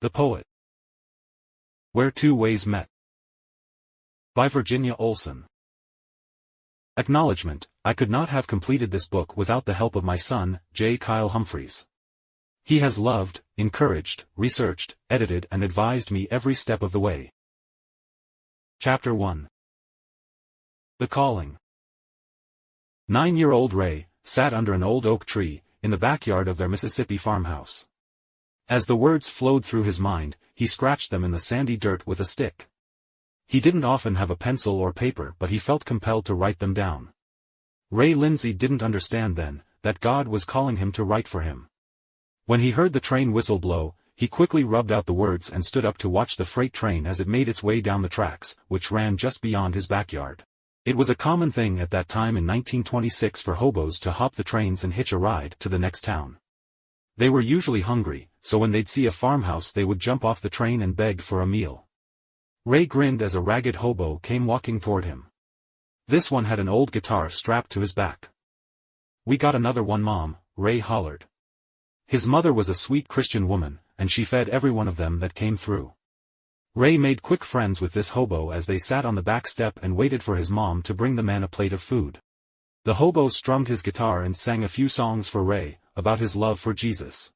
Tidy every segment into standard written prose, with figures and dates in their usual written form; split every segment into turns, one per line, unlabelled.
The Poet. Where Two Ways Met. By Virginia Olson. Acknowledgement: I could not have completed this book without the help of my son, J. Kyle Humphreys. He has loved, encouraged, researched, edited and advised me every step of the way. Chapter 1. The Calling. 9-year-old Ray sat under an old oak tree, in the backyard of their Mississippi farmhouse. As the words flowed through his mind, he scratched them in the sandy dirt with a stick. He didn't often have a pencil or paper, but he felt compelled to write them down. Ray Lindsey didn't understand then, that God was calling him to write for him. When he heard the train whistle blow, he quickly rubbed out the words and stood up to watch the freight train as it made its way down the tracks, which ran just beyond his backyard. It was a common thing at that time in 1926 for hobos to hop the trains and hitch a ride to the next town. They were usually hungry, so when they'd see a farmhouse they would jump off the train and beg for a meal. Ray grinned as a ragged hobo came walking toward him. This one had an old guitar strapped to his back. "We got another one, Mom," Ray hollered. His mother was a sweet Christian woman, and she fed every one of them that came through. Ray made quick friends with this hobo as they sat on the back step and waited for his mom to bring the man a plate of food. The hobo strummed his guitar and sang a few songs for Ray, about his love for Jesus.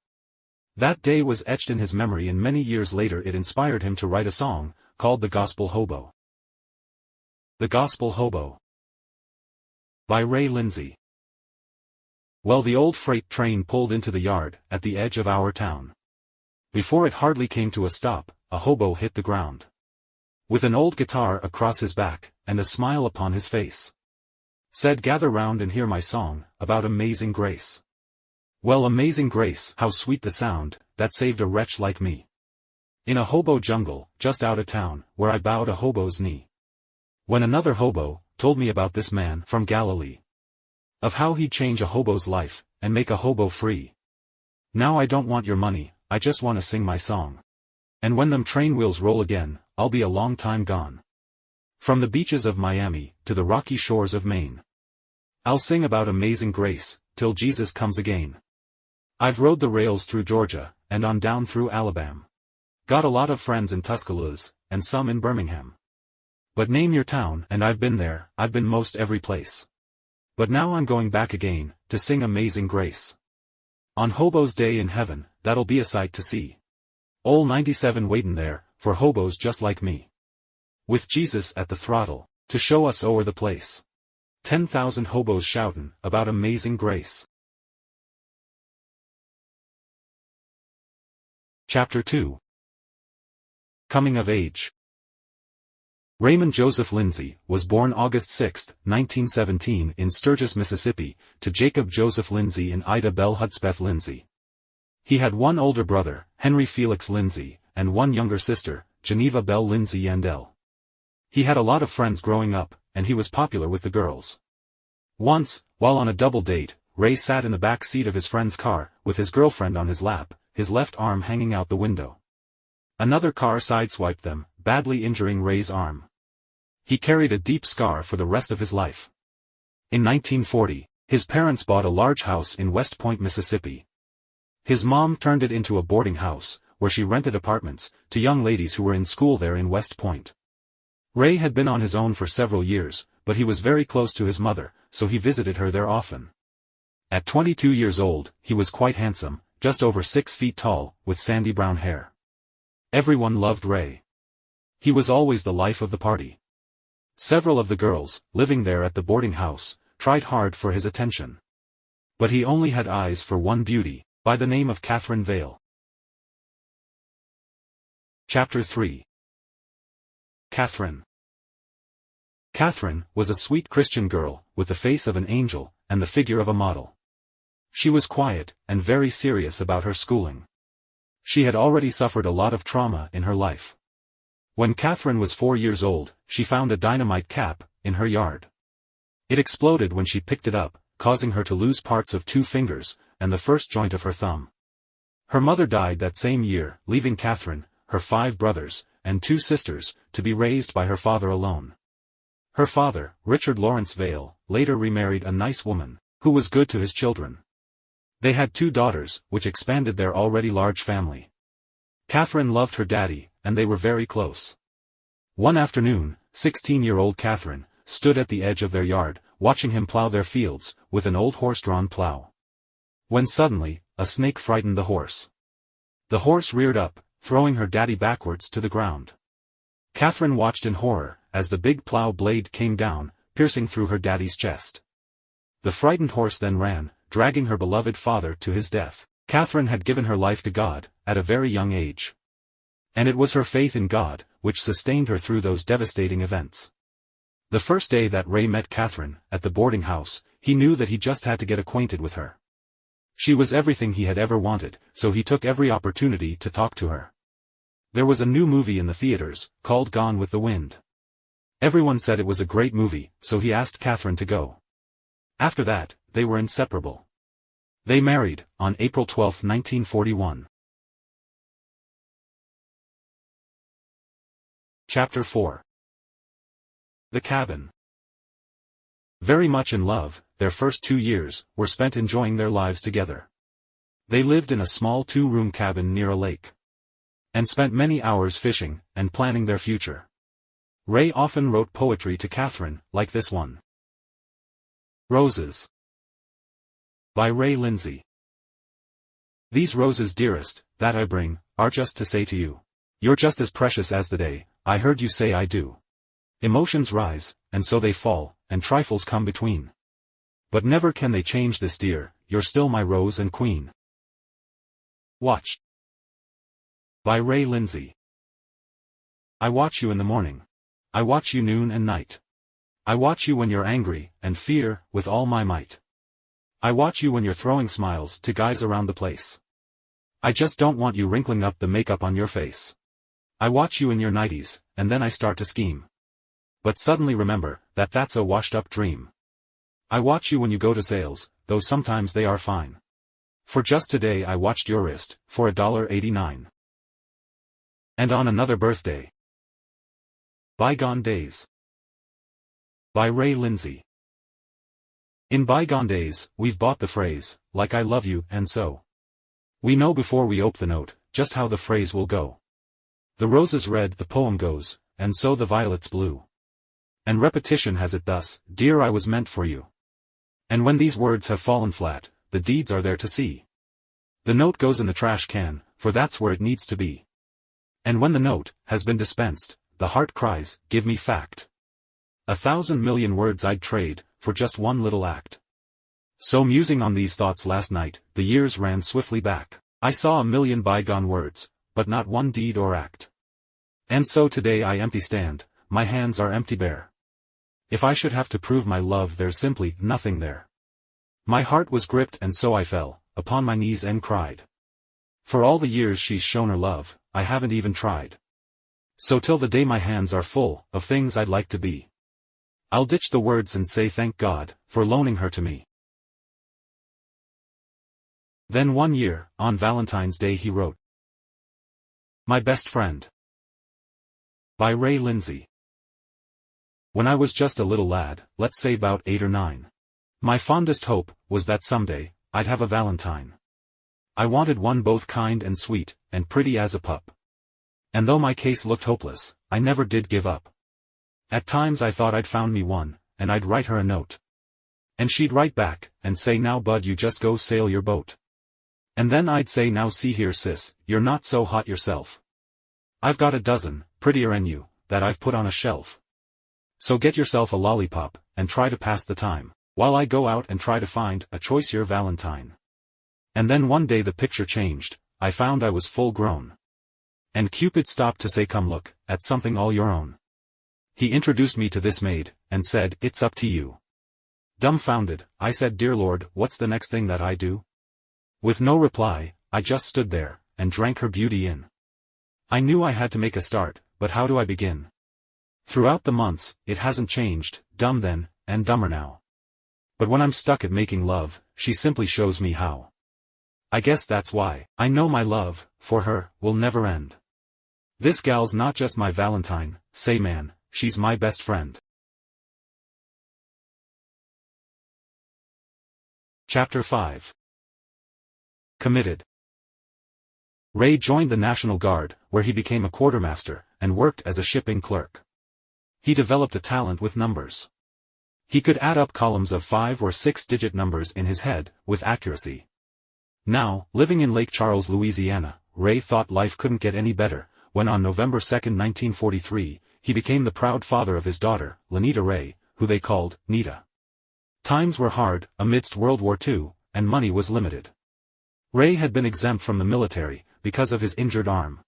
That day was etched in his memory, and many years later it inspired him to write a song, called The Gospel Hobo. The Gospel Hobo. By Ray Lindsey. Well, the old freight train pulled into the yard, at the edge of our town. Before it hardly came to a stop, a hobo hit the ground. With an old guitar across his back, and a smile upon his face. Said, "Gather round and hear my song, about amazing grace. Well, amazing grace, how sweet the sound, that saved a wretch like me. In a hobo jungle, just out of town, where I bowed a hobo's knee. When another hobo told me about this man from Galilee. Of how he'd change a hobo's life, and make a hobo free. Now I don't want your money, I just want to sing my song. And when them train wheels roll again, I'll be a long time gone. From the beaches of Miami, to the rocky shores of Maine. I'll sing about amazing grace, till Jesus comes again. I've rode the rails through Georgia, and on down through Alabama. Got a lot of friends in Tuscaloosa, and some in Birmingham. But name your town, and I've been there, I've been most every place. But now I'm going back again, to sing amazing grace. On Hobo's Day in heaven, that'll be a sight to see. Ol' 97 waitin' there, for hobos just like me. With Jesus at the throttle, to show us o'er the place. 10,000 hobos shoutin' about amazing grace. Chapter 2. Coming of Age. Raymond Joseph Lindsey was born August 6, 1917 in Sturgis, Mississippi, to Jacob Joseph Lindsey and Ida Bell Hudspeth Lindsey. He had one older brother, Henry Felix Lindsey, and one younger sister, Geneva Bell Lindsey Yandell. He had a lot of friends growing up, and he was popular with the girls. Once, while on a double date, Ray sat in the back seat of his friend's car, with his girlfriend on his lap, his left arm hanging out the window. Another car sideswiped them, badly injuring Ray's arm. He carried a deep scar for the rest of his life. In 1940, his parents bought a large house in West Point, Mississippi. His mom turned it into a boarding house, where she rented apartments to young ladies who were in school there in West Point. Ray had been on his own for several years, but he was very close to his mother, so he visited her there often. At 22 years old, he was quite handsome, just over 6 feet tall, with sandy brown hair. Everyone loved Ray. He was always the life of the party. Several of the girls, living there at the boarding house, tried hard for his attention. But he only had eyes for one beauty, by the name of Catherine Vale. Chapter 3. Catherine. Catherine was a sweet Christian girl, with the face of an angel, and the figure of a model. She was quiet, and very serious about her schooling. She had already suffered a lot of trauma in her life. When Catherine was 4 years old, she found a dynamite cap in her yard. It exploded when she picked it up, causing her to lose parts of 2 fingers, and the first joint of her thumb. Her mother died that same year, leaving Catherine, her 5 brothers, and 2 sisters, to be raised by her father alone. Her father, Richard Lawrence Vale, later remarried a nice woman, who was good to his children. They had 2 daughters, which expanded their already large family. Catherine loved her daddy, and they were very close. One afternoon, 16-year-old Catherine stood at the edge of their yard, watching him plow their fields with an old horse-drawn plow. When suddenly, a snake frightened the horse. The horse reared up, throwing her daddy backwards to the ground. Catherine watched in horror as the big plow blade came down, piercing through her daddy's chest. The frightened horse then ran, dragging her beloved father to his death. Catherine had given her life to God at a very young age. And it was her faith in God which sustained her through those devastating events. The first day that Ray met Catherine at the boarding house, he knew that he just had to get acquainted with her. She was everything he had ever wanted, so he took every opportunity to talk to her. There was a new movie in the theaters, called Gone with the Wind. Everyone said it was a great movie, so he asked Catherine to go. After that, they were inseparable. They married, on April 12, 1941. Chapter 4. The Cabin. Very much in love, their first 2 years were spent enjoying their lives together. They lived in a small 2-room cabin near a lake. And spent many hours fishing, and planning their future. Ray often wrote poetry to Catherine, like this one. Roses. By Ray Lindsey. These roses, dearest, that I bring, are just to say to you. You're just as precious as the day I heard you say I do. Emotions rise, and so they fall, and trifles come between. But never can they change this, dear, you're still my rose and queen. Watch. By Ray Lindsey. I watch you in the morning. I watch you noon and night. I watch you when you're angry and fear with all my might. I watch you when you're throwing smiles to guys around the place. I just don't want you wrinkling up the makeup on your face. I watch you in your nighties, and then I start to scheme. But suddenly remember that that's a washed-up dream. I watch you when you go to sales, though sometimes they are fine. For just today I watched your wrist, for $1.89. And on another birthday. Bygone Days. By Ray Lindsey. In bygone days, we've bought the phrase, like I love you, and so. We know before we ope the note, just how the phrase will go. The roses red, the poem goes, and so the violets blue. And repetition has it thus, dear, I was meant for you. And when these words have fallen flat, the deeds are there to see. The note goes in the trash can, for that's where it needs to be. And when the note has been dispensed, the heart cries, give me fact. 1,000 million words I'd trade, for just one little act. So musing on these thoughts last night, the years ran swiftly back. I saw 1,000,000 bygone words, but not one deed or act. And so today I empty stand, my hands are empty bare. If I should have to prove my love, there's simply nothing there. My heart was gripped, and so I fell upon my knees and cried. For all the years she's shown her love, I haven't even tried. So till the day my hands are full of things I'd like to be, I'll ditch the words and say thank God for loaning her to me. Then one year, on Valentine's Day, he wrote, My Best Friend. By Ray Lindsey. When I was just a little lad, let's say 'bout 8 or 9. My fondest hope was that someday I'd have a Valentine. I wanted one both kind and sweet, and pretty as a pup. And though my case looked hopeless, I never did give up. At times I thought I'd found me one, and I'd write her a note. And she'd write back, and say, now bud, you just go sail your boat. And then I'd say, now see here sis, you're not so hot yourself. I've got a dozen, prettier 'n you, that I've put on a shelf. So get yourself a lollipop, and try to pass the time, while I go out and try to find a choicier Valentine. And then one day the picture changed, I found I was full grown. And Cupid stopped to say, come look at something all your own. He introduced me to this maid, and said, it's up to you. Dumbfounded, I said, dear Lord, what's the next thing that I do? With no reply, I just stood there, and drank her beauty in. I knew I had to make a start, but how do I begin? Throughout the months, it hasn't changed, dumb then, and dumber now. But when I'm stuck at making love, she simply shows me how. I guess that's why I know my love for her will never end. This gal's not just my Valentine, say man, she's my best friend. Chapter 5. Committed. Ray joined the National Guard, where he became a quartermaster, and worked as a shipping clerk. He developed a talent with numbers. He could add up columns of 5 or 6-digit numbers in his head, with accuracy. Now, living in Lake Charles, Louisiana, Ray thought life couldn't get any better, when on November 2, 1943, he became the proud father of his daughter, Nita Ray, who they called Nita. Times were hard, amidst World War II, and money was limited. Ray had been exempt from the military, because of his injured arm.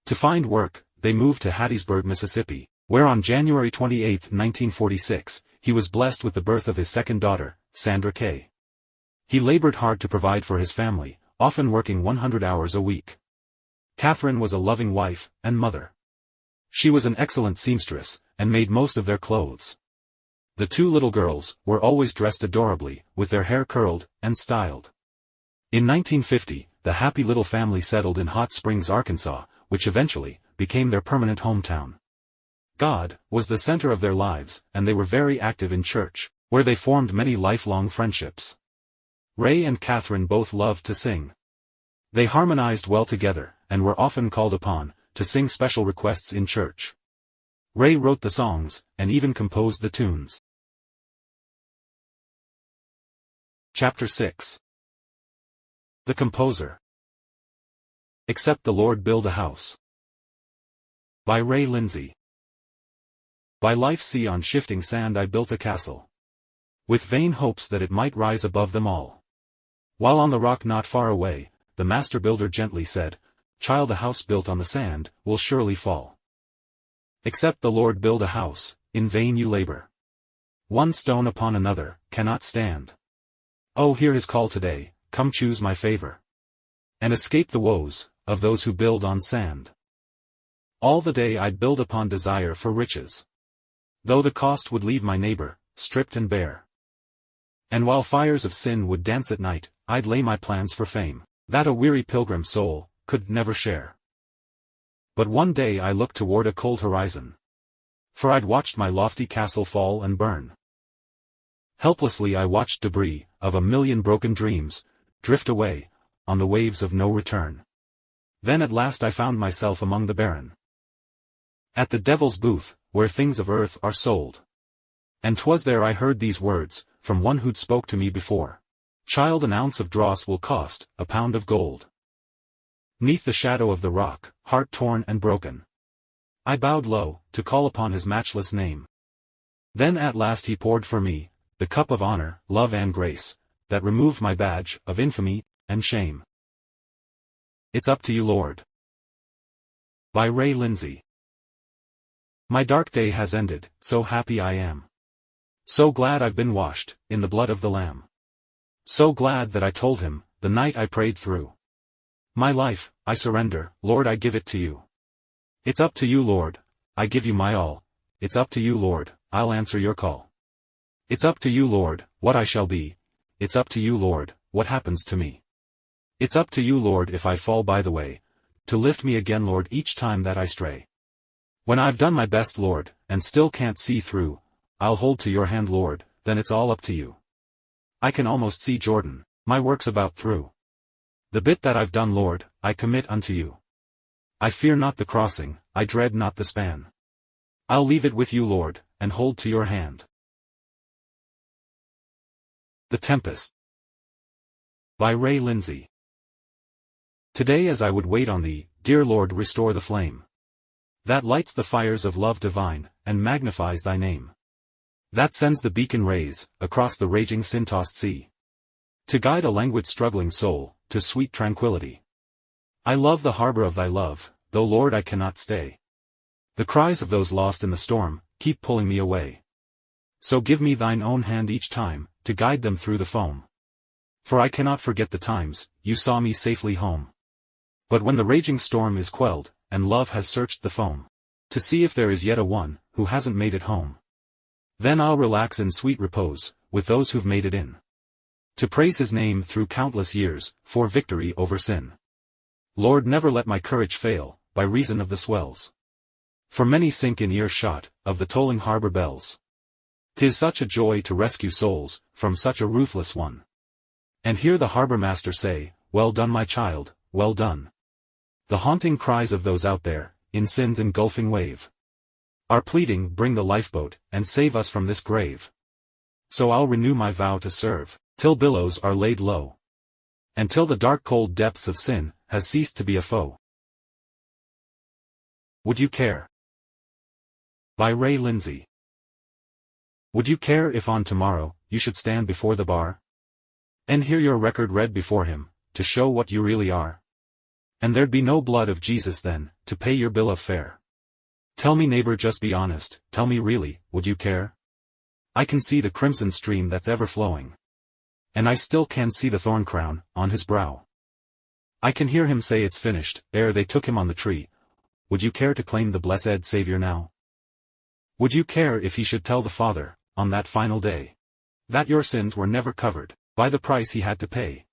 To find work, they moved to Hattiesburg, Mississippi, where on January 28, 1946, he was blessed with the birth of his second daughter, Sandra Kay. He labored hard to provide for his family, often working 100 hours a week. Catherine was a loving wife and mother. She was an excellent seamstress, and made most of their clothes. The two little girls were always dressed adorably, with their hair curled and styled. In 1950, the happy little family settled in Hot Springs, Arkansas, which eventually became their permanent hometown. God was the center of their lives, and they were very active in church, where they formed many lifelong friendships. Ray and Catherine both loved to sing. They harmonized well together, and were often called upon to sing special requests in church. Ray wrote the songs, and even composed the tunes. Chapter 6. The Composer. Except the Lord Build a House. By Ray Lindsey. By life's sea on shifting sand I built a castle, with vain hopes that it might rise above them all. While on the rock not far away, the master builder gently said, "Child, a house built on the sand will surely fall. Except the Lord build a house, in vain you labor. One stone upon another cannot stand. Oh, hear his call today, come choose my favor, and escape the woes of those who build on sand. All the day I'd build upon desire for riches, though the cost would leave my neighbor stripped and bare. And while fires of sin would dance at night, I'd lay my plans for fame, that a weary pilgrim soul could never share. But one day I looked toward a cold horizon, for I'd watched my lofty castle fall and burn. Helplessly I watched debris of a million broken dreams drift away on the waves of no return. Then at last I found myself among the barren, at the devil's booth, where things of earth are sold. And 'twas there I heard these words, from one who'd spoke to me before. Child, an ounce of dross will cost a pound of gold. 'Neath the shadow of the rock, heart torn and broken, I bowed low, to call upon his matchless name. Then at last he poured for me the cup of honor, love and grace, that removed my badge of infamy and shame. It's up to you, Lord. By Ray Lindsey. My dark day has ended, so happy I am. So glad I've been washed in the blood of the Lamb. So glad that I told him, the night I prayed through. My life, I surrender, Lord, I give it to you. It's up to you, Lord, I give you my all. It's up to you, Lord, I'll answer your call. It's up to you, Lord, what I shall be. It's up to you, Lord, what happens to me. It's up to you, Lord, if I fall by the way, to lift me again, Lord, each time that I stray. When I've done my best, Lord, and still can't see through, I'll hold to your hand, Lord, then it's all up to you. I can almost see Jordan, my work's about through. The bit that I've done, Lord, I commit unto you. I fear not the crossing, I dread not the span. I'll leave it with you, Lord, and hold to your hand. The Tempest. By Ray Lindsey. Today as I would wait on thee, dear Lord, restore the flame that lights the fires of love divine, and magnifies thy name, that sends the beacon rays across the raging sin-tossed sea, to guide a languid struggling soul to sweet tranquility. I love the harbor of thy love, though, Lord, I cannot stay. The cries of those lost in the storm keep pulling me away. So give me thine own hand each time to guide them through the foam. For I cannot forget the times you saw me safely home. But when the raging storm is quelled, and love has searched the foam, to see if there is yet a one who hasn't made it home, then I'll relax in sweet repose with those who've made it in, to praise his name through countless years for victory over sin. Lord, never let my courage fail by reason of the swells, for many sink in earshot of the tolling harbor bells. 'Tis such a joy to rescue souls from such a ruthless one, and hear the harbor master say, "Well done, my child, well done." The haunting cries of those out there, in sin's engulfing wave, are pleading, bring the lifeboat, and save us from this grave. So I'll renew my vow to serve, till billows are laid low, and till the dark cold depths of sin has ceased to be a foe. Would You Care? By Ray Lindsey. Would you care if on tomorrow, you should stand before the bar, and hear your record read before him, to show what you really are? And there'd be no blood of Jesus then, to pay your bill of fare. Tell me neighbor, just be honest, tell me really, would you care? I can see the crimson stream that's ever flowing, and I still can see the thorn crown, on his brow. I can hear him say it's finished, ere they took him on the tree. Would you care to claim the blessed Savior now? Would you care if he should tell the Father, on that final day, that your sins were never covered, by the price he had to pay?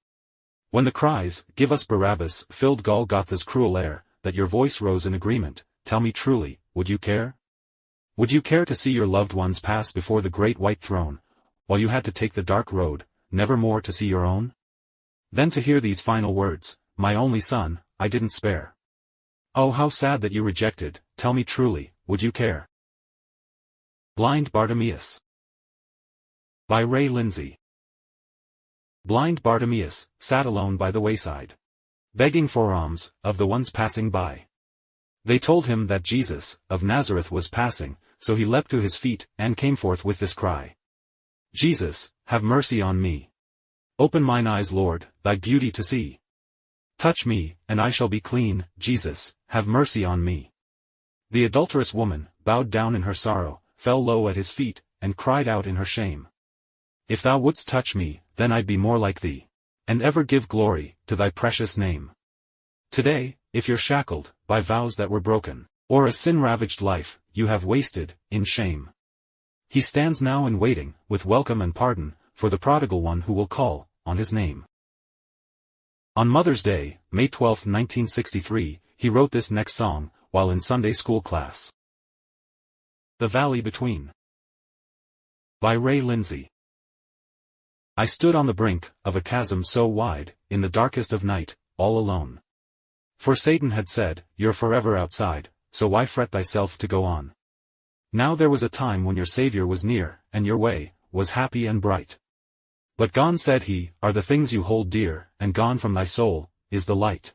When the cries, give us Barabbas, filled Golgotha's cruel air, that your voice rose in agreement, tell me truly, would you care? Would you care to see your loved ones pass before the great white throne, while you had to take the dark road, never more to see your own? Then to hear these final words, my only son, I didn't spare. Oh, how sad that you rejected, tell me truly, would you care? Blind Bartimaeus. By Ray Lindsey. Blind Bartimaeus sat alone by the wayside, begging for alms of the ones passing by. They told him that Jesus of Nazareth was passing, so he leapt to his feet and came forth with this cry: Jesus, have mercy on me. Open mine eyes, Lord, thy beauty to see. Touch me, and I shall be clean. Jesus, have mercy on me. The adulterous woman, bowed down in her sorrow, fell low at his feet, and cried out in her shame. If thou wouldst touch me, then I'd be more like thee, and ever give glory to thy precious name. Today, if you're shackled by vows that were broken, or a sin-ravaged life you have wasted in shame, he stands now in waiting, with welcome and pardon, for the prodigal one who will call on his name. On Mother's Day, May 12, 1963, he wrote this next song, while in Sunday school class. The Valley Between. By Ray Lindsey. I stood on the brink of a chasm so wide, in the darkest of night, all alone. For Satan had said, you're forever outside, so why fret thyself to go on? Now there was a time when your Savior was near, and your way was happy and bright. But gone, said he, are the things you hold dear, and gone from thy soul is the light.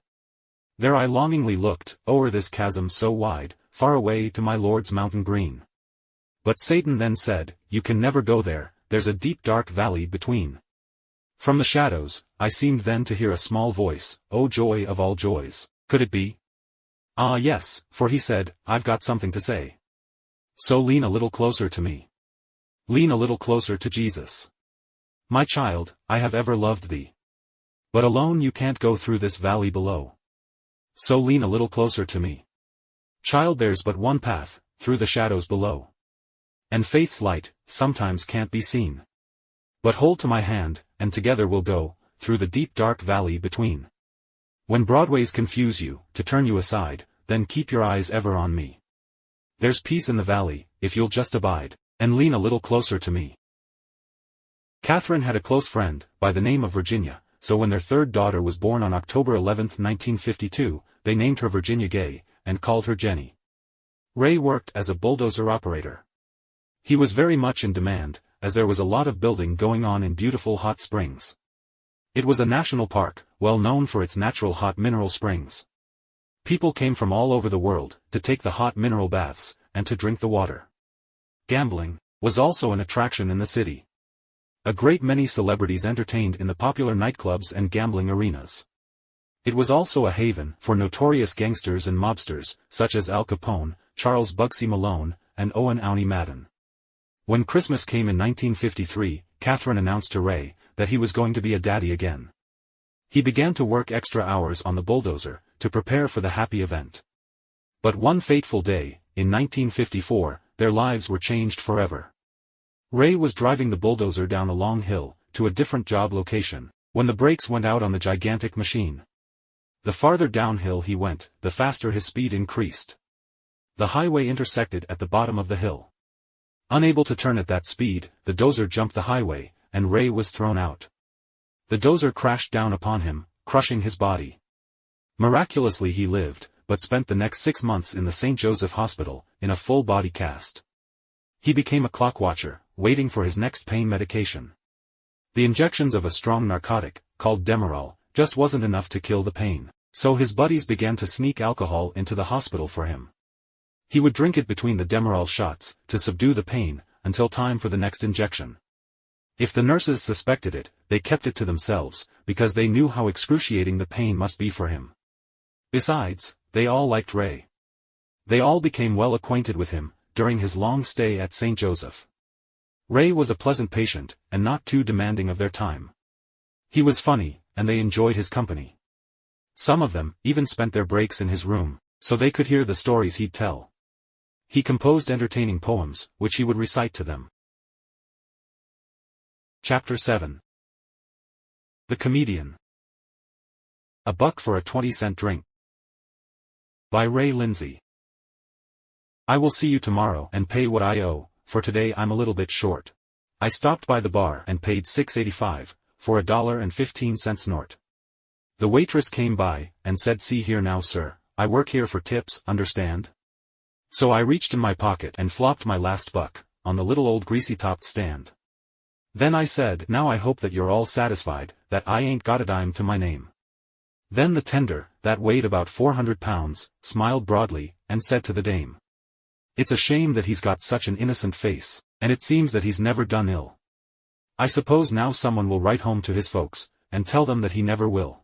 There I longingly looked, o'er this chasm so wide, far away to my Lord's mountain green. But Satan then said, you can never go there, there's a deep dark valley between. From the shadows, I seemed then to hear a small voice, O joy of all joys, could it be? Ah yes, for he said, I've got something to say. So lean a little closer to me. Lean a little closer to Jesus. My child, I have ever loved thee. But alone you can't go through this valley below. So lean a little closer to me. Child, there's but one path, through the shadows below. And faith's light, sometimes can't be seen. But hold to my hand, and together we'll go, through the deep dark valley between. When broadways confuse you, to turn you aside, then keep your eyes ever on me. There's peace in the valley, if you'll just abide, and lean a little closer to me. Catherine had a close friend, by the name of Virginia, so when their third daughter was born on October 11, 1952, they named her Virginia Gay, and called her Jenny. Ray worked as a bulldozer operator. He was very much in demand, as there was a lot of building going on in beautiful Hot Springs. It was a national park, well known for its natural hot mineral springs. People came from all over the world, to take the hot mineral baths, and to drink the water. Gambling was also an attraction in the city. A great many celebrities entertained in the popular nightclubs and gambling arenas. It was also a haven for notorious gangsters and mobsters, such as Al Capone, Charles Bugsy Malone, and Owen Owney Madden. When Christmas came in 1953, Catherine announced to Ray that he was going to be a daddy again. He began to work extra hours on the bulldozer, to prepare for the happy event. But one fateful day, in 1954, their lives were changed forever. Ray was driving the bulldozer down a long hill, to a different job location, when the brakes went out on the gigantic machine. The farther downhill he went, the faster his speed increased. The highway intersected at the bottom of the hill. Unable to turn at that speed, the dozer jumped the highway, and Ray was thrown out. The dozer crashed down upon him, crushing his body. Miraculously he lived, but spent the next 6 months in the St. Joseph Hospital, in a full-body cast. He became a clock watcher, waiting for his next pain medication. The injections of a strong narcotic, called Demerol, just wasn't enough to kill the pain, so his buddies began to sneak alcohol into the hospital for him. He would drink it between the Demerol shots, to subdue the pain, until time for the next injection. If the nurses suspected it, they kept it to themselves, because they knew how excruciating the pain must be for him. Besides, they all liked Ray. They all became well acquainted with him, during his long stay at St. Joseph. Ray was a pleasant patient, and not too demanding of their time. He was funny, and they enjoyed his company. Some of them even spent their breaks in his room, so they could hear the stories he'd tell. He composed entertaining poems, which he would recite to them. Chapter 7. The Comedian. A Buck for a 20-cent Drink. By Ray Lindsey. I will see you tomorrow and pay what I owe, for today I'm a little bit short. I stopped by the bar and paid $6.85, for $1.15 nort. The waitress came by, and said, "See here now sir, I work here for tips, understand?" So I reached in my pocket and flopped my last buck, on the little old greasy-topped stand. Then I said, "Now I hope that you're all satisfied, that I ain't got a dime to my name." Then the tender, that weighed about 400 pounds, smiled broadly, and said to the dame, "It's a shame that he's got such an innocent face, and it seems that he's never done ill. I suppose now someone will write home to his folks, and tell them that he never will.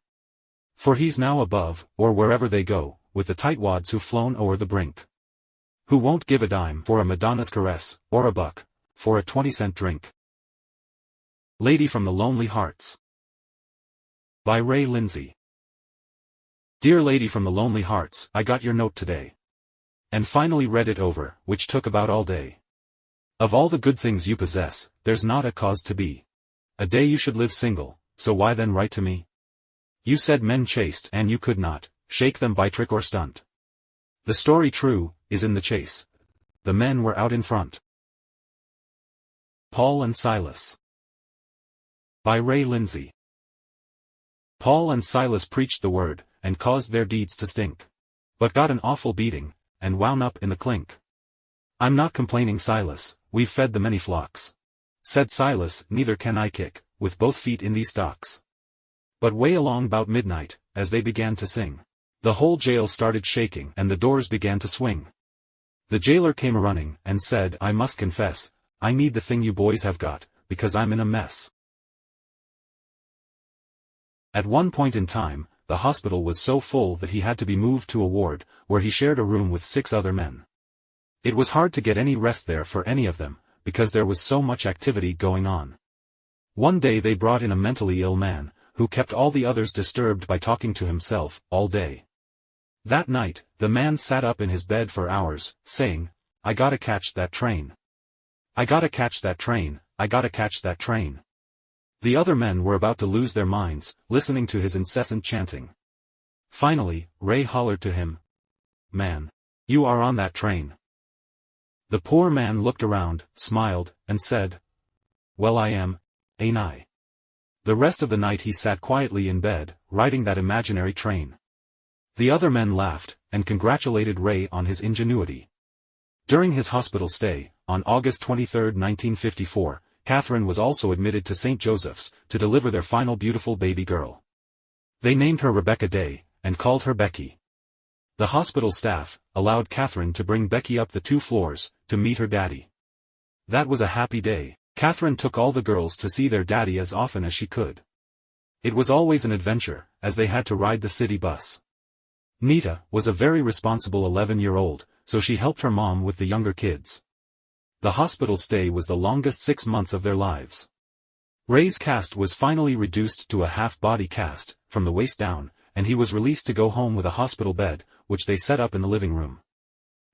For he's now above, or wherever they go, with the tightwads who've flown o'er the brink. Who won't give a dime for a Madonna's caress, or a buck for a 20-cent drink." Lady from the Lonely Hearts. By Ray Lindsey. Dear Lady from the Lonely Hearts, I got your note today. And finally read it over, which took about all day. Of all the good things you possess, there's not a cause to be. A day you should live single, so why then write to me? You said men chased and you could not shake them by trick or stunt. The story true is in the chase. The men were out in front. Paul and Silas. By Ray Lindsey. Paul and Silas preached the word, and caused their deeds to stink. But got an awful beating, and wound up in the clink. I'm not complaining Silas, we've fed the many flocks. Said Silas, neither can I kick, with both feet in these stocks. But way along 'bout midnight, as they began to sing, the whole jail started shaking and the doors began to swing. The jailer came a-running, and said, I must confess, I need the thing you boys have got, because I'm in a mess. At one point in time, the hospital was so full that he had to be moved to a ward, where he shared a room with 6 other men. It was hard to get any rest there for any of them, because there was so much activity going on. One day they brought in a mentally ill man, who kept all the others disturbed by talking to himself, all day. That night, the man sat up in his bed for hours, saying, I gotta catch that train. I gotta catch that train, I gotta catch that train. The other men were about to lose their minds, listening to his incessant chanting. Finally, Ray hollered to him, Man, you are on that train. The poor man looked around, smiled, and said, Well I am, ain't I? The rest of the night he sat quietly in bed, riding that imaginary train. The other men laughed, and congratulated Ray on his ingenuity. During his hospital stay, on August 23, 1954, Catherine was also admitted to St. Joseph's, to deliver their final beautiful baby girl. They named her Rebecca Day, and called her Becky. The hospital staff allowed Catherine to bring Becky up the 2 floors, to meet her daddy. That was a happy day. Catherine took all the girls to see their daddy as often as she could. It was always an adventure, as they had to ride the city bus. Nita was a very responsible 11-year-old, so she helped her mom with the younger kids. The hospital stay was the longest 6 months of their lives. Ray's cast was finally reduced to a half-body cast, from the waist down, and he was released to go home with a hospital bed, which they set up in the living room.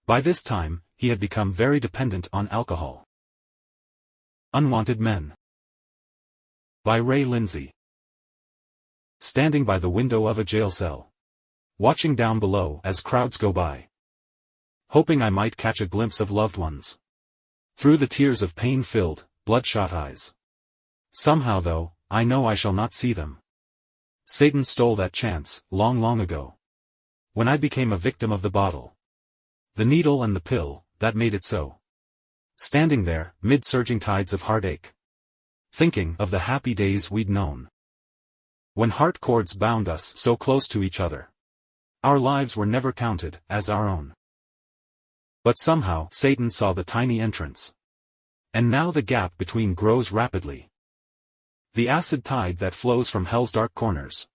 By this time, he had become very dependent on alcohol. Unwanted Men. By Ray Lindsey. Standing by the window of a jail cell. Watching down below as crowds go by. Hoping I might catch a glimpse of loved ones. Through the tears of pain-filled, bloodshot eyes. Somehow though, I know I shall not see them. Satan stole that chance, long long ago. When I became a victim of the bottle. The needle and the pill, that made it so. Standing there, mid-surging tides of heartache. Thinking of the happy days we'd known. When heart cords bound us so close to each other. Our lives were never counted as our own. But somehow Satan saw the tiny entrance. And now the gap between grows rapidly. The acid tide that flows from hell's dark corners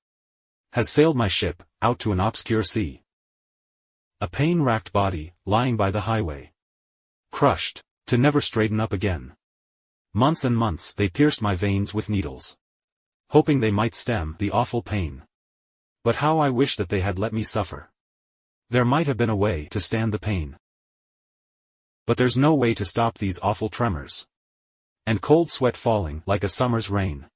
has sailed my ship out to an obscure sea. A pain-racked body, lying by the highway. Crushed, to never straighten up again. Months and months they pierced my veins with needles. Hoping they might stem the awful pain. But how I wish that they had let me suffer. There might have been a way to stand the pain. But there's no way to stop these awful tremors. And cold sweat falling like a summer's rain.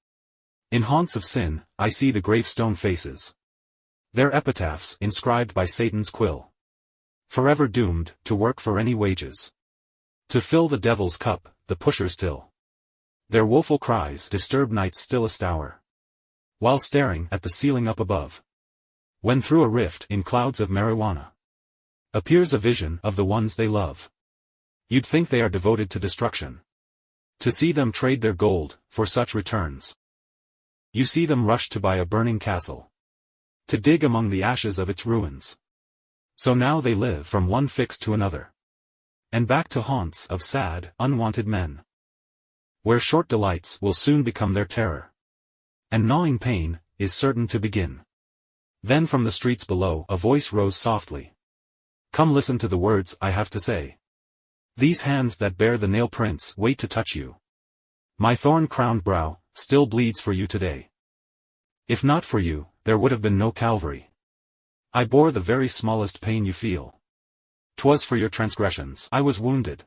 In haunts of sin, I see the gravestone faces. Their epitaphs inscribed by Satan's quill. Forever doomed to work for any wages. To fill the devil's cup, the pushers till. Their woeful cries disturb night's stillest hour. While staring at the ceiling up above. When through a rift in clouds of marijuana appears a vision of the ones they love. You'd think they are devoted to destruction. To see them trade their gold for such returns. You see them rush to buy a burning castle. To dig among the ashes of its ruins. So now they live from one fix to another. And back to haunts of sad, unwanted men. Where short delights will soon become their terror. And gnawing pain is certain to begin. Then from the streets below a voice rose softly. Come listen to the words I have to say. These hands that bear the nail prints wait to touch you. My thorn-crowned brow still bleeds for you today. If not for you, there would have been no Calvary. I bore the very smallest pain you feel. 'Twas for your transgressions I was wounded.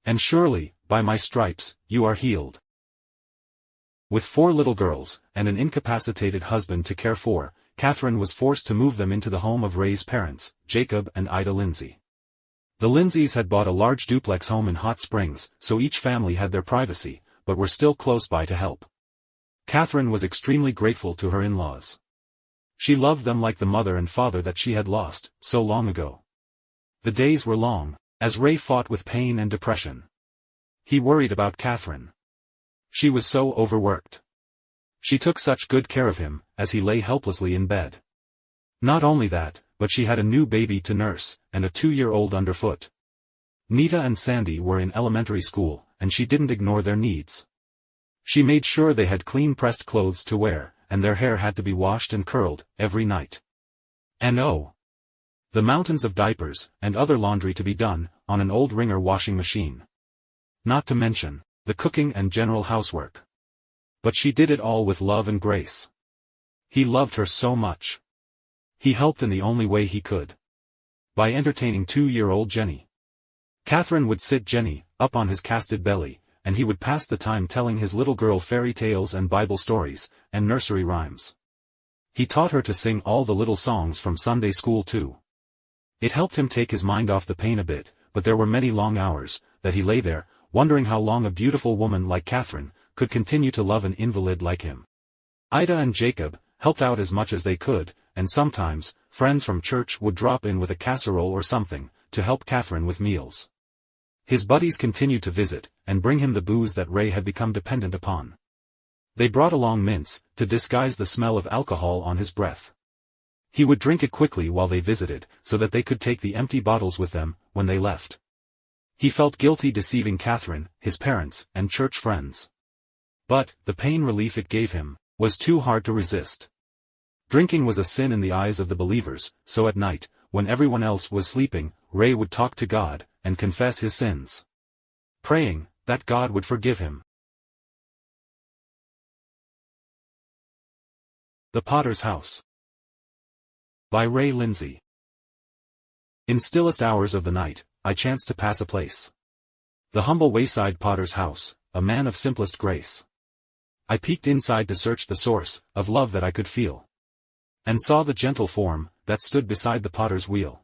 And surely, by my stripes, you are healed. With 4 little girls, and an incapacitated husband to care for, Catherine was forced to move them into the home of Ray's parents, Jacob and Ida Lindsey. The Lindseys had bought a large duplex home in Hot Springs, so each family had their privacy, but were still close by to help. Catherine was extremely grateful to her in-laws. She loved them like the mother and father that she had lost, so long ago. The days were long, as Ray fought with pain and depression. He worried about Catherine. She was so overworked. She took such good care of him, as he lay helplessly in bed. Not only that, but she had a new baby to nurse, and a 2-year-old underfoot. Nita and Sandy were in elementary school, and she didn't ignore their needs. She made sure they had clean pressed clothes to wear, and their hair had to be washed and curled, every night. And oh! The mountains of diapers, and other laundry to be done, on an old wringer washing machine. Not to mention, the cooking and general housework. But she did it all with love and grace. He loved her so much. He helped in the only way he could. By entertaining 2-year-old Jenny. Catherine would sit Jenny up on his casted belly, and he would pass the time telling his little girl fairy tales and Bible stories, and nursery rhymes. He taught her to sing all the little songs from Sunday school too. It helped him take his mind off the pain a bit, but there were many long hours, that he lay there, wondering how long a beautiful woman like Catherine could continue to love an invalid like him. Ida and Jacob helped out as much as they could, and sometimes, friends from church would drop in with a casserole or something, to help Catherine with meals. His buddies continued to visit, and bring him the booze that Ray had become dependent upon. They brought along mints, to disguise the smell of alcohol on his breath. He would drink it quickly while they visited, so that they could take the empty bottles with them, when they left. He felt guilty deceiving Catherine, his parents, and church friends. But, the pain relief it gave him, was too hard to resist. Drinking was a sin in the eyes of the believers, so at night, when everyone else was sleeping, Ray would talk to God, and confess his sins. Praying that God would forgive him. The Potter's House. By Ray Lindsey. In stillest hours of the night, I chanced to pass a place. The humble wayside potter's house, a man of simplest grace. I peeked inside to search the source of love that I could feel. And saw the gentle form that stood beside the potter's wheel.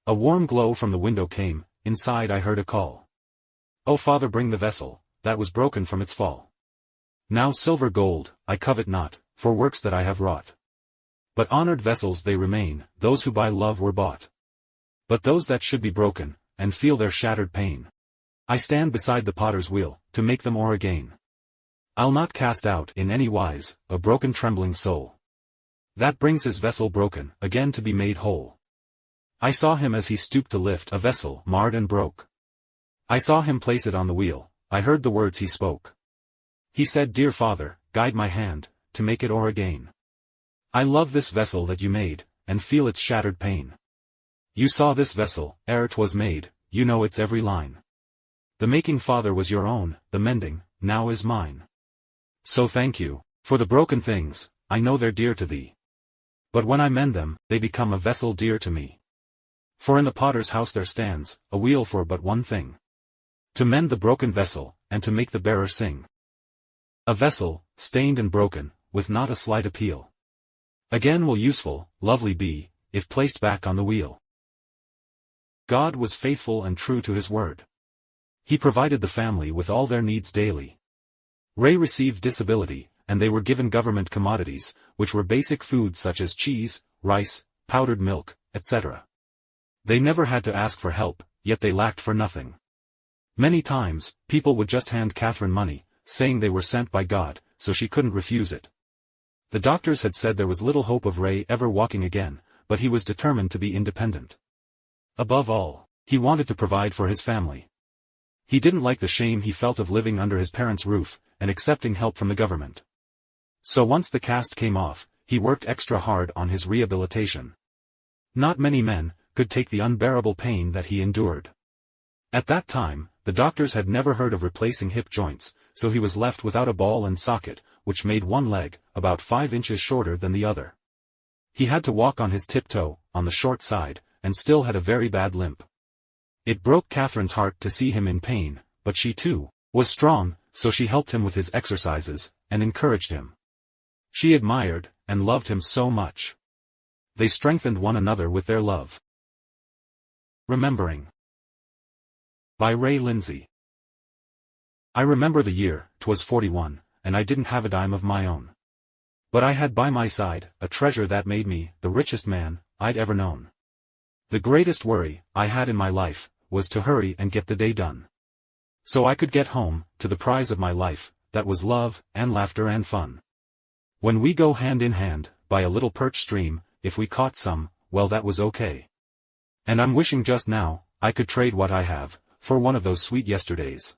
A warm glow from the window came, inside I heard a call. "O Father, bring the vessel that was broken from its fall. Now silver gold I covet not, for works that I have wrought. But honored vessels they remain, those who by love were bought. But those that should be broken, and feel their shattered pain. I stand beside the potter's wheel, to make them o'er again. I'll not cast out, in any wise, a broken trembling soul. That brings his vessel broken, again to be made whole. I saw him as he stooped to lift a vessel marred and broke. I saw him place it on the wheel, I heard the words he spoke. He said, "Dear Father, guide my hand, to make it o'er again. I love this vessel that you made, and feel its shattered pain. You saw this vessel, ere 'twas made, you know its every line. The making, Father, was your own, the mending, now is mine. So thank you, for the broken things, I know they're dear to thee. But when I mend them, they become a vessel dear to me. For in the potter's house there stands, a wheel for but one thing. To mend the broken vessel, and to make the bearer sing. A vessel, stained and broken, with not a slight appeal. Again will useful, lovely be, if placed back on the wheel." God was faithful and true to his word. He provided the family with all their needs daily. Ray received disability, and they were given government commodities, which were basic foods such as cheese, rice, powdered milk, etc. They never had to ask for help, yet they lacked for nothing. Many times, people would just hand Catherine money, saying they were sent by God, so she couldn't refuse it. The doctors had said there was little hope of Ray ever walking again, but he was determined to be independent. Above all, he wanted to provide for his family. He didn't like the shame he felt of living under his parents' roof, and accepting help from the government. So once the cast came off, he worked extra hard on his rehabilitation. Not many men could take the unbearable pain that he endured. At that time, the doctors had never heard of replacing hip joints, so he was left without a ball and socket, which made one leg about 5 inches shorter than the other. He had to walk on his tiptoe, on the short side, and still had a very bad limp. It broke Catherine's heart to see him in pain, but she too was strong, so she helped him with his exercises, and encouraged him. She admired, and loved him so much. They strengthened one another with their love. Remembering. By Ray Lindsey. I remember the year, 'twas 41, and I didn't have a dime of my own. But I had by my side, a treasure that made me, the richest man, I'd ever known. The greatest worry, I had in my life, was to hurry and get the day done. So I could get home, to the prize of my life, that was love, and laughter and fun. When we go hand in hand, by a little perch stream, if we caught some, well that was okay. And I'm wishing just now, I could trade what I have, for one of those sweet yesterdays.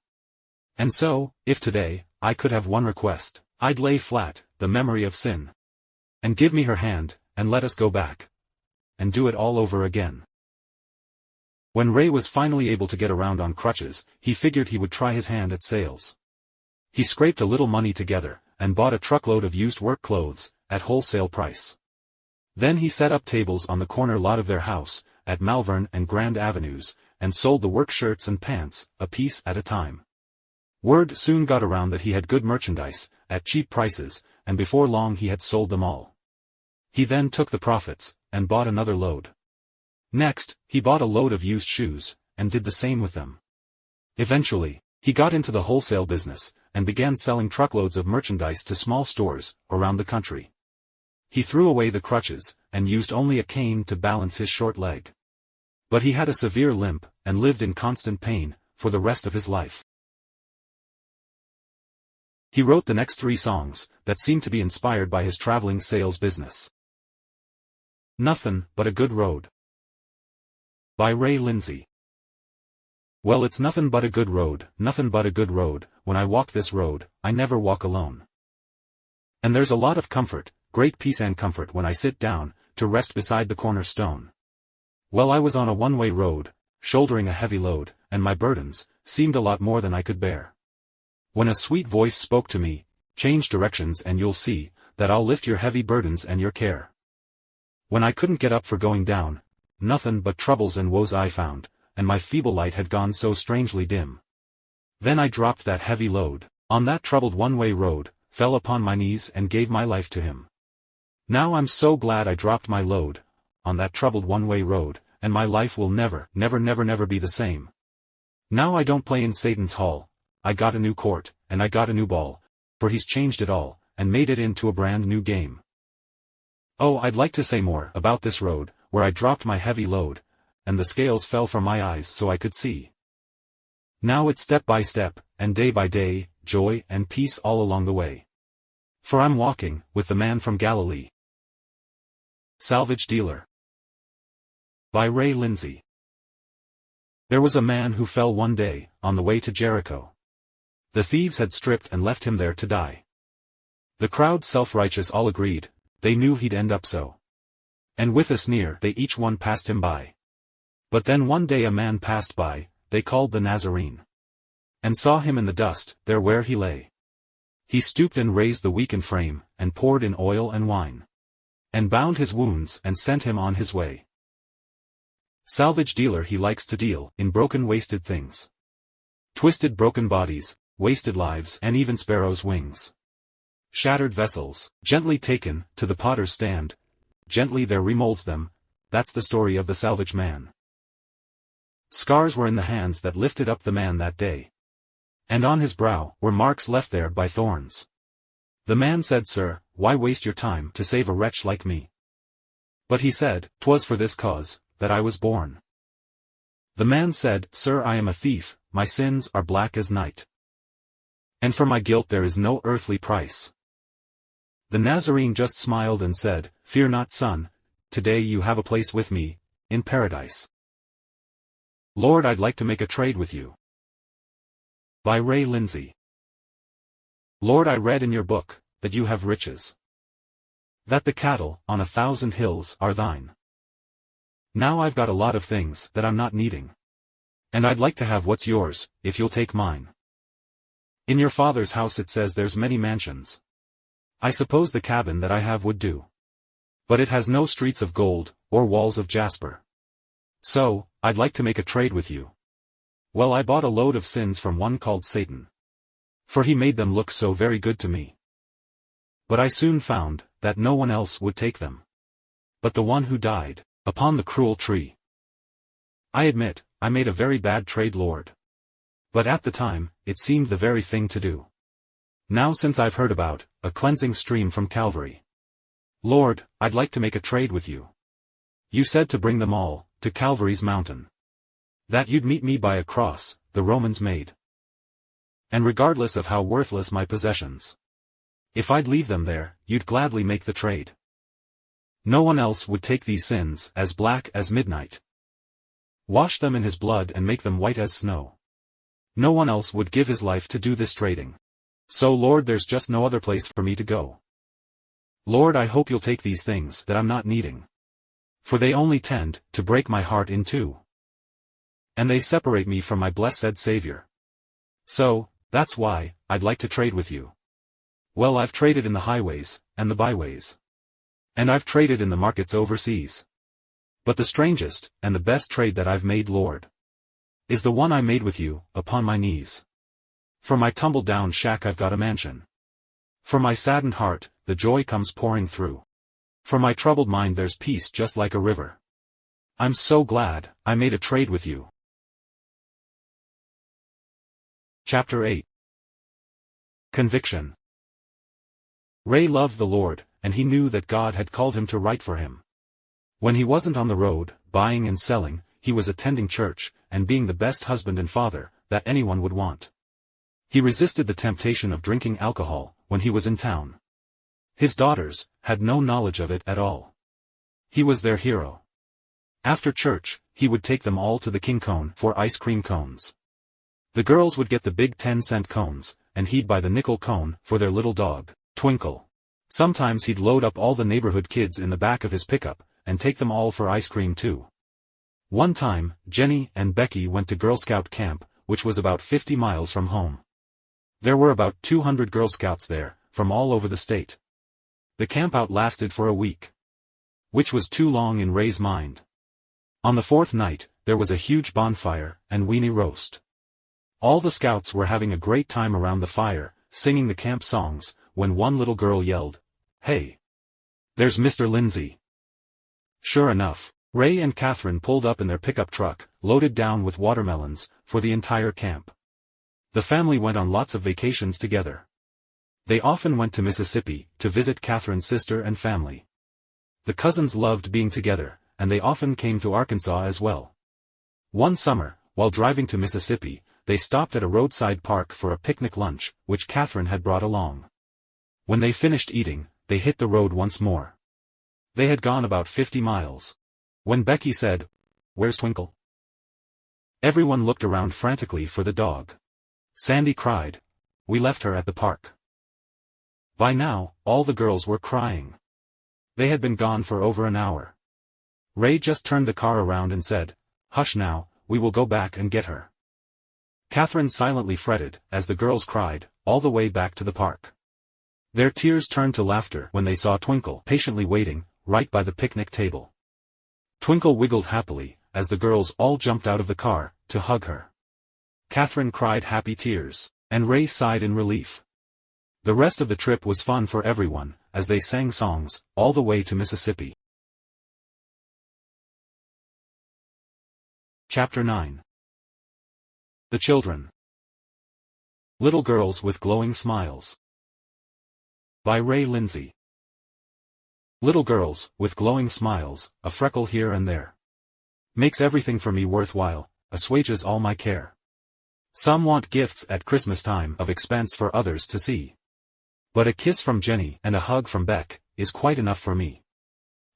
And so, if today, I could have one request, I'd lay flat, the memory of sin. And give me her hand, and let us go back. And do it all over again. When Ray was finally able to get around on crutches, he figured he would try his hand at sales. He scraped a little money together, and bought a truckload of used work clothes, at wholesale price. Then he set up tables on the corner lot of their house, at Malvern and Grand Avenues, and sold the work shirts and pants, a piece at a time. Word soon got around that he had good merchandise, at cheap prices, and before long he had sold them all. He then took the profits, and bought another load. Next, he bought a load of used shoes, and did the same with them. Eventually, he got into the wholesale business, and began selling truckloads of merchandise to small stores, around the country. He threw away the crutches, and used only a cane to balance his short leg. But he had a severe limp, and lived in constant pain, for the rest of his life. He wrote the next 3 songs, that seemed to be inspired by his traveling sales business. Nothin' But a Good Road. By Ray Lindsey. Well, it's nothing but a good road, nothing but a good road, when I walk this road, I never walk alone. And there's a lot of comfort, great peace and comfort when I sit down, to rest beside the cornerstone. Well, I was on a one-way road, shouldering a heavy load, and my burdens seemed a lot more than I could bear. When a sweet voice spoke to me, change directions and you'll see, that I'll lift your heavy burdens and your care. When I couldn't get up for going down, nothing but troubles and woes I found, and my feeble light had gone so strangely dim. Then I dropped that heavy load, on that troubled one-way road, fell upon my knees and gave my life to him. Now I'm so glad I dropped my load, on that troubled one-way road, and my life will never, never, never, never be the same. Now I don't play in Satan's hall, I got a new court, and I got a new ball, for he's changed it all, and made it into a brand new game. Oh, I'd like to say more about this road, where I dropped my heavy load, and the scales fell from my eyes so I could see. Now it's step by step, and day by day, joy and peace all along the way. For I'm walking with the man from Galilee. Salvage Dealer by Lindsey. There was a man who fell one day, on the way to Jericho. The thieves had stripped and left him there to die. The crowd self-righteous all agreed, they knew he'd end up so. And with a sneer they each one passed him by. But then one day a man passed by, they called the Nazarene. And saw him in the dust, there where he lay. He stooped and raised the weakened frame, and poured in oil and wine. And bound his wounds and sent him on his way. Salvage dealer he likes to deal in broken wasted things. Twisted broken bodies, wasted lives and even sparrows' wings. Shattered vessels, gently taken to the potter's stand, gently there remolds them, that's the story of the salvage man. Scars were in the hands that lifted up the man that day. And on his brow were marks left there by thorns. The man said, "Sir, why waste your time to save a wretch like me?" But he said, "'Twas for this cause that I was born." The man said, "Sir, I am a thief, my sins are black as night. And for my guilt there is no earthly price." The Nazarene just smiled and said, "Fear not, son, today you have a place with me, in paradise." Lord, I'd like to make a trade with you. By Lindsey. Lord, I read in your book, that you have riches. That the cattle, on 1,000 hills, are thine. Now I've got a lot of things that I'm not needing. And I'd like to have what's yours, if you'll take mine. In your father's house it says there's many mansions. I suppose the cabin that I have would do. But it has no streets of gold, or walls of jasper. So, I'd like to make a trade with you. Well, I bought a load of sins from one called Satan. For he made them look so very good to me. But I soon found, that no one else would take them. But the one who died, upon the cruel tree. I admit, I made a very bad trade, Lord. But at the time, it seemed the very thing to do. Now since I've heard about, a cleansing stream from Calvary. Lord, I'd like to make a trade with you. You said to bring them all, to Calvary's mountain. That you'd meet me by a cross, the Romans made. And regardless of how worthless my possessions. If I'd leave them there, you'd gladly make the trade. No one else would take these sins as black as midnight. Wash them in his blood and make them white as snow. No one else would give his life to do this trading. So Lord, there's just no other place for me to go. Lord, I hope you'll take these things that I'm not needing. For they only tend to break my heart in two. And they separate me from my blessed Savior. So, that's why, I'd like to trade with you. Well, I've traded in the highways, and the byways. And I've traded in the markets overseas. But the strangest, and the best trade that I've made, Lord, is the one I made with you, upon my knees. For my tumble-down shack I've got a mansion. For my saddened heart, the joy comes pouring through. For my troubled mind there's peace just like a river. I'm so glad, I made a trade with you. Chapter 8. Conviction. Ray loved the Lord, and he knew that God had called him to write for him. When he wasn't on the road, buying and selling, he was attending church, and being the best husband and father that anyone would want. He resisted the temptation of drinking alcohol when he was in town. His daughters had no knowledge of it at all. He was their hero. After church, he would take them all to the King Cone for ice cream cones. The girls would get the big 10-cent cones, and he'd buy the nickel cone for their little dog, Twinkle. Sometimes he'd load up all the neighborhood kids in the back of his pickup, and take them all for ice cream too. One time, Jenny and Becky went to Girl Scout camp, which was about 50 miles from home. There were about 200 Girl Scouts there, from all over the state. The campout lasted for a week. Which was too long in Ray's mind. On the fourth night, there was a huge bonfire, and weenie roast. All the scouts were having a great time around the fire, singing the camp songs, when one little girl yelled, "Hey! There's Mr. Lindsey." Sure enough, Ray and Catherine pulled up in their pickup truck, loaded down with watermelons, for the entire camp. The family went on lots of vacations together. They often went to Mississippi, to visit Catherine's sister and family. The cousins loved being together, and they often came to Arkansas as well. One summer, while driving to Mississippi, they stopped at a roadside park for a picnic lunch, which Catherine had brought along. When they finished eating, they hit the road once more. They had gone about 50 miles. When Becky said, "Where's Twinkle?" Everyone looked around frantically for the dog. Sandy cried, "We left her at the park." By now, all the girls were crying. They had been gone for over an hour. Ray just turned the car around and said, "Hush now, we will go back and get her." Catherine silently fretted, as the girls cried, all the way back to the park. Their tears turned to laughter when they saw Twinkle patiently waiting, right by the picnic table. Twinkle wiggled happily, as the girls all jumped out of the car, to hug her. Catherine cried happy tears, and Ray sighed in relief. The rest of the trip was fun for everyone, as they sang songs, all the way to Mississippi. Chapter 9. The Children. Little Girls with Glowing Smiles. By Ray Lindsey. Little girls, with glowing smiles, a freckle here and there. Makes everything for me worthwhile, assuages all my care. Some want gifts at Christmas time of expense for others to see. But a kiss from Jenny and a hug from Beck is quite enough for me.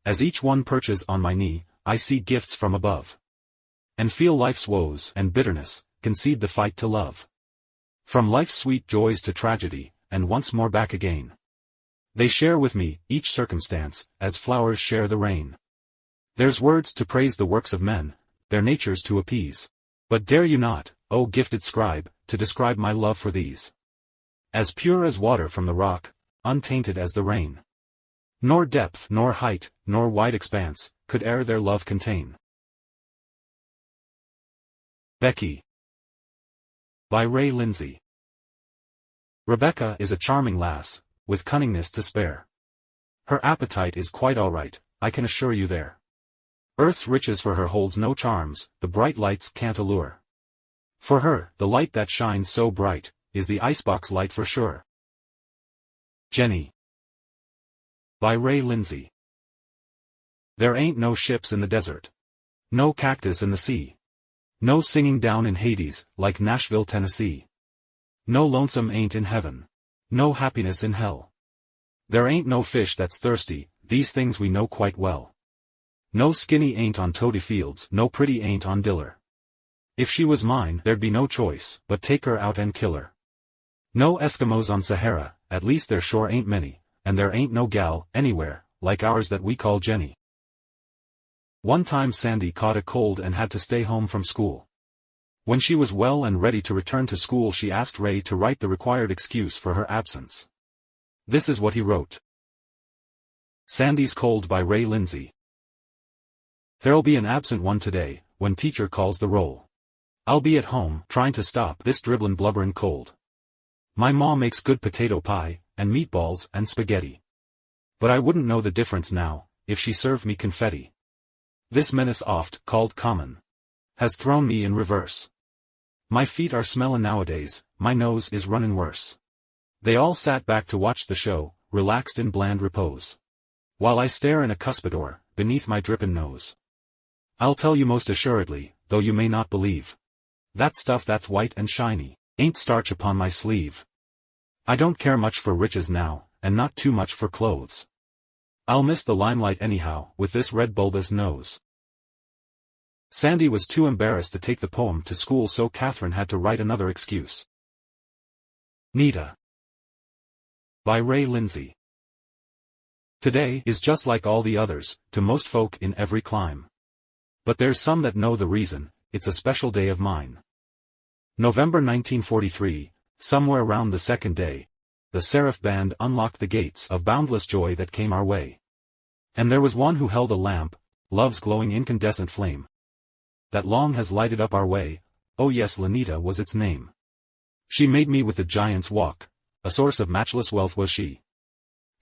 As each one perches on my knee, I see gifts from above. And feel life's woes and bitterness, concede the fight to love. From life's sweet joys to tragedy, and once more back again. They share with me each circumstance, as flowers share the rain. There's words to praise the works of men, their natures to appease. But dare you not, O gifted scribe, to describe my love for these. As pure as water from the rock, untainted as the rain. Nor depth, nor height, nor wide expanse, could e'er their love contain. Becky. By Ray Lindsey. Rebecca is a charming lass, with cunningness to spare. Her appetite is quite all right, I can assure you there. Earth's riches for her holds no charms, the bright lights can't allure. For her, the light that shines so bright, is the icebox light for sure. Jenny. By Ray Lindsey. There ain't no ships in the desert. No cactus in the sea. No singing down in Hades, like Nashville, Tennessee. No lonesome ain't in heaven. No happiness in hell. There ain't no fish that's thirsty, these things we know quite well. No skinny ain't on toady fields, no pretty ain't on Diller. If she was mine, there'd be no choice, but take her out and kill her. No Eskimos on Sahara, at least there sure ain't many, and there ain't no gal, anywhere, like ours that we call Jenny. One time Sandy caught a cold and had to stay home from school. When she was well and ready to return to school, she asked Ray to write the required excuse for her absence. This is what he wrote. Sandy's Cold by Ray Lindsey. There'll be an absent one today, when teacher calls the roll. I'll be at home, trying to stop this dribblin' blubberin' cold. My ma makes good potato pie, and meatballs and spaghetti. But I wouldn't know the difference now, if she served me confetti. This menace oft called common has thrown me in reverse. My feet are smellin' nowadays, my nose is runnin' worse. They all sat back to watch the show, relaxed in bland repose. While I stare in a cuspidor, beneath my drippin' nose. I'll tell you most assuredly, though you may not believe. That stuff that's white and shiny, ain't starch upon my sleeve. I don't care much for riches now, and not too much for clothes. I'll miss the limelight anyhow, with this red bulbous nose. Sandy was too embarrassed to take the poem to school, so Catherine had to write another excuse. Nita. By Ray Lindsey. Today is just like all the others, to most folk in every clime. But there's some that know the reason, it's a special day of mine. November 1943, somewhere round the second day, the Seraph Band unlocked the gates of boundless joy that came our way. And there was one who held a lamp, love's glowing incandescent flame, that long has lighted up our way. Oh yes, Nita was its name. She made me with the giant's walk, a source of matchless wealth was she.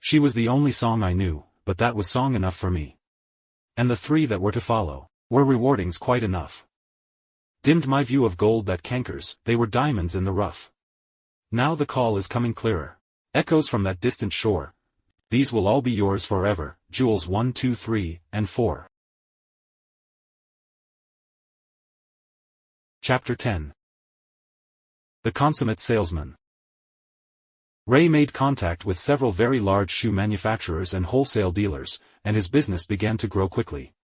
She was the only song I knew, but that was song enough for me. And the three that were to follow were rewardings quite enough. Dimmed my view of gold that cankers, they were diamonds in the rough. Now the call is coming clearer. Echoes from that distant shore. these will all be yours forever. Jewels 1, 2, 3, and 4. Chapter 10. The Consummate Salesman. Ray made contact with several very large shoe manufacturers and wholesale dealers, and his business began to grow quickly.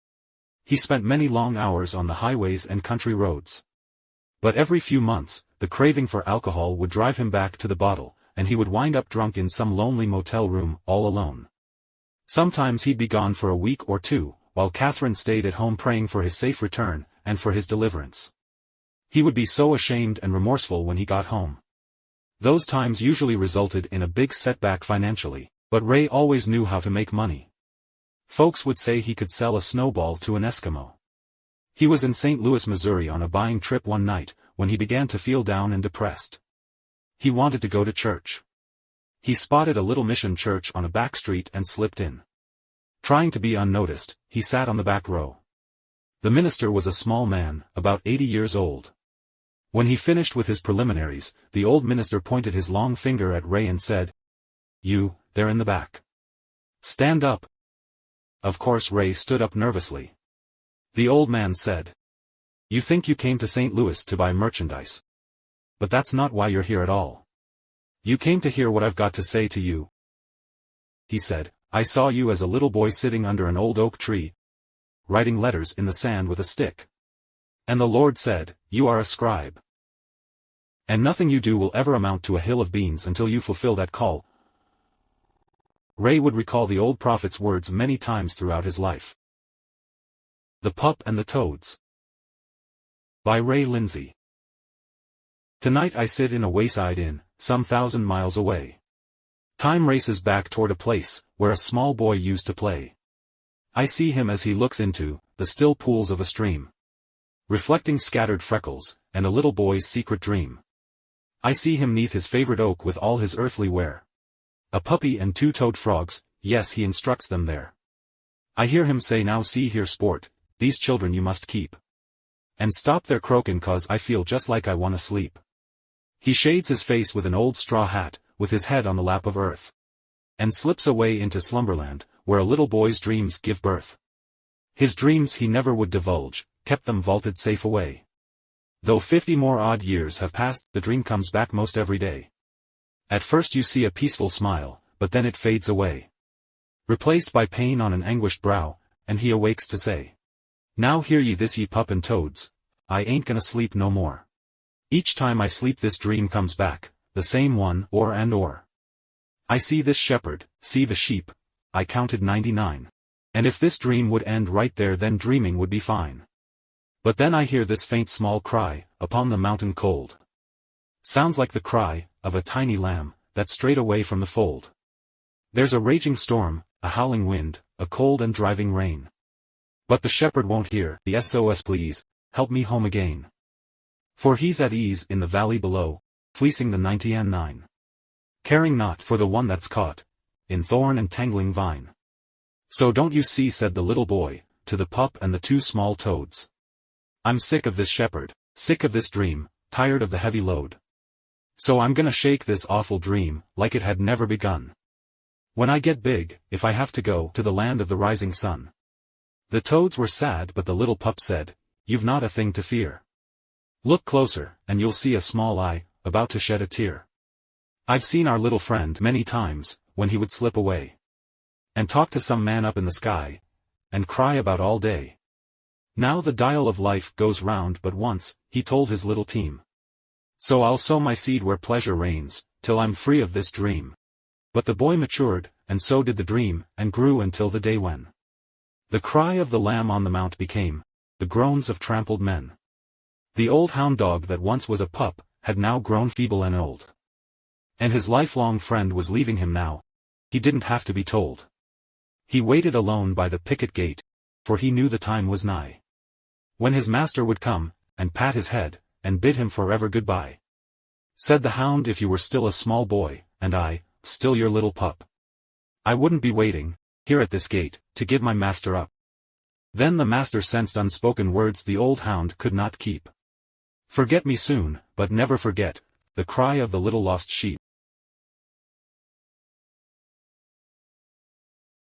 He spent many long hours on the highways and country roads. But every few months, the craving for alcohol would drive him back to the bottle, and he would wind up drunk in some lonely motel room, all alone. Sometimes he'd be gone for a week or two, while Catherine stayed at home praying for his safe return, and for his deliverance. He would be so ashamed and remorseful when he got home. Those times usually resulted in a big setback financially, but Ray always knew how to make money. Folks would say he could sell a snowball to an Eskimo. He was in St. Louis, Missouri on a buying trip one night, when he began to feel down and depressed. He wanted to go to church. He spotted a little mission church on a back street and slipped in. Trying to be unnoticed, he sat on the back row. The minister was a small man, about 80 years old. When he finished with his preliminaries, the old minister pointed his long finger at Ray and said, "You, there in the back. Stand up." Of course Ray stood up nervously. The old man said, "You think you came to St. Louis to buy merchandise. But that's not why you're here at all. You came to hear what I've got to say to you." He said, "I saw you as a little boy sitting under an old oak tree, writing letters in the sand with a stick. And the Lord said, 'You are a scribe. And nothing you do will ever amount to a hill of beans until you fulfill that call.'" Ray would recall the old prophet's words many times throughout his life. The Pup and the Toads. By Ray Lindsey. Tonight I sit in a wayside inn, some 1,000 miles away. Time races back toward a place where a small boy used to play. I see him as he looks into the still pools of a stream, reflecting scattered freckles, and a little boy's secret dream. I see him 'neath his favorite oak with all his earthly wear. A puppy and 2 toad frogs, yes, he instructs them there. I hear him say, "Now see here sport, these children you must keep. And stop their croaking 'cause I feel just like I wanna sleep." He shades his face with an old straw hat, with his head on the lap of earth, and slips away into slumberland, where a little boy's dreams give birth. His dreams he never would divulge, kept them vaulted safe away. Though 50 more odd years have passed, the dream comes back most every day. At first you see a peaceful smile, but then it fades away, replaced by pain on an anguished brow, and he awakes to say, "Now hear ye this, ye pup and toads, I ain't gonna sleep no more. Each time I sleep this dream comes back, the same one, o'er and o'er. I see this shepherd, see the sheep, I counted 99. And if this dream would end right there, then dreaming would be fine. But then I hear this faint small cry, upon the mountain cold. Sounds like the cry of a tiny lamb, that strayed away from the fold. There's a raging storm, a howling wind, a cold and driving rain. But the shepherd won't hear the SOS, please, help me home again. For he's at ease in the valley below, fleecing the 99. Caring not for the one that's caught in thorn and tangling vine. So don't you see, said the little boy to the pup and the 2 small toads, I'm sick of this shepherd, sick of this dream, tired of the heavy load. So I'm gonna shake this awful dream, like it had never begun. When I get big, if I have to go to the land of the rising sun. The toads were sad, but the little pup said, You've not a thing to fear. Look closer, and you'll see a small eye, about to shed a tear. I've seen our little friend many times, when he would slip away, and talk to some man up in the sky, and cry about all day. Now the dial of life goes round but once, he told his little team. So I'll sow my seed where pleasure reigns, till I'm free of this dream. But the boy matured, and so did the dream, and grew until the day when the cry of the lamb on the mount became the groans of trampled men. The old hound dog that once was a pup, had now grown feeble and old. And his lifelong friend was leaving him now. He didn't have to be told. He waited alone by the picket gate, for he knew the time was nigh, when his master would come, and pat his head, and bid him forever goodbye. Said the hound, if you were still a small boy, and I, still your little pup, I wouldn't be waiting, here at this gate, to give my master up. Then the master sensed unspoken words the old hound could not keep. Forget me soon, but never forget the cry of the little lost sheep.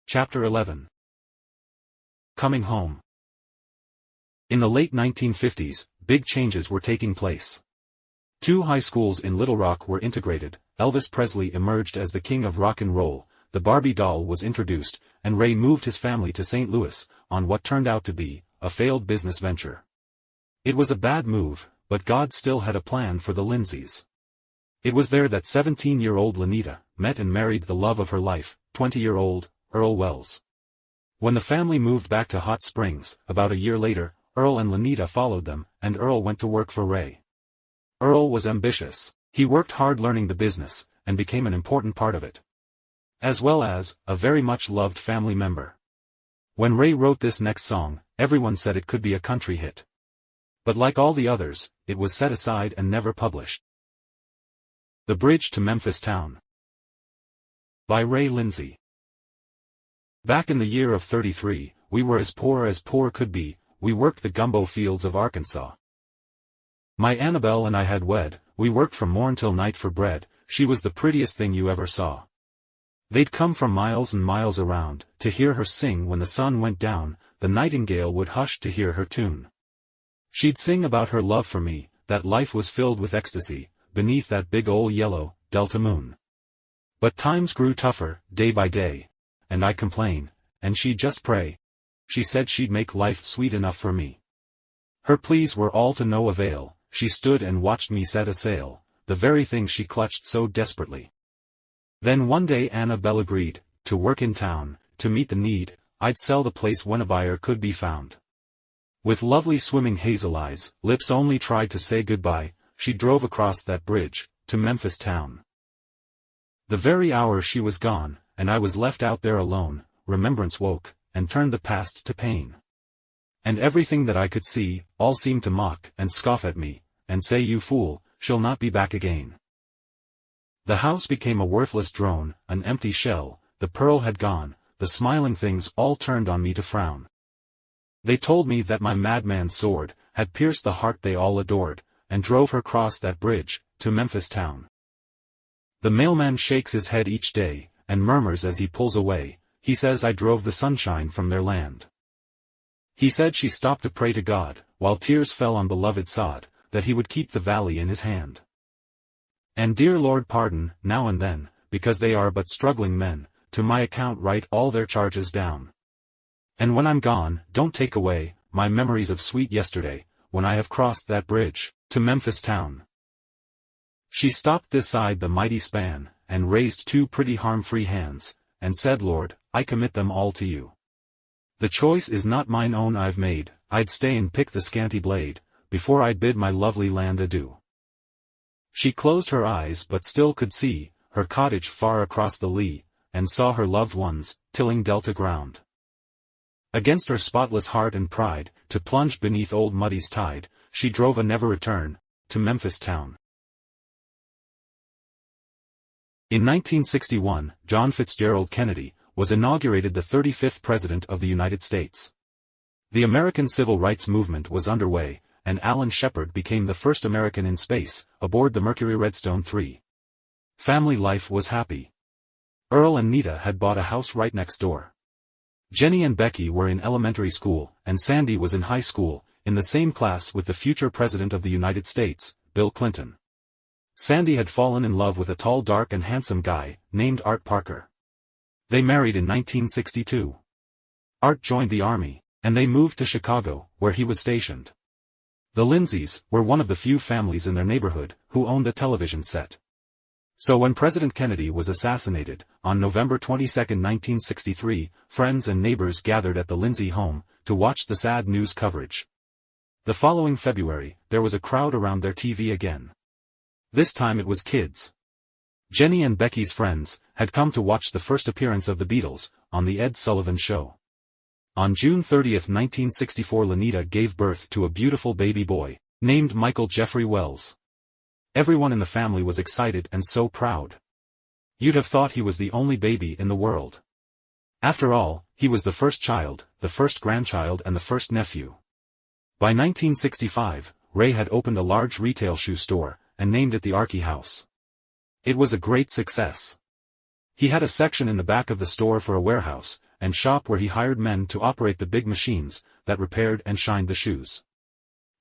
Chapter 11. Coming Home. In the late 1950s, big changes were taking place. Two high schools in Little Rock were integrated, Elvis Presley emerged as the king of rock and roll, the Barbie doll was introduced, and Ray moved his family to St. Louis, on what turned out to be a failed business venture. It was a bad move, but God still had a plan for the Lindseys. It was there that 17-year-old Nita met and married the love of her life, 20-year-old Earl Wells. When the family moved back to Hot Springs, about a year later, Earl and Nita followed them, and Earl went to work for Ray. Earl was ambitious. He worked hard learning the business, and became an important part of it. As well as, a very much loved family member. When Ray wrote this next song, everyone said it could be a country hit. But like all the others, it was set aside and never published. The Bridge to Memphis Town. By Ray Lindsey. Back in the year of 33, we were as poor could be, we worked the gumbo fields of Arkansas. My Annabelle and I had wed, we worked from morn till night for bread, she was the prettiest thing you ever saw. They'd come from miles and miles around, to hear her sing when the sun went down, the nightingale would hush to hear her tune. She'd sing about her love for me, that life was filled with ecstasy, beneath that big ol' yellow, delta moon. But times grew tougher, day by day. And I complain, and she'd just pray. She said she'd make life sweet enough for me. Her pleas were all to no avail, she stood and watched me set a sail, the very thing she clutched so desperately. Then one day Annabelle agreed, to work in town, to meet the need, I'd sell the place when a buyer could be found. With lovely swimming hazel eyes, lips only tried to say goodbye, she drove across that bridge, to Memphis town. The very hour she was gone, and I was left out there alone, remembrance woke, and turned the past to pain. And everything that I could see, all seemed to mock and scoff at me, and say, you fool, she'll not be back again. The house became a worthless drone, an empty shell, the pearl had gone, the smiling things all turned on me to frown. They told me that my madman's sword had pierced the heart they all adored, and drove her cross that bridge, to Memphis town. The mailman shakes his head each day, and murmurs as he pulls away, he says I drove the sunshine from their land. He said she stopped to pray to God, while tears fell on beloved sod, that he would keep the valley in his hand. And dear Lord pardon, now and then, because they are but struggling men, to my account write all their charges down. And when I'm gone, don't take away my memories of sweet yesterday, when I have crossed that bridge, to Memphis town. She stopped this side the mighty span, and raised two pretty harm-free hands, and said, Lord, I commit them all to you. The choice is not mine own I've made, I'd stay and pick the scanty blade, before I'd bid my lovely land adieu. She closed her eyes but still could see, her cottage far across the lea, and saw her loved ones, tilling delta ground. Against her spotless heart and pride, to plunge beneath old Muddy's tide, she drove a never return, to Memphis town. In 1961, John Fitzgerald Kennedy was inaugurated the 35th President of the United States. The American Civil Rights Movement was underway, and Alan Shepard became the first American in space, aboard the Mercury Redstone 3. Family life was happy. Earl and Nita had bought a house right next door. Jenny and Becky were in elementary school, and Sandy was in high school, in the same class with the future President of the United States, Bill Clinton. Sandy had fallen in love with a tall, dark and handsome guy, named Art Parker. They married in 1962. Art joined the Army, and they moved to Chicago, where he was stationed. The Lindseys were one of the few families in their neighborhood who owned a television set. So when President Kennedy was assassinated, on November 22, 1963, friends and neighbors gathered at the Lindsey home to watch the sad news coverage. The following February, there was a crowd around their TV again. This time it was kids. Jenny and Becky's friends had come to watch the first appearance of the Beatles, on the Ed Sullivan Show. On June 30, 1964, Nita gave birth to a beautiful baby boy, named Michael Jeffrey Wells. Everyone in the family was excited and so proud. You'd have thought he was the only baby in the world. After all, he was the first child, the first grandchild and the first nephew. By 1965, Ray had opened a large retail shoe store, and named it the Archie House. It was a great success. He had a section in the back of the store for a warehouse, and shop where he hired men to operate the big machines that repaired and shined the shoes.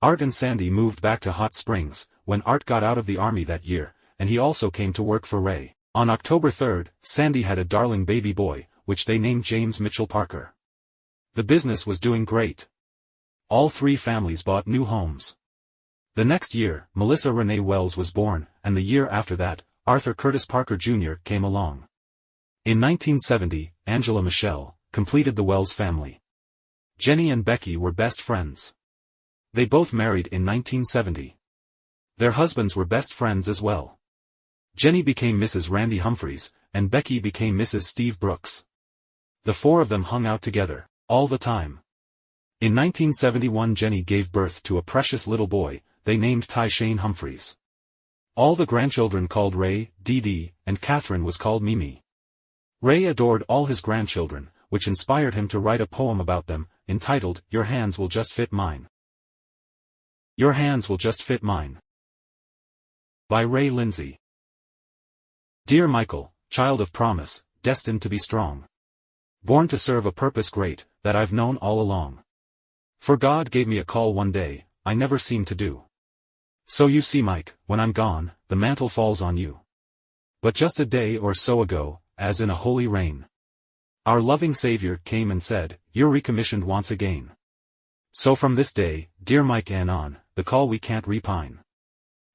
Art and Sandy moved back to Hot Springs when Art got out of the army that year, and he also came to work for Ray. On October 3rd, Sandy had a darling baby boy, which they named James Mitchell Parker. The business was doing great. All three families bought new homes. The next year, Melissa Renee Wells was born, and the year after that, Arthur Curtis Parker Jr. came along. In 1970, Angela Michelle completed the Wells family. Jenny and Becky were best friends. They both married in 1970. Their husbands were best friends as well. Jenny became Mrs. Randy Humphreys, and Becky became Mrs. Steve Brooks. The four of them hung out together, all the time. In 1971 Jenny gave birth to a precious little boy, they named Ty Shane Humphreys. All the grandchildren called Ray, Dee Dee, and Catherine was called Mimi. Ray adored all his grandchildren, which inspired him to write a poem about them, entitled, Your Hands Will Just Fit Mine. Your Hands Will Just Fit Mine. By Ray Lindsey. Dear Michael, child of promise, destined to be strong. Born to serve a purpose great, that I've known all along. For God gave me a call one day, I never seemed to do. So you see Mike, when I'm gone, the mantle falls on you. But just a day or so ago, as in a holy rain, our loving Savior came and said, You're recommissioned once again. So from this day, dear Mike and on, the call we can't repine.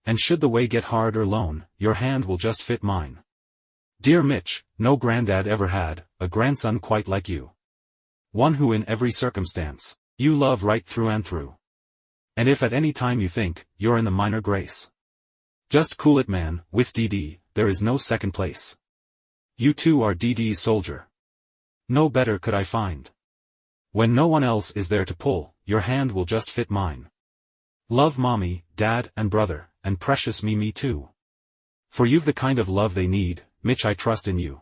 And should the way get hard or lone, your hand will just fit mine. Dear Mitch, no granddad ever had a grandson quite like you. One who in every circumstance, you love right through and through. And if at any time you think, you're in the minor grace, just cool it man, with Dee Dee, there is no second place. You too are Dee Dee's soldier. No better could I find. When no one else is there to pull, your hand will just fit mine. Love mommy, dad and brother, and precious Mimi too. For you've the kind of love they need, Mitch, I trust in you.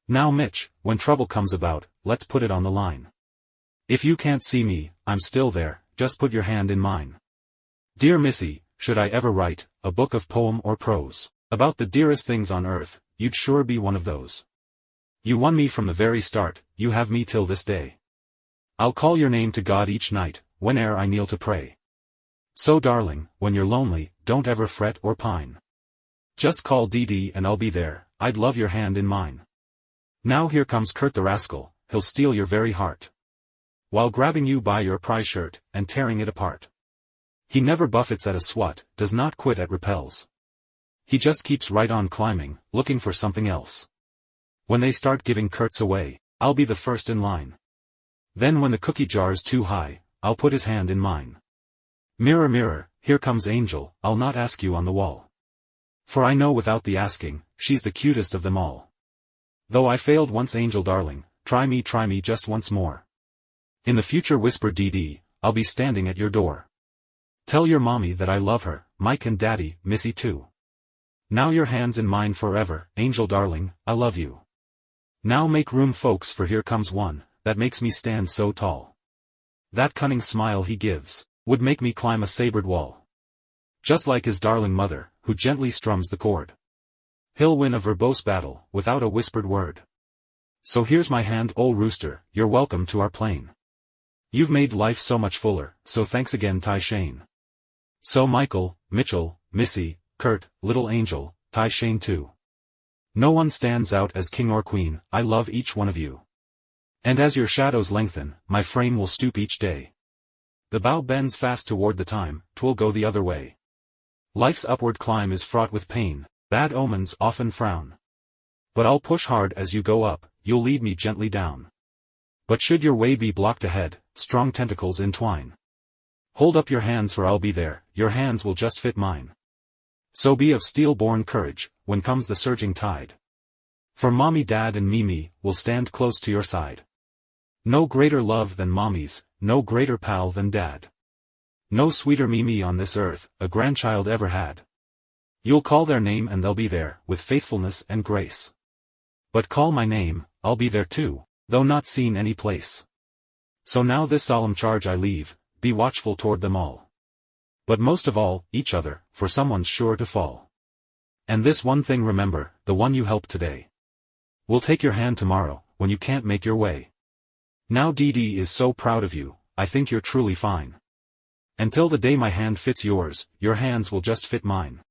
Now Mitch, when trouble comes about, let's put it on the line. If you can't see me, I'm still there, just put your hand in mine. Dear Missy, should I ever write a book of poem or prose about the dearest things on earth, you'd sure be one of those. You won me from the very start, you have me till this day. I'll call your name to God each night, whene'er I kneel to pray. So darling, when you're lonely, don't ever fret or pine. Just call Dee Dee and I'll be there, I'd love your hand in mine. Now here comes Kurt the rascal, he'll steal your very heart, while grabbing you by your prize shirt, and tearing it apart. He never buffets at a swat, does not quit at repels. He just keeps right on climbing, looking for something else. When they start giving Kurts away, I'll be the first in line. Then when the cookie jar's too high, I'll put his hand in mine. Mirror mirror, here comes Angel, I'll not ask you on the wall. For I know without the asking, she's the cutest of them all. Though I failed once Angel darling, try me just once more. In the future whisper Dee Dee, I'll be standing at your door. Tell your mommy that I love her, Mike and Daddy, Missy too. Now your hand's in mine forever, Angel darling, I love you. Now make room folks, for here comes one, that makes me stand so tall. That cunning smile he gives, would make me climb a sabred wall. Just like his darling mother, who gently strums the chord. He'll win a verbose battle, without a whispered word. So here's my hand, old rooster, you're welcome to our plane. You've made life so much fuller, so thanks again Ty Shane. So Michael, Mitchell, Missy, Kurt, little Angel, Ty Shane too. No one stands out as king or queen, I love each one of you. And as your shadows lengthen, my frame will stoop each day. The bow bends fast toward the time, 'twill go the other way. Life's upward climb is fraught with pain, bad omens often frown. But I'll push hard as you go up, you'll lead me gently down. But should your way be blocked ahead, strong tentacles entwine. Hold up your hands, for I'll be there, your hands will just fit mine. So be of steel-born courage, when comes the surging tide. For mommy, dad and Mimi will stand close to your side. No greater love than mommy's, no greater pal than dad. No sweeter Mimi on this earth, a grandchild ever had. You'll call their name and they'll be there, with faithfulness and grace. But call my name, I'll be there too, though not seen any place. So now this solemn charge I leave, be watchful toward them all. But most of all, each other, for someone's sure to fall. And this one thing remember, the one you helped today will take your hand tomorrow, when you can't make your way. Now Dee Dee is so proud of you, I think you're truly fine. Until the day my hand fits yours, your hands will just fit mine.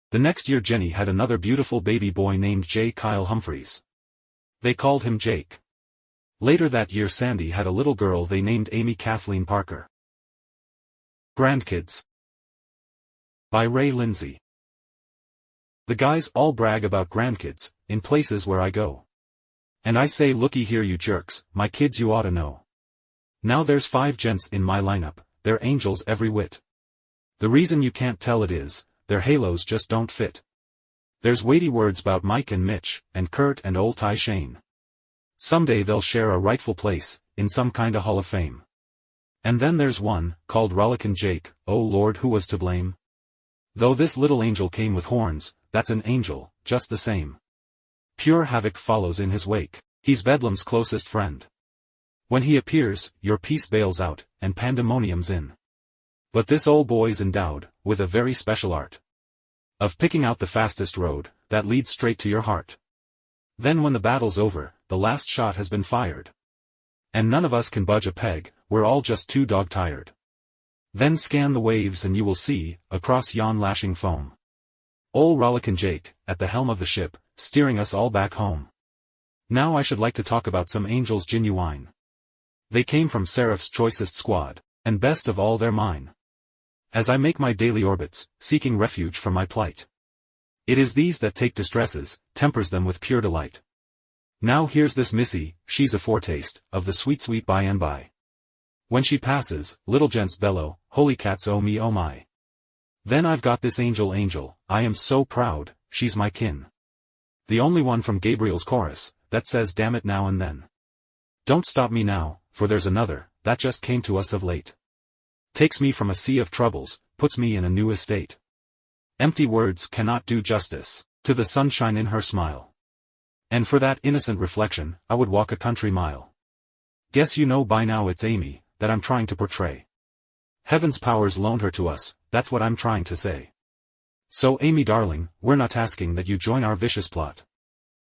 The next year Jenny had another beautiful baby boy named J. Kyle Humphreys. They called him Jake. Later that year Sandy had a little girl they named Amy Kathleen Parker. Grandkids. By Ray Lindsey. The guys all brag about grandkids, in places where I go. And I say looky here you jerks, my kids you oughta know. Now there's 5 gents in my lineup, they're angels every whit. The reason you can't tell it is, their halos just don't fit. There's weighty words about Mike and Mitch, and Kurt and old Ty Shane. Someday they'll share a rightful place, in some kinda hall of fame. And then there's one, called Rollickin' Jake, oh Lord who was to blame? Though this little angel came with horns, that's an angel, just the same. Pure havoc follows in his wake, he's Bedlam's closest friend. When he appears, your peace bails out, and pandemonium's in. But this old boy's endowed, with a very special art. Of picking out the fastest road, that leads straight to your heart. Then when the battle's over, the last shot has been fired. And none of us can budge a peg, we're all just too dog-tired. Then scan the waves and you will see, across yon lashing foam, Ol' Rollickin' Jake, at the helm of the ship, steering us all back home. Now I should like to talk about some angels genuine. They came from Seraph's choicest squad, and best of all they're mine. As I make my daily orbits, seeking refuge from my plight. It is these that take distresses, tempers them with pure delight. Now here's this missy, she's a foretaste, of the sweet by and by. When she passes, little gents bellow, holy cats oh me oh my. Then I've got this angel, I am so proud, she's my kin. The only one from Gabriel's chorus, that says damn it now and then. Don't stop me now, for there's another, that just came to us of late. Takes me from a sea of troubles, puts me in a new estate. Empty words cannot do justice, to the sunshine in her smile. And for that innocent reflection, I would walk a country mile. Guess you know by now it's Amy, that I'm trying to portray. Heaven's powers loaned her to us, that's what I'm trying to say. So Amy darling, we're not asking that you join our vicious plot.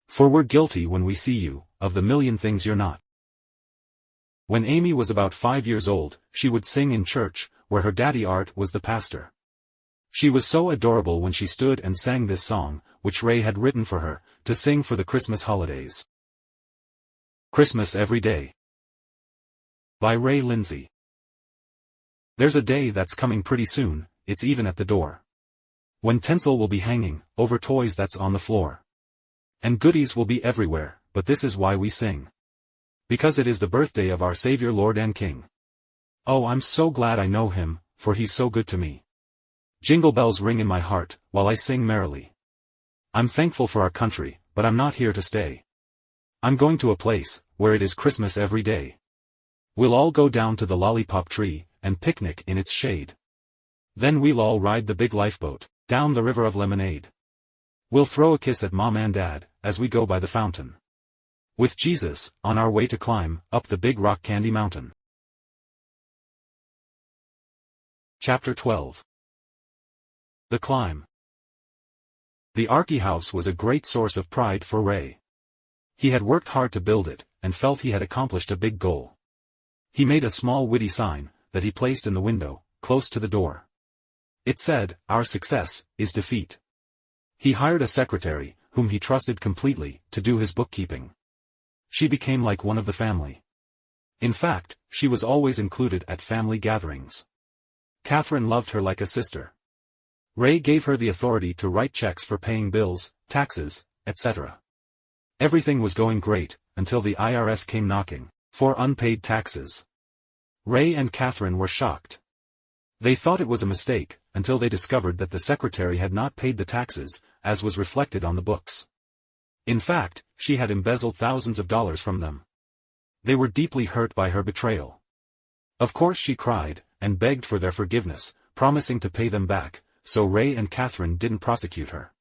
For we're guilty when we see you, of the million things you're not. When Amy was about 5 years old, she would sing in church, where her daddy Art was the pastor. She was so adorable when she stood and sang this song, which Ray had written for her, to sing for the Christmas holidays. Christmas Every Day. By Ray Lindsey. There's a day that's coming pretty soon, it's even at the door. When tinsel will be hanging, over toys that's on the floor. And goodies will be everywhere, but this is why we sing. Because it is the birthday of our Savior Lord and King. Oh I'm so glad I know him, for he's so good to me. Jingle bells ring in my heart, while I sing merrily. I'm thankful for our country, but I'm not here to stay. I'm going to a place, where it is Christmas every day. We'll all go down to the lollipop tree, and picnic in its shade. Then we'll all ride the big lifeboat, down the river of lemonade. We'll throw a kiss at Mom and Dad, as we go by the fountain. With Jesus, on our way to climb, up the big rock candy mountain. Chapter 12. The Climb. The Archie house was a great source of pride for Ray. He had worked hard to build it, and felt he had accomplished a big goal. He made a small witty sign, that he placed in the window, close to the door. It said, "Our success is defeat." He hired a secretary, whom he trusted completely, to do his bookkeeping. She became like one of the family. In fact, she was always included at family gatherings. Catherine loved her like a sister. Ray gave her the authority to write checks for paying bills, taxes, etc. Everything was going great, until the IRS came knocking, for unpaid taxes. Ray and Catherine were shocked. They thought it was a mistake, until they discovered that the secretary had not paid the taxes, as was reflected on the books. In fact, she had embezzled thousands of dollars from them. They were deeply hurt by her betrayal. Of course she cried, and begged for their forgiveness, promising to pay them back, so Ray and Catherine didn't prosecute her.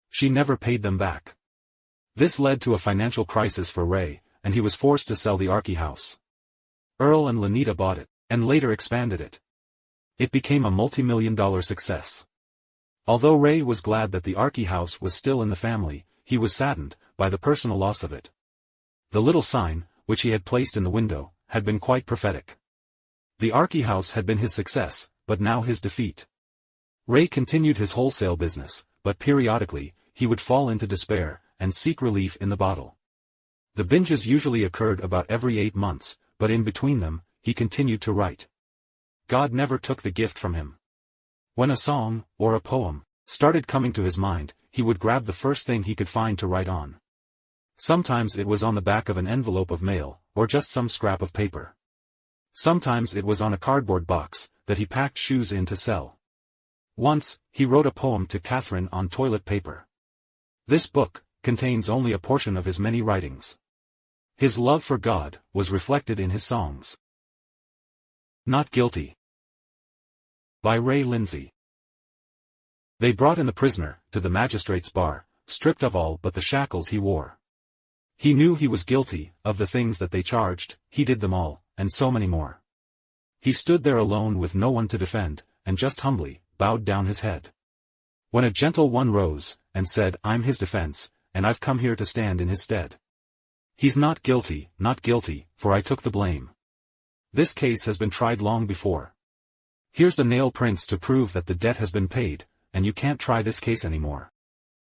She never paid them back. This led to a financial crisis for Ray, and he was forced to sell the Archie house. Earl and Nita bought it, and later expanded it. It became a multi-million-dollar success. Although Ray was glad that the Archie house was still in the family, he was saddened by the personal loss of it. The little sign, which he had placed in the window, had been quite prophetic. The Archie house had been his success, but now his defeat. Ray continued his wholesale business, but periodically, he would fall into despair, and seek relief in the bottle. The binges usually occurred about every 8 months, but in between them, he continued to write. God never took the gift from him. When a song, or a poem, started coming to his mind, he would grab the first thing he could find to write on. Sometimes it was on the back of an envelope of mail, or just some scrap of paper. Sometimes it was on a cardboard box, that he packed shoes in to sell. Once, he wrote a poem to Catherine on toilet paper. This book contains only a portion of his many writings. His love for God was reflected in his songs. Not Guilty, by Ray Lindsey. They brought in the prisoner to the magistrate's bar, stripped of all but the shackles he wore. He knew he was guilty of the things that they charged, he did them all, and so many more. He stood there alone with no one to defend, and just humbly bowed down his head. When a gentle one rose, and said, I'm his defense, and I've come here to stand in his stead. He's not guilty, for I took the blame. This case has been tried long before. Here's the nail prints to prove that the debt has been paid, and you can't try this case anymore.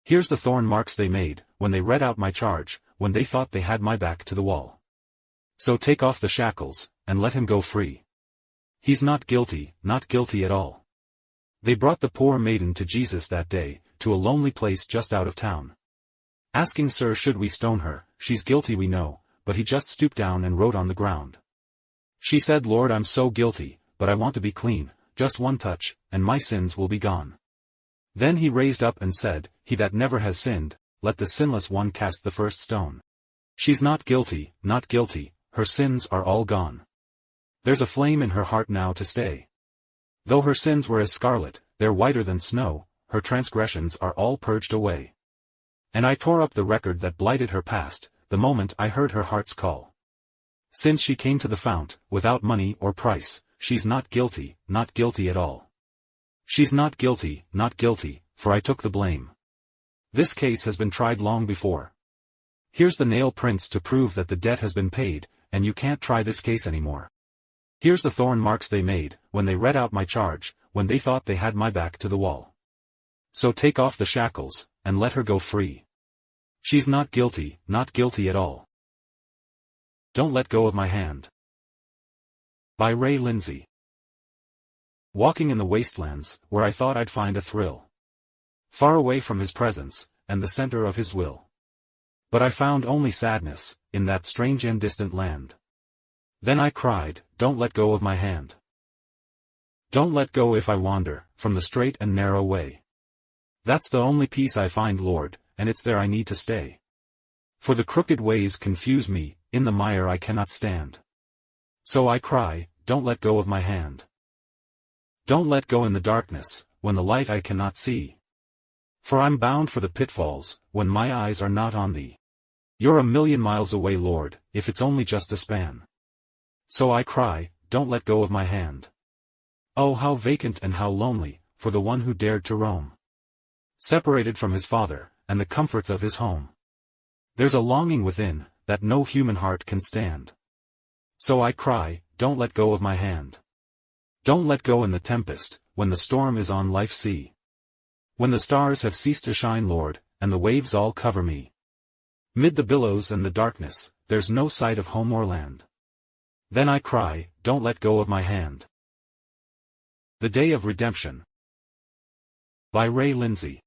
Here's the thorn marks they made, when they read out my charge, when they thought they had my back to the wall. So take off the shackles, and let him go free. He's not guilty at all. They brought the poor maiden to Jesus that day, to a lonely place just out of town. Asking, Sir, should we stone her? She's guilty we know, but he just stooped down and wrote on the ground. She said, Lord, I'm so guilty, but I want to be clean, just one touch, and my sins will be gone. Then he raised up and said, He that never has sinned, let the sinless one cast the first stone. She's not guilty, her sins are all gone. There's a flame in her heart now to stay. Though her sins were as scarlet, they're whiter than snow, her transgressions are all purged away. And I tore up the record that blighted her past, the moment I heard her heart's call. Since she came to the fount, without money or price, she's not guilty at all. She's not guilty, for I took the blame. This case has been tried long before. Here's the nail prints to prove that the debt has been paid, and you can't try this case anymore. Here's the thorn marks they made, when they read out my charge, when they thought they had my back to the wall. So take off the shackles, and let her go free. She's not guilty at all. Don't Let Go of My Hand, by Ray Lindsey. Walking in the wastelands, where I thought I'd find a thrill. Far away from his presence, and the center of his will. But I found only sadness, in that strange and distant land. Then I cried, don't let go of my hand. Don't let go if I wander, from the straight and narrow way. That's the only peace I find, Lord, and it's there I need to stay. For the crooked ways confuse me, in the mire I cannot stand. So I cry, don't let go of my hand. Don't let go in the darkness, when the light I cannot see. For I'm bound for the pitfalls, when my eyes are not on thee. You're a million miles away, Lord, if it's only just a span. So I cry, don't let go of my hand. Oh, how vacant and how lonely, for the one who dared to roam. Separated from his father, and the comforts of his home. There's a longing within, that no human heart can stand. So I cry, don't let go of my hand. Don't let go in the tempest, when the storm is on life's sea. When the stars have ceased to shine, Lord, and the waves all cover me. Mid the billows and the darkness, there's no sight of home or land. Then I cry, don't let go of my hand. The Day of Redemption, by Ray Lindsey.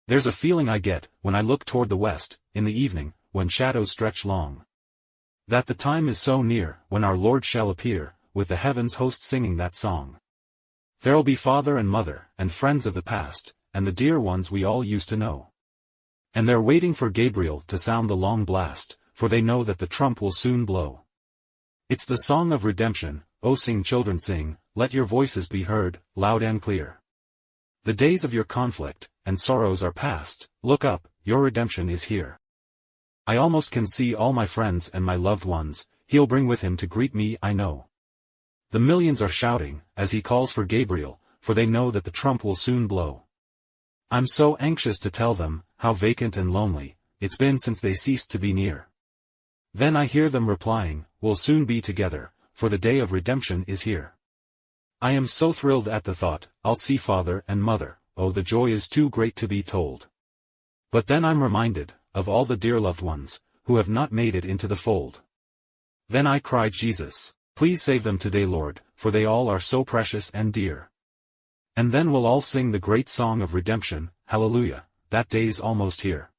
There's a feeling I get, when I look toward the west, in the evening, when shadows stretch long. That the time is so near, when our Lord shall appear, with the heavens host singing that song. There'll be father and mother, and friends of the past, and the dear ones we all used to know. And they're waiting for Gabriel to sound the long blast, for they know that the trump will soon blow. It's the song of redemption, oh sing children sing, let your voices be heard, loud and clear. The days of your conflict, and sorrows are past, look up, your redemption is here. I almost can see all my friends and my loved ones, he'll bring with him to greet me, I know. The millions are shouting, as he calls for Gabriel, for they know that the trump will soon blow. I'm so anxious to tell them, how vacant and lonely, it's been since they ceased to be near. Then I hear them replying, "We'll soon be together, for the day of redemption is here." I am so thrilled at the thought, I'll see father and mother, oh the joy is too great to be told. But then I'm reminded, of all the dear loved ones, who have not made it into the fold. Then I cry, Jesus, please save them today, Lord, for they all are so precious and dear. And then we'll all sing the great song of redemption, hallelujah, that day's almost here.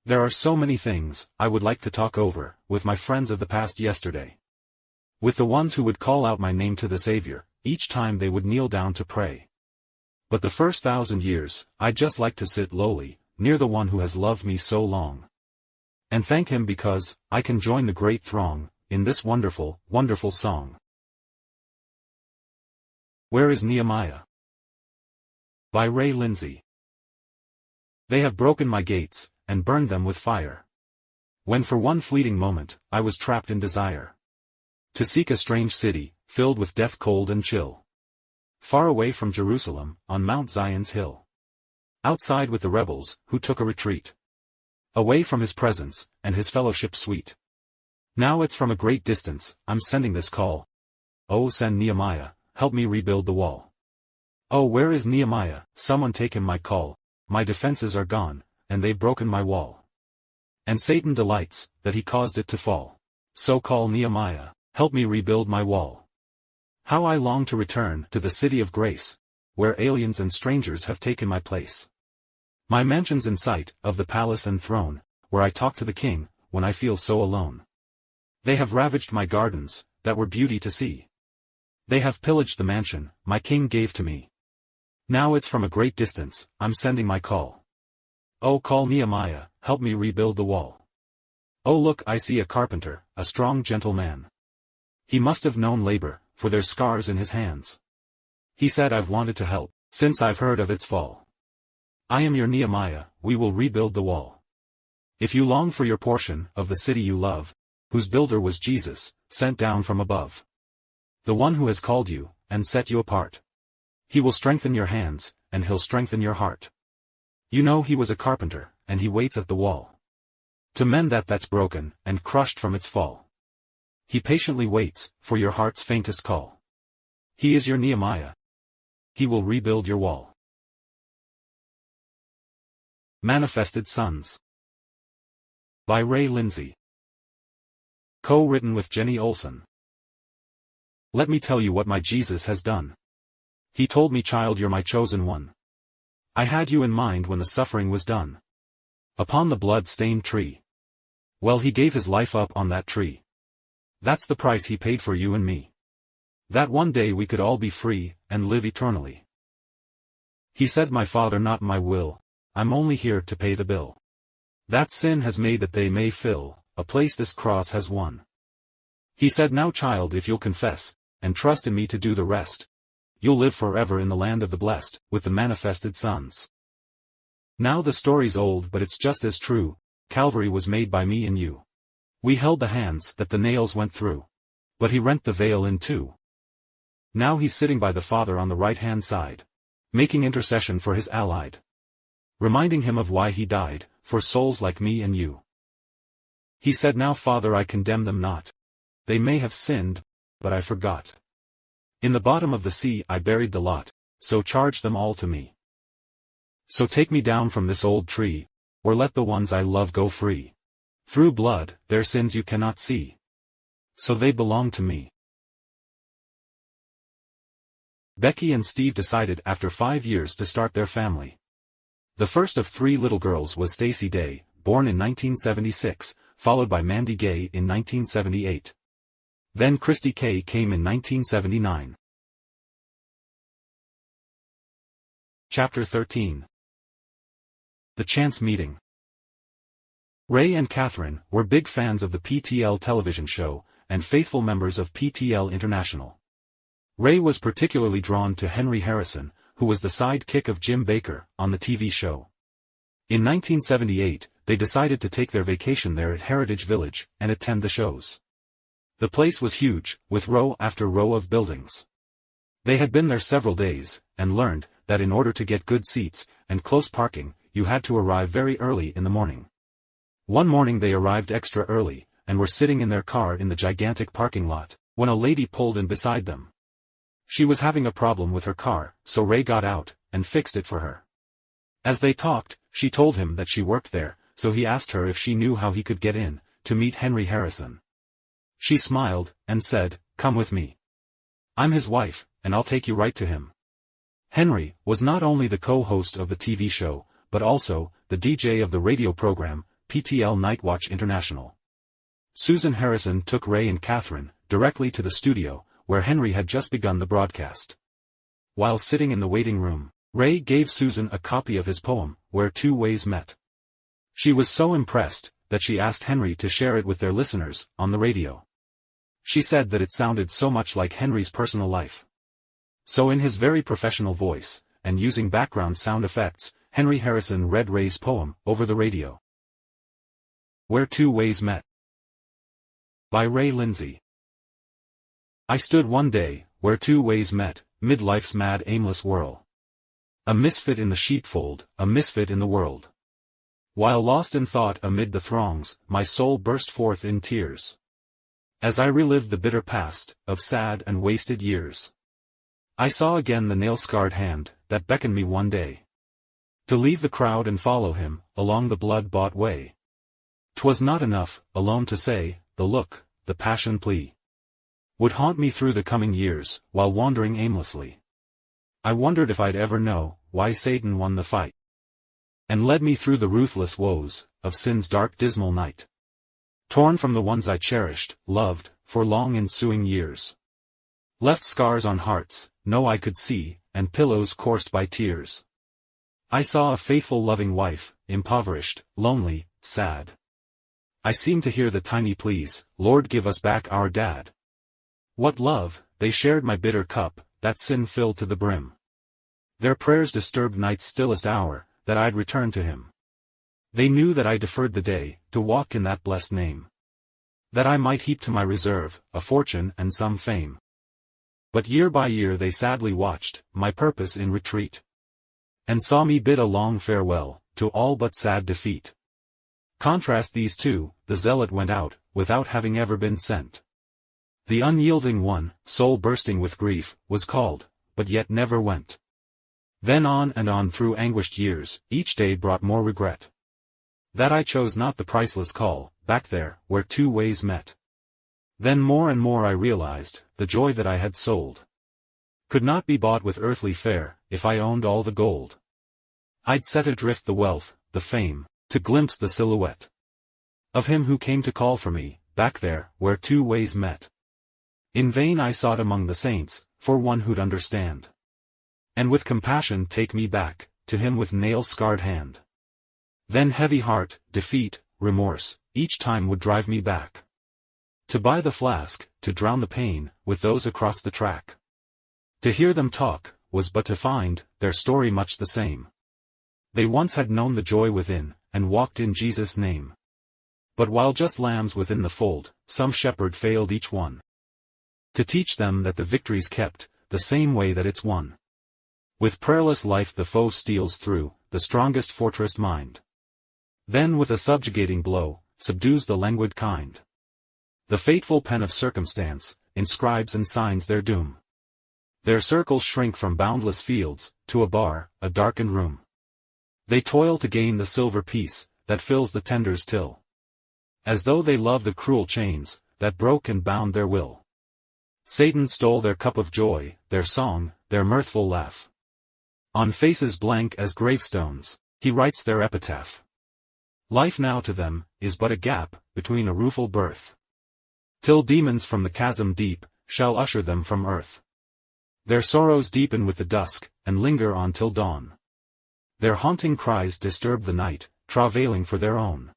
There are so many things I would like to talk over with my friends of the past yesterday. With the ones who would call out my name to the Savior, each time they would kneel down to pray. But the first 1,000 years, I'd just like to sit lowly, near the one who has loved me so long. And thank him because, I can join the great throng, in this wonderful, wonderful song. Where is Nehemiah? By Ray Lindsey. They have broken my gates, and burned them with fire. When for one fleeting moment, I was trapped in desire. To seek a strange city, filled with death cold and chill. Far away from Jerusalem, on Mount Zion's hill. Outside with the rebels, who took a retreat. Away from his presence, and his fellowship sweet. Now it's from a great distance, I'm sending this call. Oh, send Nehemiah, help me rebuild the wall. Oh, where is Nehemiah? Someone take him my call. My defenses are gone, and they've broken my wall. And Satan delights, that he caused it to fall. So call Nehemiah, help me rebuild my wall. How I long to return to the city of grace, where aliens and strangers have taken my place. My mansion's in sight of the palace and throne, where I talk to the king, when I feel so alone. They have ravaged my gardens, that were beauty to see. They have pillaged the mansion, my king gave to me. Now it's from a great distance, I'm sending my call. Oh, call Nehemiah, help me rebuild the wall. Oh look, I see a carpenter, a strong gentle man. He must have known labor, for there's scars in his hands. He said I've wanted to help, since I've heard of its fall. I am your Nehemiah, we will rebuild the wall. If you long for your portion of the city you love, whose builder was Jesus, sent down from above. The one who has called you, and set you apart. He will strengthen your hands, and he'll strengthen your heart. You know he was a carpenter, and he waits at the wall. To mend that's broken, and crushed from its fall. He patiently waits, for your heart's faintest call. He is your Nehemiah. He will rebuild your wall. Manifested Sons. By Ray Lindsey. Co-written with Jenny Olson. Let me tell you what my Jesus has done. He told me, child, you're my chosen one. I had you in mind when the suffering was done. Upon the blood-stained tree. Well, he gave his life up on that tree. That's the price he paid for you and me. That one day we could all be free, and live eternally. He said, my Father, not my will, I'm only here to pay the bill. That sin has made that they may fill, a place this cross has won. He said, now child, if you'll confess, and trust in me to do the rest, you'll live forever in the land of the blessed, with the manifested sons. Now the story's old, but it's just as true, Calvary was made by me and you. We held the hands that the nails went through. But he rent the veil in two. Now he's sitting by the Father on the right-hand side, making intercession for his allied. Reminding him of why he died, for souls like me and you. He said, now Father, I condemn them not. They may have sinned, but I forgot. In the bottom of the sea I buried the lot, so charge them all to me. So take me down from this old tree, or let the ones I love go free. Through blood, their sins you cannot see. So they belong to me. Becky and Steve decided after 5 years to start their family. The first of 3 little girls was Stacy Day, born in 1976, followed by Mandy Gay in 1978. Then Christy Kay came in 1979. Chapter 13. The Chance Meeting. Ray and Catherine were big fans of the PTL television show, and faithful members of PTL International. Ray was particularly drawn to Henry Harrison, who was the sidekick of Jim Baker, on the TV show. In 1978, they decided to take their vacation there at Heritage Village, and attend the shows. The place was huge, with row after row of buildings. They had been there several days, and learned that in order to get good seats, and close parking, you had to arrive very early in the morning. One morning they arrived extra early, and were sitting in their car in the gigantic parking lot, when a lady pulled in beside them. She was having a problem with her car, so Ray got out, and fixed it for her. As they talked, she told him that she worked there, so he asked her if she knew how he could get in, to meet Henry Harrison. She smiled, and said, "Come with me. I'm his wife, and I'll take you right to him." Henry was not only the co-host of the TV show, but also the DJ of the radio program, PTL Nightwatch International. Susan Harrison took Ray and Catherine directly to the studio, where Henry had just begun the broadcast. While sitting in the waiting room, Ray gave Susan a copy of his poem, Where Two Ways Met. She was so impressed that she asked Henry to share it with their listeners on the radio. She said that it sounded so much like Henry's personal life. So in his very professional voice, and using background sound effects, Henry Harrison read Ray's poem over the radio. Where Two Ways Met, by Ray Lindsey. I stood one day, where two ways met, mid-life's mad aimless whirl. A misfit in the sheepfold, a misfit in the world. While lost in thought amid the throngs, my soul burst forth in tears, as I relived the bitter past, of sad and wasted years. I saw again the nail-scarred hand, that beckoned me one day to leave the crowd and follow him, along the blood-bought way. 'Twas not enough, alone to say, the look, the passion plea would haunt me through the coming years, while wandering aimlessly. I wondered if I'd ever know why Satan won the fight, and led me through the ruthless woes of sin's dark dismal night. Torn from the ones I cherished, loved, for long ensuing years. Left scars on hearts, no eye could see, and pillows coursed by tears. I saw a faithful loving wife, impoverished, lonely, sad. I seemed to hear the tiny pleas, Lord give us back our dad. What love, they shared my bitter cup, that sin filled to the brim. Their prayers disturbed night's stillest hour, that I'd return to him. They knew that I deferred the day, to walk in that blessed name, that I might heap to my reserve, a fortune and some fame. But year by year they sadly watched, my purpose in retreat, and saw me bid a long farewell, to all but sad defeat. Contrast these two, the zealot went out, without having ever been sent. The unyielding one, soul bursting with grief, was called, but yet never went. Then on and on through anguished years, each day brought more regret, that I chose not the priceless call, back there, where two ways met. Then more and more I realized, the joy that I had sold could not be bought with earthly fare, if I owned all the gold. I'd set adrift the wealth, the fame, to glimpse the silhouette of him who came to call for me, back there, where two ways met. In vain I sought among the saints, for one who'd understand, and with compassion take me back, to him with nail-scarred hand. Then heavy heart, defeat, remorse, each time would drive me back, to buy the flask, to drown the pain, with those across the track. To hear them talk, was but to find, their story much the same. They once had known the joy within, and walked in Jesus' name. But while just lambs within the fold, some shepherd failed each one to teach them that the victory's kept, the same way that it's won. With prayerless life the foe steals through, the strongest fortress mind. Then with a subjugating blow, subdues the languid kind. The fateful pen of circumstance, inscribes and signs their doom. Their circles shrink from boundless fields, to a bar, a darkened room. They toil to gain the silver piece, that fills the tender's till, as though they love the cruel chains, that broke and bound their will. Satan stole their cup of joy, their song, their mirthful laugh. On faces blank as gravestones, he writes their epitaph. Life now to them, is but a gap, between a rueful birth, till demons from the chasm deep, shall usher them from earth. Their sorrows deepen with the dusk, and linger on till dawn. Their haunting cries disturb the night, travailing for their own.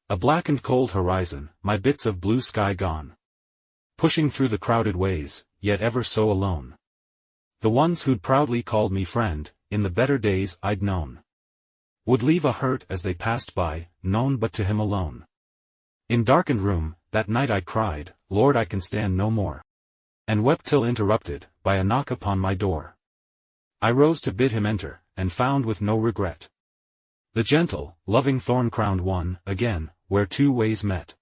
A black and cold horizon, my bits of blue sky gone, pushing through the crowded ways, yet ever so alone. The ones who'd proudly called me friend, in the better days I'd known, would leave a hurt as they passed by, known but to him alone. In darkened room, that night I cried, Lord I can stand no more, and wept till interrupted, by a knock upon my door. I rose to bid him enter, and found with no regret the gentle, loving thorn-crowned one, again, where two ways met.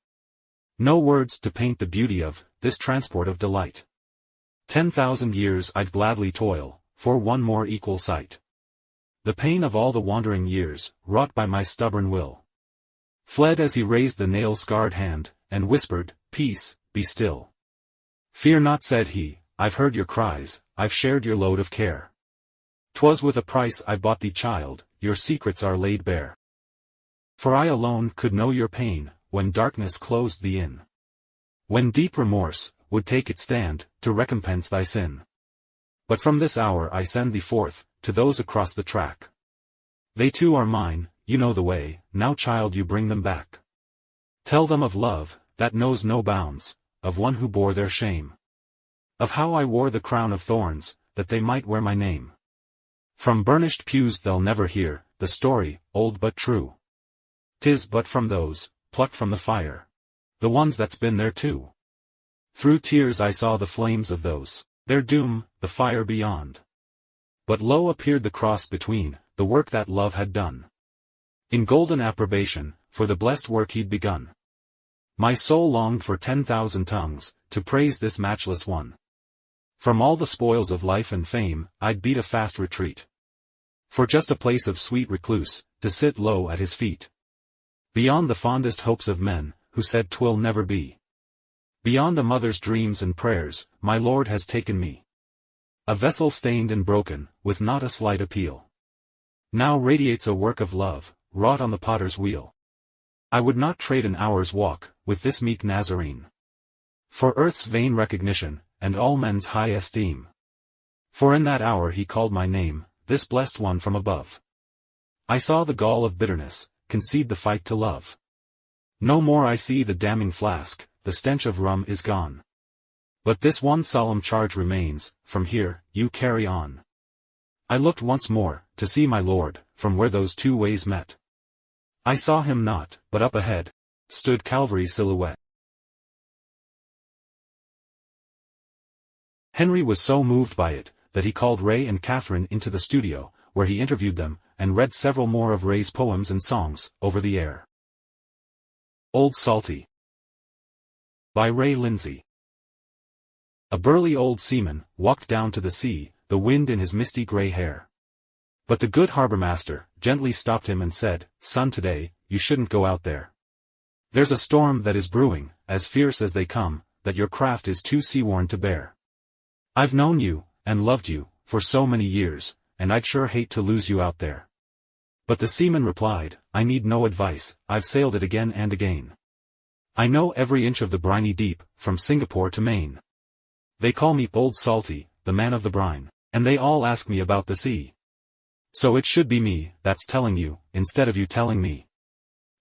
No words to paint the beauty of this transport of delight. 10,000 years I'd gladly toil, for one more equal sight. The pain of all the wandering years, wrought by my stubborn will, fled as he raised the nail-scarred hand, and whispered, "Peace, be still. Fear not," said he, "I've heard your cries, I've shared your load of care. 'Twas with a price I bought thee, child, your secrets are laid bare. For I alone could know your pain, when darkness closed thee in. When deep remorse would take its stand, to recompense thy sin. But from this hour I send thee forth, to those across the track. They too are mine, you know the way, now child you bring them back. Tell them of love, that knows no bounds, of one who bore their shame. Of how I wore the crown of thorns, that they might wear my name. From burnished pews they'll never hear, the story, old but true. 'Tis but from those, plucked from the fire. The ones that's been there too. Through tears I saw the flames of those, their doom, the fire beyond. But lo appeared the cross between, the work that love had done. In golden approbation, for the blessed work he'd begun. My soul longed for 10,000 tongues, to praise this matchless one. From all the spoils of life and fame, I'd beat a fast retreat. For just a place of sweet recluse, to sit low at his feet. Beyond the fondest hopes of men, who said 'twill never be. Beyond a mother's dreams and prayers, my Lord has taken me. A vessel stained and broken, with not a slight appeal. Now radiates a work of love, wrought on the potter's wheel. I would not trade an hour's walk, with this meek Nazarene. For earth's vain recognition, and all men's high esteem. For in that hour he called my name, this blessed one from above. I saw the gall of bitterness, concede the fight to love. No more I see the damning flask, the stench of rum is gone. But this one solemn charge remains, from here, you carry on. I looked once more, to see my Lord, from where those two ways met. I saw him not, but up ahead, stood Calvary's silhouette. Henry was so moved by it, that he called Ray and Catherine into the studio, where he interviewed them, and read several more of Ray's poems and songs, over the air. Old Salty by Ray Lindsey. A burly old seaman walked down to the sea, the wind in his misty gray hair. But the good harbormaster gently stopped him and said, "Son, today, you shouldn't go out there. There's a storm that is brewing, as fierce as they come, that your craft is too seaworn to bear. I've known you, and loved you, for so many years, and I'd sure hate to lose you out there." But the seaman replied, "I need no advice, I've sailed it again and again. I know every inch of the briny deep, from Singapore to Maine. They call me Old Salty, the man of the brine, and they all ask me about the sea. So it should be me that's telling you, instead of you telling me."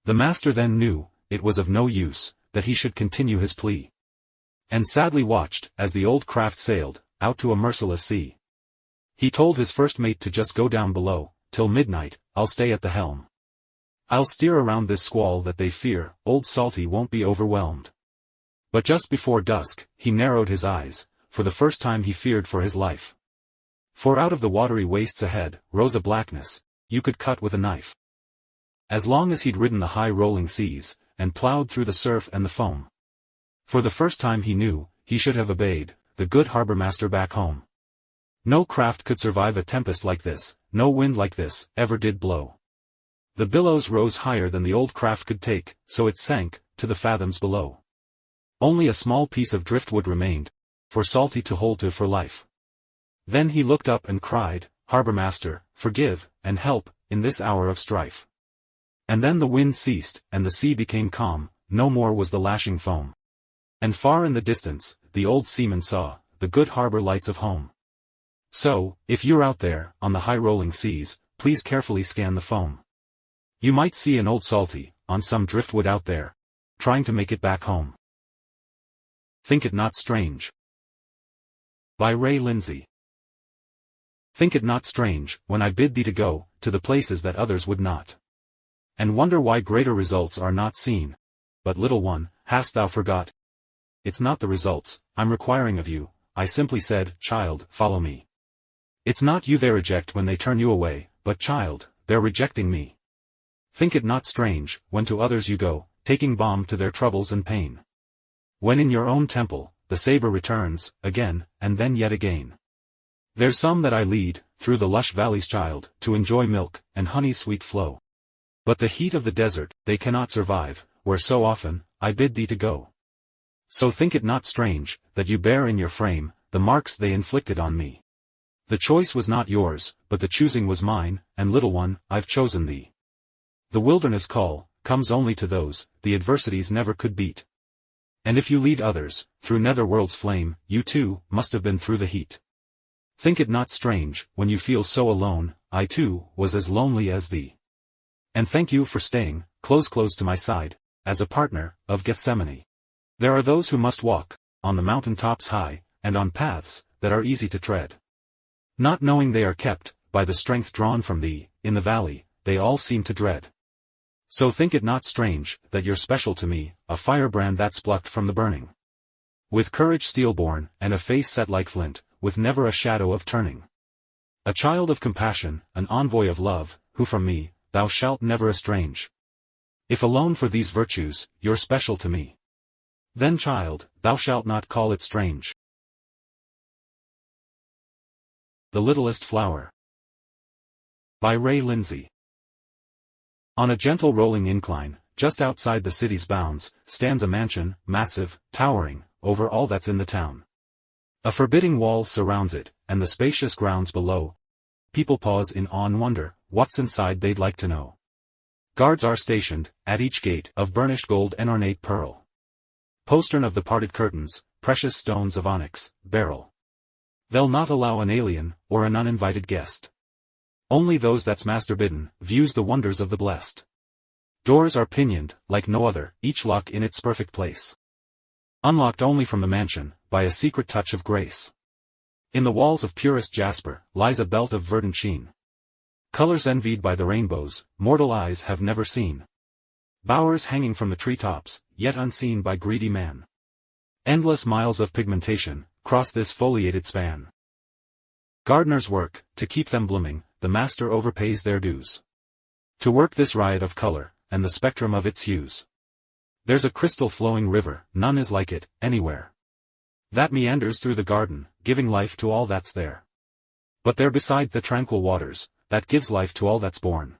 The master then knew, it was of no use, that he should continue his plea. And sadly watched, as the old craft sailed, out to a merciless sea. He told his first mate to just go down below, till midnight, I'll stay at the helm. I'll steer around this squall that they fear, Old Salty won't be overwhelmed. But just before dusk, he narrowed his eyes, for the first time he feared for his life. For out of the watery wastes ahead, rose a blackness, you could cut with a knife. As long as he'd ridden the high rolling seas, and plowed through the surf and the foam. For the first time he knew, he should have obeyed, the good harbormaster back home. No craft could survive a tempest like this, no wind like this, ever did blow. The billows rose higher than the old craft could take, so it sank, to the fathoms below. Only a small piece of driftwood remained, for Salty to hold to for life. Then he looked up and cried, "Harbormaster, forgive, and help, in this hour of strife." And then the wind ceased, and the sea became calm, no more was the lashing foam. And far in the distance, the old seaman saw, the good harbor lights of home. So, if you're out there, on the high rolling seas, please carefully scan the foam. You might see an Old Salty, on some driftwood out there, trying to make it back home. Think it not strange. By Ray Lindsey. Think it not strange, when I bid thee to go, to the places that others would not. And wonder why greater results are not seen. But little one, hast thou forgot? It's not the results I'm requiring of you, I simply said, child, follow me. It's not you they reject when they turn you away, but child, they're rejecting me. Think it not strange, when to others you go, taking balm to their troubles and pain. When in your own temple, the saber returns, again, and then yet again. There's some that I lead, through the lush valleys, child, to enjoy milk, and honey's sweet flow. But the heat of the desert, they cannot survive, where so often, I bid thee to go. So think it not strange, that you bear in your frame, the marks they inflicted on me. The choice was not yours, but the choosing was mine, and little one, I've chosen thee. The wilderness call, comes only to those, the adversities never could beat. And if you lead others, through netherworld's flame, you too, must have been through the heat. Think it not strange, when you feel so alone, I too, was as lonely as thee. And thank you for staying, close to my side, as a partner, of Gethsemane. There are those who must walk, on the mountain tops high, and on paths, that are easy to tread. Not knowing they are kept, by the strength drawn from thee, in the valley, they all seem to dread. So think it not strange, that you're special to me, a firebrand that's plucked from the burning. With courage steel-born, and a face set like flint, with never a shadow of turning. A child of compassion, an envoy of love, who from me, thou shalt never estrange. If alone for these virtues, you're special to me. Then child, thou shalt not call it strange. The Littlest Flower. By Lindsey. On a gentle rolling incline, just outside the city's bounds, stands a mansion, massive, towering, over all that's in the town. A forbidding wall surrounds it, and the spacious grounds below. People pause in awe and wonder, what's inside they'd like to know. Guards are stationed, at each gate, of burnished gold and ornate pearl. Postern of the parted curtains, precious stones of onyx, beryl. They'll not allow an alien, or an uninvited guest. Only those that's master bidden, views the wonders of the blessed. Doors are pinioned, like no other, each lock in its perfect place. Unlocked only from the mansion, by a secret touch of grace. In the walls of purest jasper, lies a belt of verdant sheen. Colors envied by the rainbows, mortal eyes have never seen. Bowers hanging from the treetops, yet unseen by greedy man. Endless miles of pigmentation, cross this foliated span. Gardeners work, to keep them blooming, the master overpays their dues. To work this riot of color, and the spectrum of its hues. There's a crystal flowing river, none is like it, anywhere. That meanders through the garden, giving life to all that's there. But there beside the tranquil waters, that gives life to all that's born.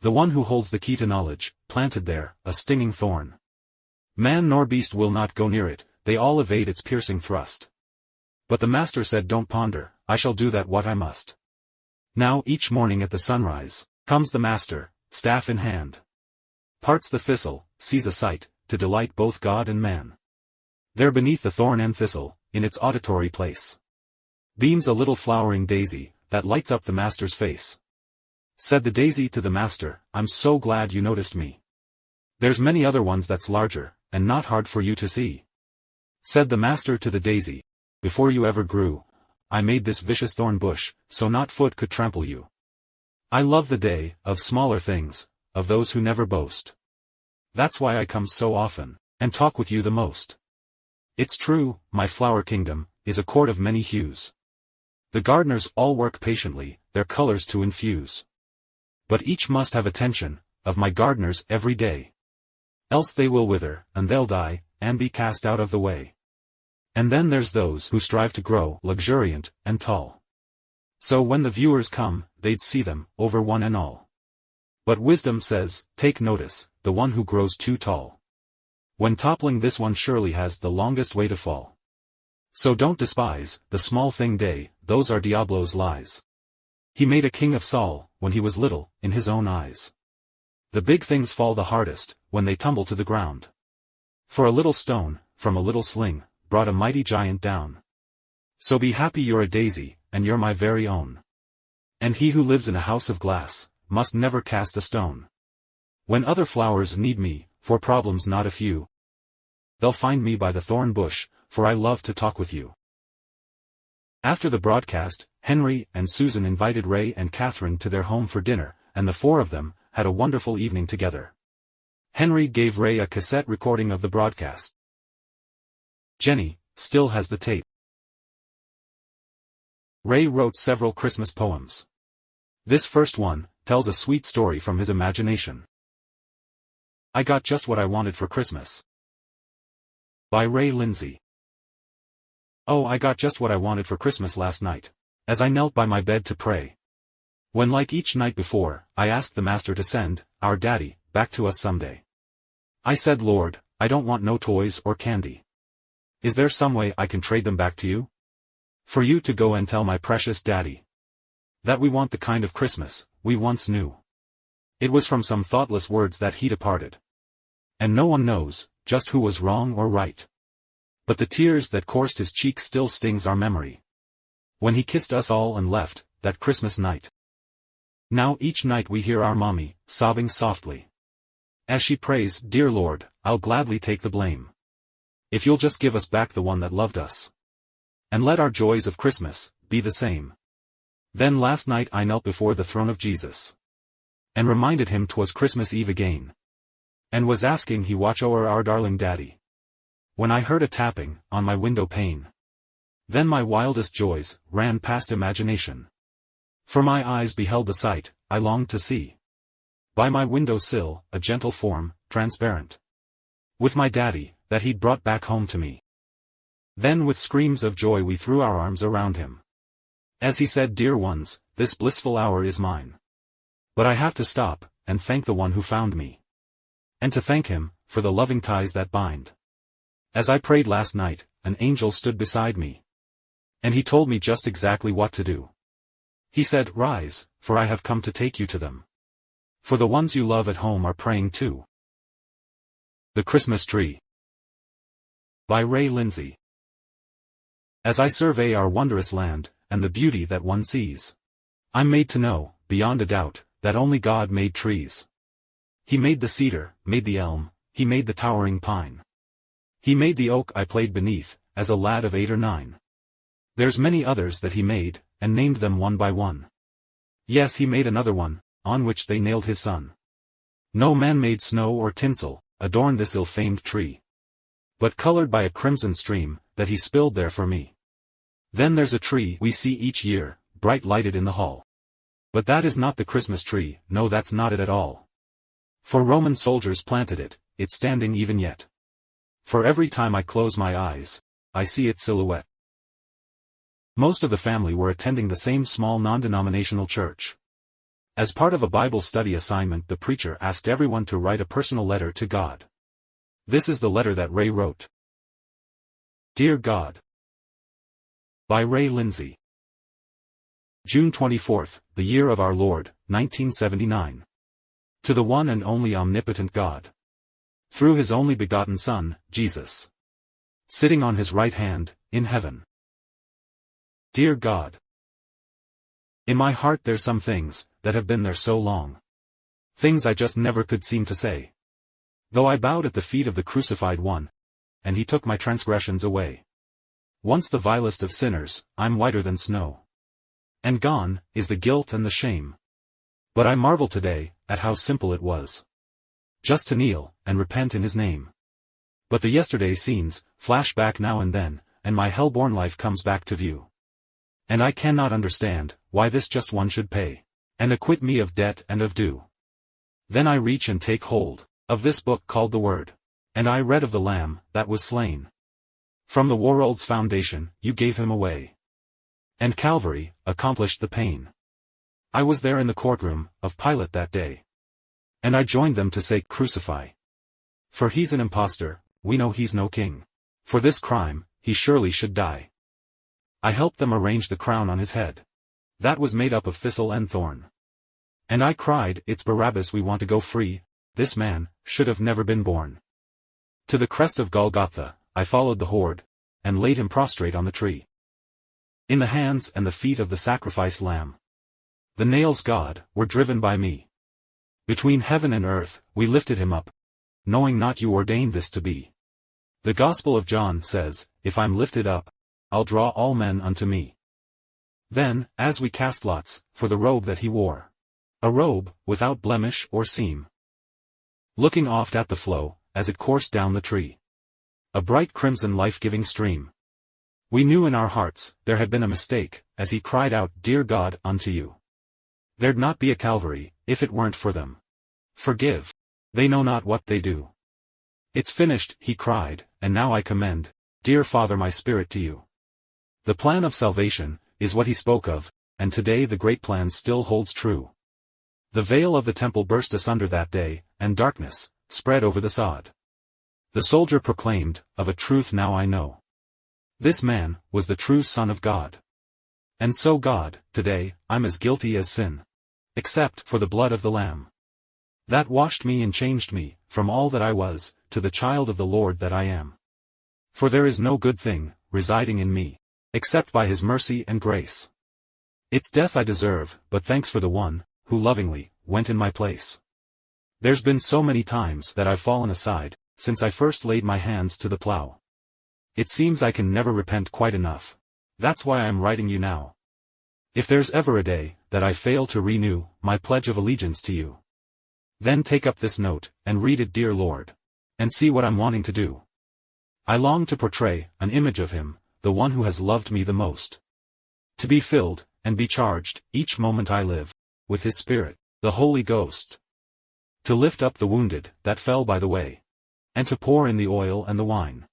The one who holds the key to knowledge, planted there, a stinging thorn. Man nor beast will not go near it, they all evade its piercing thrust. But the master said, don't ponder, I shall do that what I must. Now each morning at the sunrise, comes the master, staff in hand. Parts the thistle, sees a sight, to delight both God and man. There beneath the thorn and thistle, in its auditory place, beams a little flowering daisy, that lights up the master's face. Said the daisy to the master, I'm so glad you noticed me. There's many other ones that's larger, and not hard for you to see. Said the master to the daisy, before you ever grew, I made this vicious thorn bush, so not foot could trample you. I love the day, of smaller things, of those who never boast. That's why I come so often, and talk with you the most. It's true, my flower kingdom, is a court of many hues. The gardeners all work patiently, their colors to infuse. But each must have attention, of my gardeners every day. Else they will wither, and they'll die, and be cast out of the way. And then there's those who strive to grow luxuriant and tall. So when the viewers come, they'd see them, over one and all. But wisdom says, take notice, the one who grows too tall. When toppling this one surely has the longest way to fall. So don't despise, the small thing day, those are Diablo's lies. He made a king of Saul, when he was little, in his own eyes. The big things fall the hardest, when they tumble to the ground. For a little stone, from a little sling, brought a mighty giant down. So be happy you're a daisy, and you're my very own. And he who lives in a house of glass, must never cast a stone. When other flowers need me, for problems not a few, they'll find me by the thorn bush, for I love to talk with you. After the broadcast, Henry and Susan invited Ray and Catherine to their home for dinner, and the four of them had a wonderful evening together. Henry gave Ray a cassette recording of the broadcast. Jenny still has the tape. Ray wrote several Christmas poems. This first one tells a sweet story from his imagination. I got just what I wanted for Christmas. By Lindsey. Oh, I got just what I wanted for Christmas last night, as I knelt by my bed to pray. When, like each night before, I asked the Master to send, our Daddy, back to us someday. I said, Lord, I don't want no toys or candy. Is there some way I can trade them back to you? For you to go and tell my precious Daddy that we want the kind of Christmas we once knew. It was from some thoughtless words that he departed. And no one knows just who was wrong or right. But the tears that coursed his cheeks still stings our memory. When he kissed us all and left, that Christmas night. Now each night we hear our mommy, sobbing softly, as she prays, Dear Lord, I'll gladly take the blame, if you'll just give us back the one that loved us. And let our joys of Christmas be the same. Then last night I knelt before the throne of Jesus, and reminded him 'twas Christmas Eve again, and was asking he watch o'er our darling Daddy, when I heard a tapping on my window pane. Then my wildest joys ran past imagination, for my eyes beheld the sight I longed to see. By my window sill, a gentle form, transparent, with my Daddy, that he'd brought back home to me. Then with screams of joy we threw our arms around him, as he said, Dear ones, this blissful hour is mine. But I have to stop, and thank the one who found me, and to thank him for the loving ties that bind. As I prayed last night, an angel stood beside me, and he told me just exactly what to do. He said, Rise, for I have come to take you to them. For the ones you love at home are praying too. The Christmas Tree. By Lindsey. As I survey our wondrous land, and the beauty that one sees, I'm made to know, beyond a doubt, that only God made trees. He made the cedar, made the elm, he made the towering pine. He made the oak I played beneath, as a lad of 8 or 9. There's many others that he made, and named them one by one. Yes, he made another one, on which they nailed his son. No man-made snow or tinsel adorned this ill-famed tree, but colored by a crimson stream that he spilled there for me. Then there's a tree we see each year, bright lighted in the hall. But that is not the Christmas tree, no, that's not it at all. For Roman soldiers planted it, it's standing even yet. For every time I close my eyes, I see its silhouette. Most of the family were attending the same small non-denominational church. As part of a Bible study assignment, the preacher asked everyone to write a personal letter to God. This is the letter that Ray wrote. Dear God. By Lindsey. June 24th, the year of our Lord, 1979. To the one and only omnipotent God, through his only begotten Son, Jesus, sitting on his right hand, in heaven. Dear God. In my heart there's some things that have been there so long. Things I just never could seem to say. Though I bowed at the feet of the crucified one, and he took my transgressions away. Once the vilest of sinners, I'm whiter than snow. And gone is the guilt and the shame. But I marvel today at how simple it was, just to kneel and repent in his name. But the yesterday scenes flash back now and then, and my hell-born life comes back to view. And I cannot understand why this just one should pay, and acquit me of debt and of due. Then I reach and take hold of this book called the Word, and I read of the Lamb that was slain. From the world's foundation you gave him away, and Calvary accomplished the pain. I was there in the courtroom of Pilate that day, and I joined them to say, Crucify. For he's an impostor, we know he's no king. For this crime, he surely should die. I helped them arrange the crown on his head. That was made up of thistle and thorn. And I cried, It's Barabbas we want to go free, this man should have never been born. To the crest of Golgotha, I followed the horde, and laid him prostrate on the tree. In the hands and the feet of the sacrifice lamb. The nails, God, were driven by me. Between heaven and earth, we lifted him up, knowing not you ordained this to be. The Gospel of John says, If I'm lifted up, I'll draw all men unto me. Then, as we cast lots, for the robe that he wore, a robe, without blemish or seam, looking oft at the flow, as it coursed down the tree, a bright crimson life-giving stream, we knew in our hearts, there had been a mistake, as he cried out, Dear God, unto you. There'd not be a Calvary, if it weren't for them. Forgive. They know not what they do. It's finished, he cried, and now I commend, dear Father, my spirit to you. The plan of salvation is what he spoke of, and today the great plan still holds true. The veil of the temple burst asunder that day, and darkness spread over the sod. The soldier proclaimed, of a truth now I know. This man was the true Son of God. And so God, today, I'm as guilty as sin. Except for the blood of the Lamb. That washed me and changed me, from all that I was, to the child of the Lord that I am. For there is no good thing residing in me, except by his mercy and grace. It's death I deserve, but thanks for the one who lovingly went in my place. There's been so many times that I've fallen aside, since I first laid my hands to the plow. It seems I can never repent quite enough. That's why I'm writing you now. If there's ever a day that I fail to renew my pledge of allegiance to you, then take up this note, and read it, dear Lord, and see what I'm wanting to do. I long to portray an image of him, the one who has loved me the most. To be filled, and be charged, each moment I live, with his Spirit, the Holy Ghost. To lift up the wounded that fell by the way, and to pour in the oil and the wine.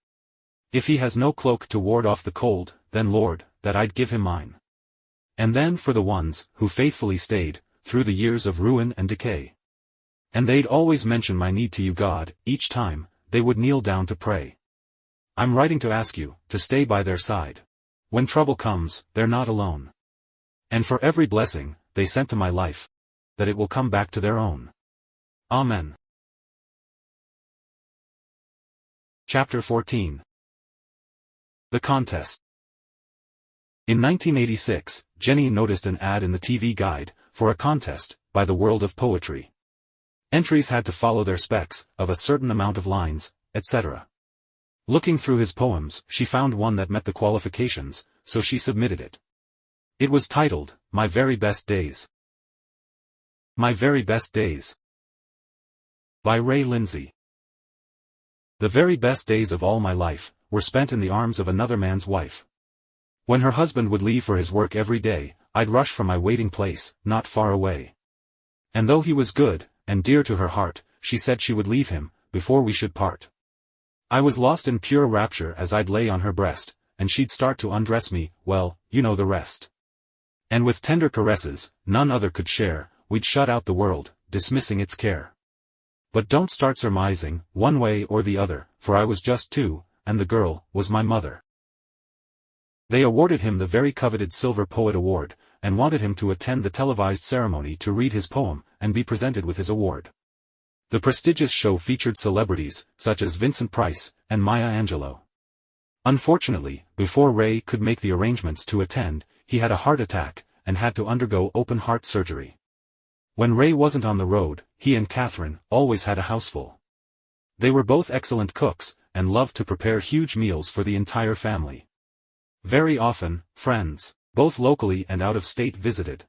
If he has no cloak to ward off the cold, then Lord, that I'd give him mine. And then for the ones who faithfully stayed through the years of ruin and decay. And they'd always mention my need to you, God, each time they would kneel down to pray. I'm writing to ask you to stay by their side. When trouble comes, they're not alone. And for every blessing they sent to my life, that it will come back to their own. Amen. Chapter 14. The Contest. In 1986, Jenny noticed an ad in the TV guide for a contest by the World of Poetry. Entries had to follow their specs of a certain amount of lines, etc. Looking through his poems, she found one that met the qualifications, so she submitted it. It was titled, My Very Best Days. My Very Best Days. By Lindsey. The very best days of all my life were spent in the arms of another man's wife. When her husband would leave for his work every day, I'd rush from my waiting place, not far away. And though he was good, and dear to her heart, she said she would leave him, before we should part. I was lost in pure rapture as I'd lay on her breast, and she'd start to undress me, well, you know the rest. And with tender caresses, none other could share, we'd shut out the world, dismissing its care. But don't start surmising, one way or the other, for I was just two, and the girl was my mother. They awarded him the very coveted Silver Poet Award, and wanted him to attend the televised ceremony to read his poem, and be presented with his award. The prestigious show featured celebrities, such as Vincent Price, and Maya Angelou. Unfortunately, before Ray could make the arrangements to attend, he had a heart attack, and had to undergo open-heart surgery. When Ray wasn't on the road, he and Catherine always had a houseful. They were both excellent cooks, and loved to prepare huge meals for the entire family. Very often, friends, both locally and out of state, visited.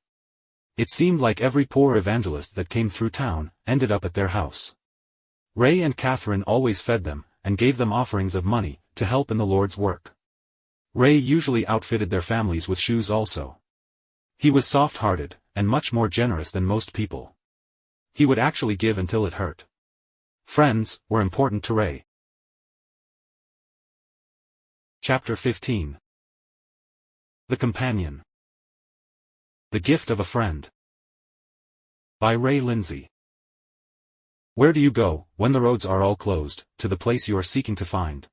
It seemed like every poor evangelist that came through town ended up at their house. Ray and Catherine always fed them, and gave them offerings of money, to help in the Lord's work. Ray usually outfitted their families with shoes also. He was soft-hearted, and much more generous than most people. He would actually give until it hurt. Friends were important to Ray. Chapter 15. The Companion. The Gift of a Friend. By Lindsey. Where do you go, when the roads are all closed, to the place you are seeking to find?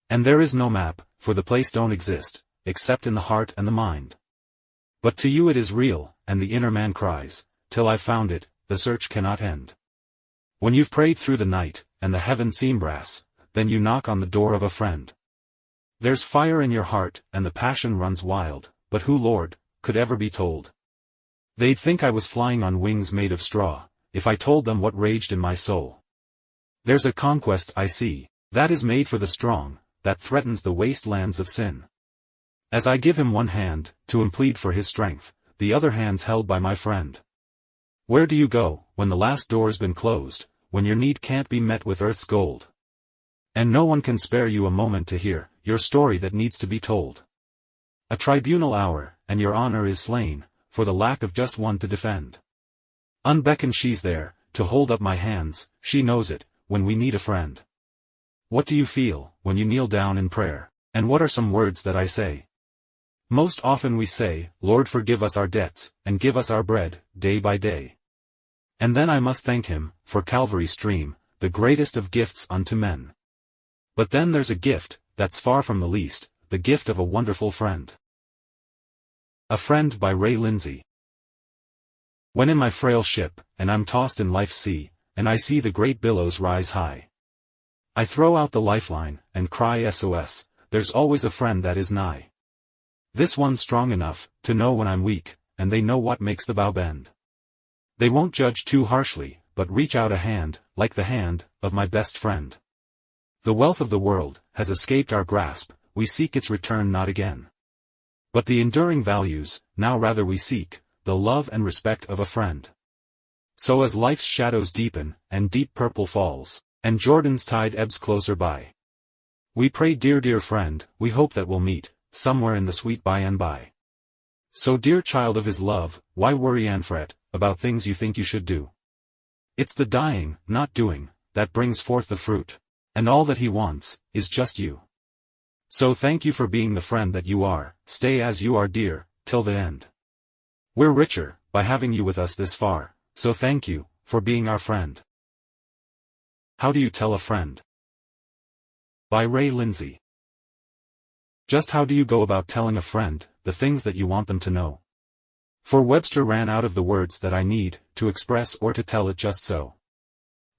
And there is no map, for the place don't exist, except in the heart and the mind. But to you it is real, and the inner man cries, till I've found it, the search cannot end. When you've prayed through the night, and the heavens seem brass, then you knock on the door of a friend. There's fire in your heart, and the passion runs wild, but who, Lord, could ever be told? They'd think I was flying on wings made of straw, if I told them what raged in my soul. There's a conquest I see, that is made for the strong, that threatens the wastelands of sin. As I give him one hand, to implead for his strength, the other hand's held by my friend. Where do you go, when the last door's been closed, when your need can't be met with earth's gold? And no one can spare you a moment to hear your story that needs to be told. A tribunal hour, and your honor is slain, for the lack of just one to defend. Unbeckoned she's there, to hold up my hands, she knows it, when we need a friend. What do you feel, when you kneel down in prayer? And what are some words that I say? Most often we say, Lord, forgive us our debts, and give us our bread, day by day. And then I must thank him, for Calvary's stream, the greatest of gifts unto men. But then there's a gift, that's far from the least, the gift of a wonderful friend. A Friend by Ray Lindsey. When in my frail ship, and I'm tossed in life's sea, and I see the great billows rise high, I throw out the lifeline, and cry SOS, there's always a friend that is nigh. This one's strong enough, to know when I'm weak, and they know what makes the bow bend. They won't judge too harshly, but reach out a hand, like the hand, of my best friend. The wealth of the world, has escaped our grasp, we seek its return not again. But the enduring values, now rather we seek, the love and respect of a friend. So as life's shadows deepen, and deep purple falls, and Jordan's tide ebbs closer by, we pray, dear dear friend, we hope that we'll meet, somewhere in the sweet by and by. So dear child of his love, why worry and fret, about things you think you should do? It's the dying, not doing, that brings forth the fruit, and all that he wants, is just you. So thank you for being the friend that you are, stay as you are dear, till the end. We're richer, by having you with us this far, so thank you, for being our friend. How do you tell a friend? By Ray Lindsey. Just how do you go about telling a friend, the things that you want them to know? For Webster ran out of the words that I need, to express or to tell it just so.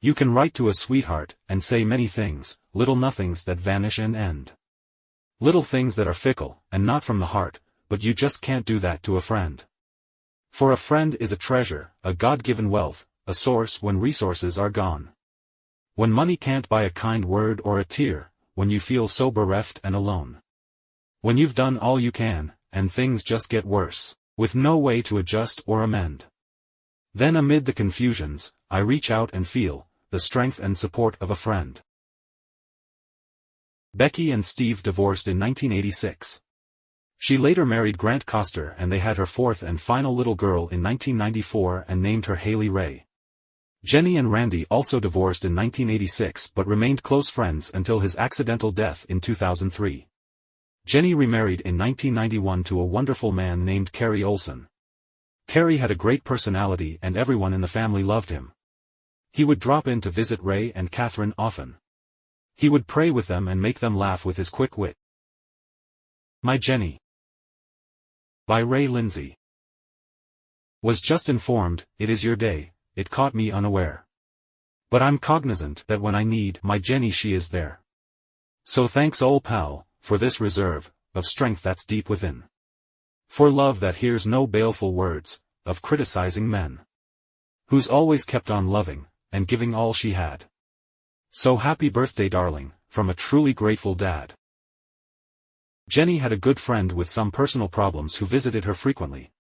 You can write to a sweetheart, and say many things, little nothings that vanish and end. Little things that are fickle, and not from the heart, but you just can't do that to a friend. For a friend is a treasure, a God-given wealth, a source when resources are gone. When money can't buy a kind word or a tear, when you feel so bereft and alone. When you've done all you can, and things just get worse, with no way to adjust or amend. Then amid the confusions, I reach out and feel, the strength and support of a friend. Becky and Steve divorced in 1986. She later married Grant Coster and they had her fourth and final little girl in 1994 and named her Haley Ray. Jenny and Randy also divorced in 1986 but remained close friends until his accidental death in 2003. Jenny remarried in 1991 to a wonderful man named Kerry Olson. Kerry had a great personality and everyone in the family loved him. He would drop in to visit Ray and Catherine often. He would pray with them and make them laugh with his quick wit. My Jenny. By Ray Lindsey. Was just informed, it is your day, it caught me unaware. But I'm cognizant that when I need my Jenny she is there. So thanks ol' pal, for this reserve, of strength that's deep within. For love that hears no baleful words, of criticizing men. Who's always kept on loving, and giving all she had. So happy birthday darling, from a truly grateful dad. Jenny had a good friend with some personal problems who visited her frequently.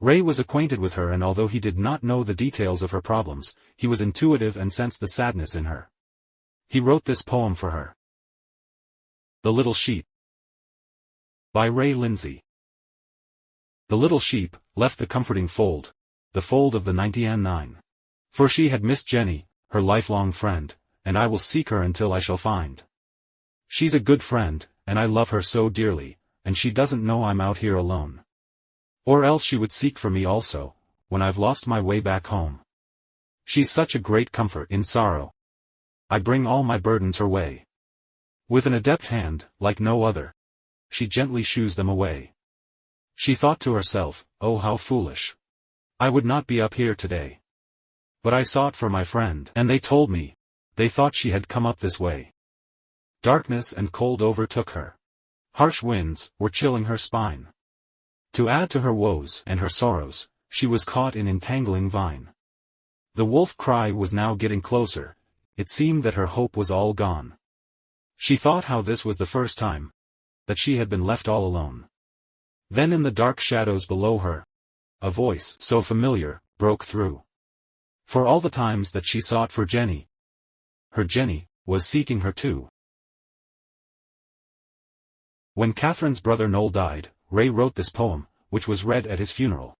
Ray was acquainted with her and although he did not know the details of her problems, he was intuitive and sensed the sadness in her. He wrote this poem for her. The Little Sheep. By Ray Lindsey. The little sheep, left the comforting fold, the fold of the 99. For she had missed Jenny, her lifelong friend, and I will seek her until I shall find. She's a good friend, and I love her so dearly, and she doesn't know I'm out here alone. Or else she would seek for me also, when I've lost my way back home. She's such a great comfort in sorrow. I bring all my burdens her way. With an adept hand, like no other, she gently shoos them away. She thought to herself, oh how foolish. I would not be up here today. But I sought for my friend, and they told me, they thought she had come up this way. Darkness and cold overtook her. Harsh winds were chilling her spine. To add to her woes and her sorrows, she was caught in entangling vine. The wolf cry was now getting closer, it seemed that her hope was all gone. She thought how this was the first time that she had been left all alone. Then in the dark shadows below her, a voice so familiar broke through. For all the times that she sought for Jenny, her Jenny was seeking her too. When Catherine's brother Noel died, Ray wrote this poem, which was read at his funeral.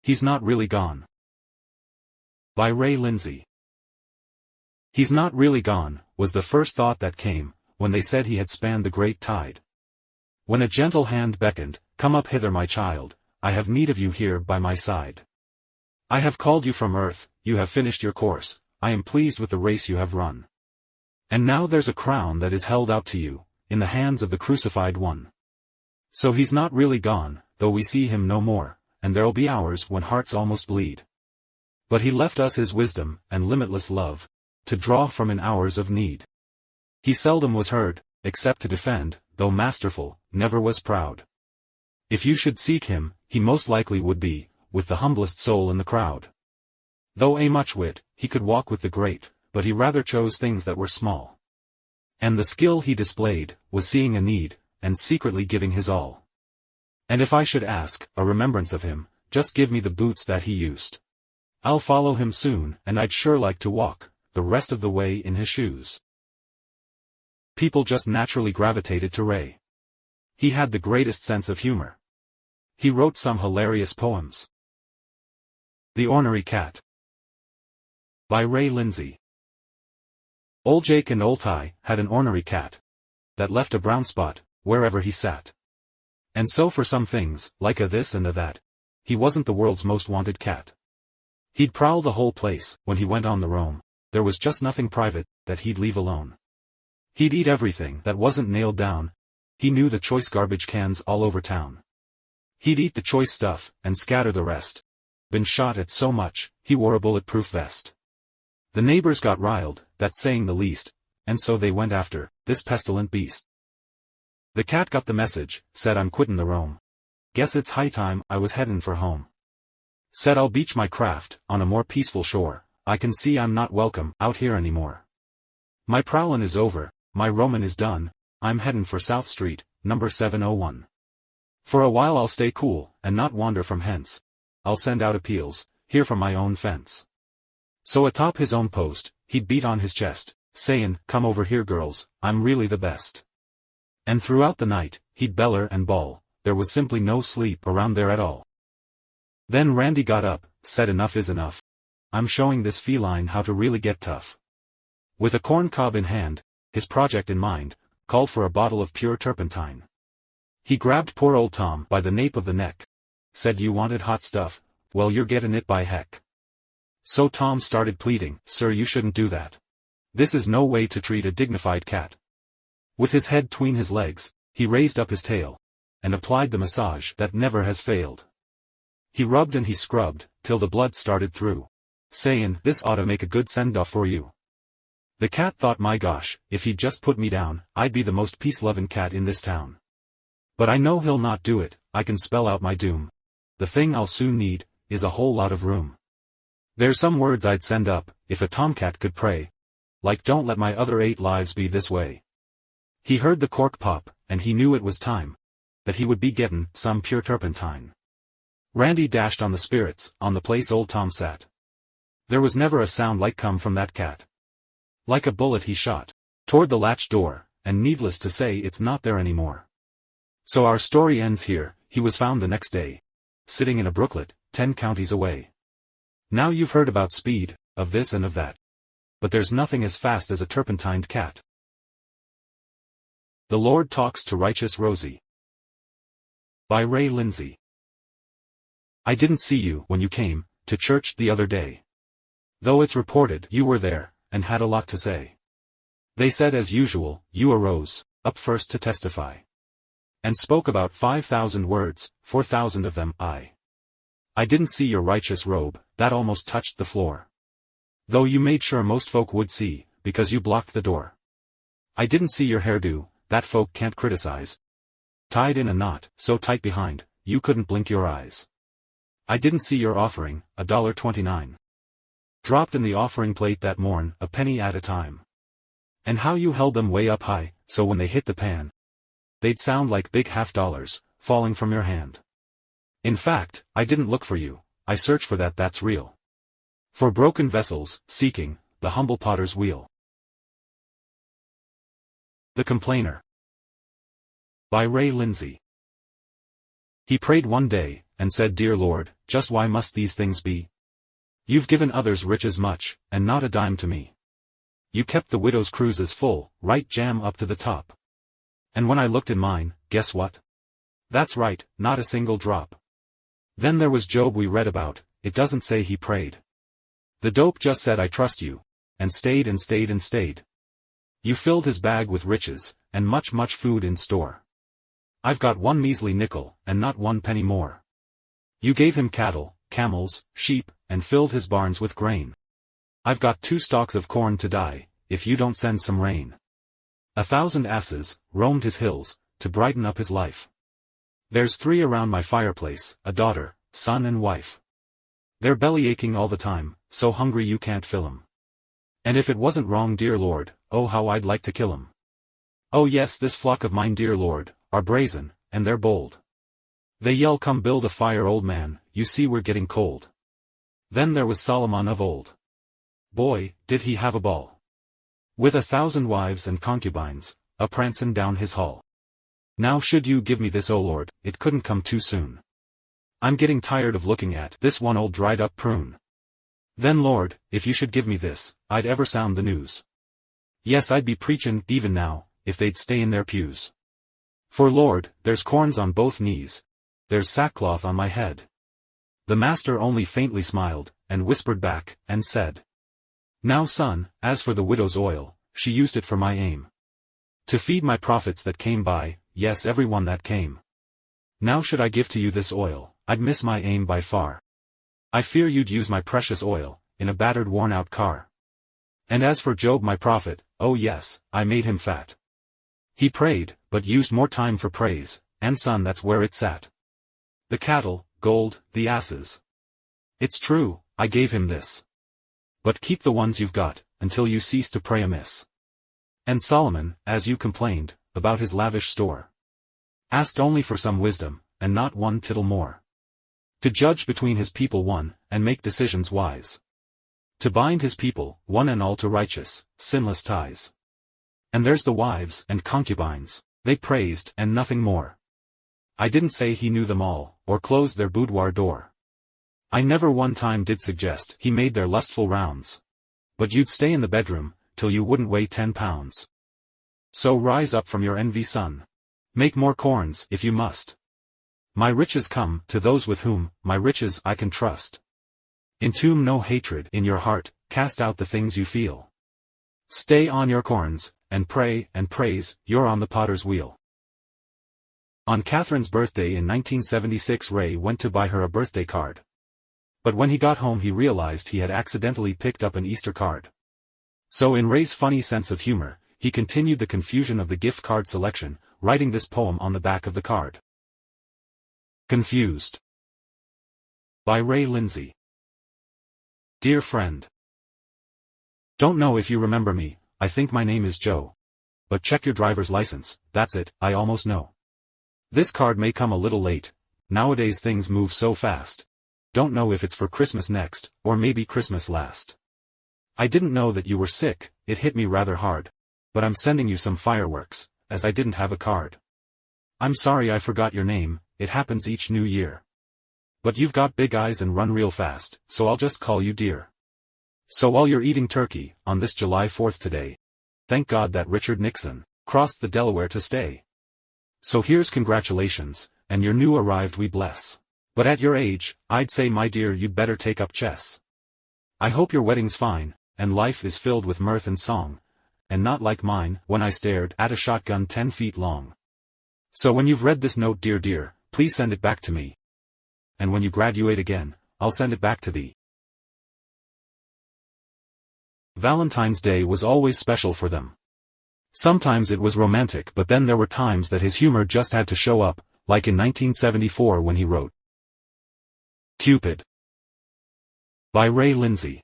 He's Not Really Gone. By Ray Lindsey. He's not really gone, was the first thought that came, when they said he had spanned the great tide. When a gentle hand beckoned, "Come up hither my child, I have need of you here by my side. I have called you from earth, you have finished your course, I am pleased with the race you have run. And now there's a crown that is held out to you, in the hands of the crucified one." So he's not really gone, though we see him no more, and there'll be hours when hearts almost bleed. But he left us his wisdom, and limitless love, to draw from in hours of need. He seldom was heard, except to defend, though masterful, never was proud. If you should seek him, he most likely would be, with the humblest soul in the crowd. Though a much wit, he could walk with the great, but he rather chose things that were small. And the skill he displayed, was seeing a need, and secretly giving his all. And if I should ask, a remembrance of him, just give me the boots that he used. I'll follow him soon, and I'd sure like to walk, the rest of the way in his shoes. People just naturally gravitated to Ray. He had the greatest sense of humor. He wrote some hilarious poems. The Ornery Cat, by Ray Lindsey. Old Jake and Old Ty had an ornery cat that left a brown spot wherever he sat. And so for some things, like a this and a that, he wasn't the world's most wanted cat. He'd prowl the whole place when he went on the roam, there was just nothing private that he'd leave alone. He'd eat everything that wasn't nailed down, he knew the choice garbage cans all over town. He'd eat the choice stuff, and scatter the rest. Been shot at so much, he wore a bulletproof vest. The neighbors got riled, that's saying the least, and so they went after this pestilent beast. The cat got the message, said I'm quittin' the roam. Guess it's high time I was headin' for home. Said I'll beach my craft, on a more peaceful shore, I can see I'm not welcome out here anymore. My prowlin' is over, my roamin' is done, I'm headin' for South Street, number 701. For a while I'll stay cool, and not wander from hence. I'll send out appeals, here from my own fence. So atop his own post, he'd beat on his chest, sayin', come over here girls, I'm really the best. And throughout the night, he'd beller and bawl, there was simply no sleep around there at all. Then Randy got up, said enough is enough. I'm showing this feline how to really get tough. With a corn cob in hand, his project in mind, called for a bottle of pure turpentine. He grabbed poor old Tom by the nape of the neck. Said you wanted hot stuff, well you're getting it by heck. So Tom started pleading, sir you shouldn't do that. This is no way to treat a dignified cat. With his head tween his legs, he raised up his tail, and applied the massage that never has failed. He rubbed and he scrubbed, till the blood started through, sayin', this oughta make a good send-off for you. The cat thought my gosh, if he'd just put me down, I'd be the most peace-lovin' cat in this town. But I know he'll not do it, I can spell out my doom. The thing I'll soon need, is a whole lot of room. There's some words I'd send up, if a tomcat could pray. Like don't let my other 8 lives be this way. He heard the cork pop, and he knew it was time. That he would be gettin' some pure turpentine. Randy dashed on the spirits, on the place old Tom sat. There was never a sound like come from that cat. Like a bullet he shot, toward the latch door, and needless to say it's not there anymore. So our story ends here, he was found the next day. Sitting in a brooklet, 10 counties away. Now you've heard about speed, of this and of that. But there's nothing as fast as a turpentined cat. The Lord Talks to Righteous Rosie, by Ray Lindsey. I didn't see you when you came to church the other day. Though it's reported you were there, and had a lot to say. They said as usual, you arose, up first to testify. And spoke about 5,000 words, 4,000 of them I didn't see your righteous robe, that almost touched the floor. Though you made sure most folk would see, because you blocked the door. I didn't see your hairdo, that folk can't criticize. Tied in a knot, so tight behind, you couldn't blink your eyes. I didn't see your offering, $1.29. Dropped in the offering plate that morn, a penny at a time. And how you held them way up high, so when they hit the pan, they'd sound like big $half, falling from your hand. In fact, I didn't look for you, I search for that's real. For broken vessels, seeking, the humble potter's wheel. The Complainer, by Ray Lindsey. He prayed one day, and said, Dear Lord, just why must these things be? You've given others riches much, and not a dime to me. You kept the widow's cruises full, right jam up to the top. And when I looked in mine, guess what? That's right, not a single drop. Then there was Job we read about, it doesn't say he prayed. The dope just said I trust you. And stayed and stayed and stayed. You filled his bag with riches, and much food in store. I've got one measly nickel, and not one penny more. You gave him cattle, camels, sheep, and filled his barns with grain. I've got 2 stalks of corn to die, if you don't send some rain. 1,000 asses, roamed his hills, to brighten up his life. There's 3 around my fireplace, a daughter, son and wife. They're belly-aching all the time, so hungry you can't fill 'em. And if it wasn't wrong, dear Lord, oh how I'd like to kill 'em. Oh yes, this flock of mine, dear Lord, are brazen, and they're bold. They yell, come build a fire, old man, you see we're getting cold. Then there was Solomon of old. Boy, did he have a ball. With 1,000 wives and concubines, a-prancin' down his hall. Now should you give me this, O Lord, it couldn't come too soon. I'm getting tired of looking at this one old dried-up prune. Then Lord, if you should give me this, I'd ever sound the news. Yes, I'd be preachin' even now, if they'd stay in their pews. For Lord, there's corns on both knees. There's sackcloth on my head. The master only faintly smiled, and whispered back, and said, Now son, as for the widow's oil, she used it for my aim. To feed my prophets that came by, yes, every one that came. Now should I give to you this oil, I'd miss my aim by far. I fear you'd use my precious oil, in a battered worn-out car. And as for Job my prophet, oh yes, I made him fat. He prayed, but used more time for praise, and son, that's where it sat. The cattle, gold, the asses. It's true, I gave him this. But keep the ones you've got, until you cease to pray amiss. And Solomon, as you complained, about his lavish store, asked only for some wisdom, and not one tittle more. To judge between his people one, and make decisions wise. To bind his people, one and all to righteous, sinless ties. And there's the wives and concubines, they praised, and nothing more. I didn't say he knew them all, or closed their boudoir door. I never one time did suggest he made their lustful rounds. But you'd stay in the bedroom, till you wouldn't weigh 10 pounds. So rise up from your envy, son. Make more corns, if you must. My riches come to those with whom, my riches I can trust. Entomb no hatred in your heart, cast out the things you feel. Stay on your corns, and pray and praise, you're on the potter's wheel. On Catherine's birthday in 1976, Ray went to buy her a birthday card. But when he got home he realized he had accidentally picked up an Easter card. So in Ray's funny sense of humor, he continued the confusion of the gift card selection, writing this poem on the back of the card. Confused. By Ray Lindsey. Dear friend. Don't know if you remember me, I think my name is Joe. But check your driver's license, that's it, I almost know. This card may come a little late, nowadays things move so fast. Don't know if it's for Christmas next, or maybe Christmas last. I didn't know that you were sick, it hit me rather hard. But I'm sending you some fireworks, as I didn't have a card. I'm sorry I forgot your name, it happens each new year. But you've got big eyes and run real fast, so I'll just call you dear. So while you're eating turkey, on this July 4th today, thank God that Richard Nixon crossed the Delaware to stay. So here's congratulations, and your new arrived we bless. But at your age, I'd say my dear you'd better take up chess. I hope your wedding's fine, and life is filled with mirth and song, and not like mine, when I stared at a shotgun 10 feet long. So when you've read this note, dear, please send it back to me. And when you graduate again, I'll send it back to thee. Valentine's Day was always special for them. Sometimes it was romantic, but then there were times that his humor just had to show up, like in 1974 when he wrote Cupid. By Ray Lindsey.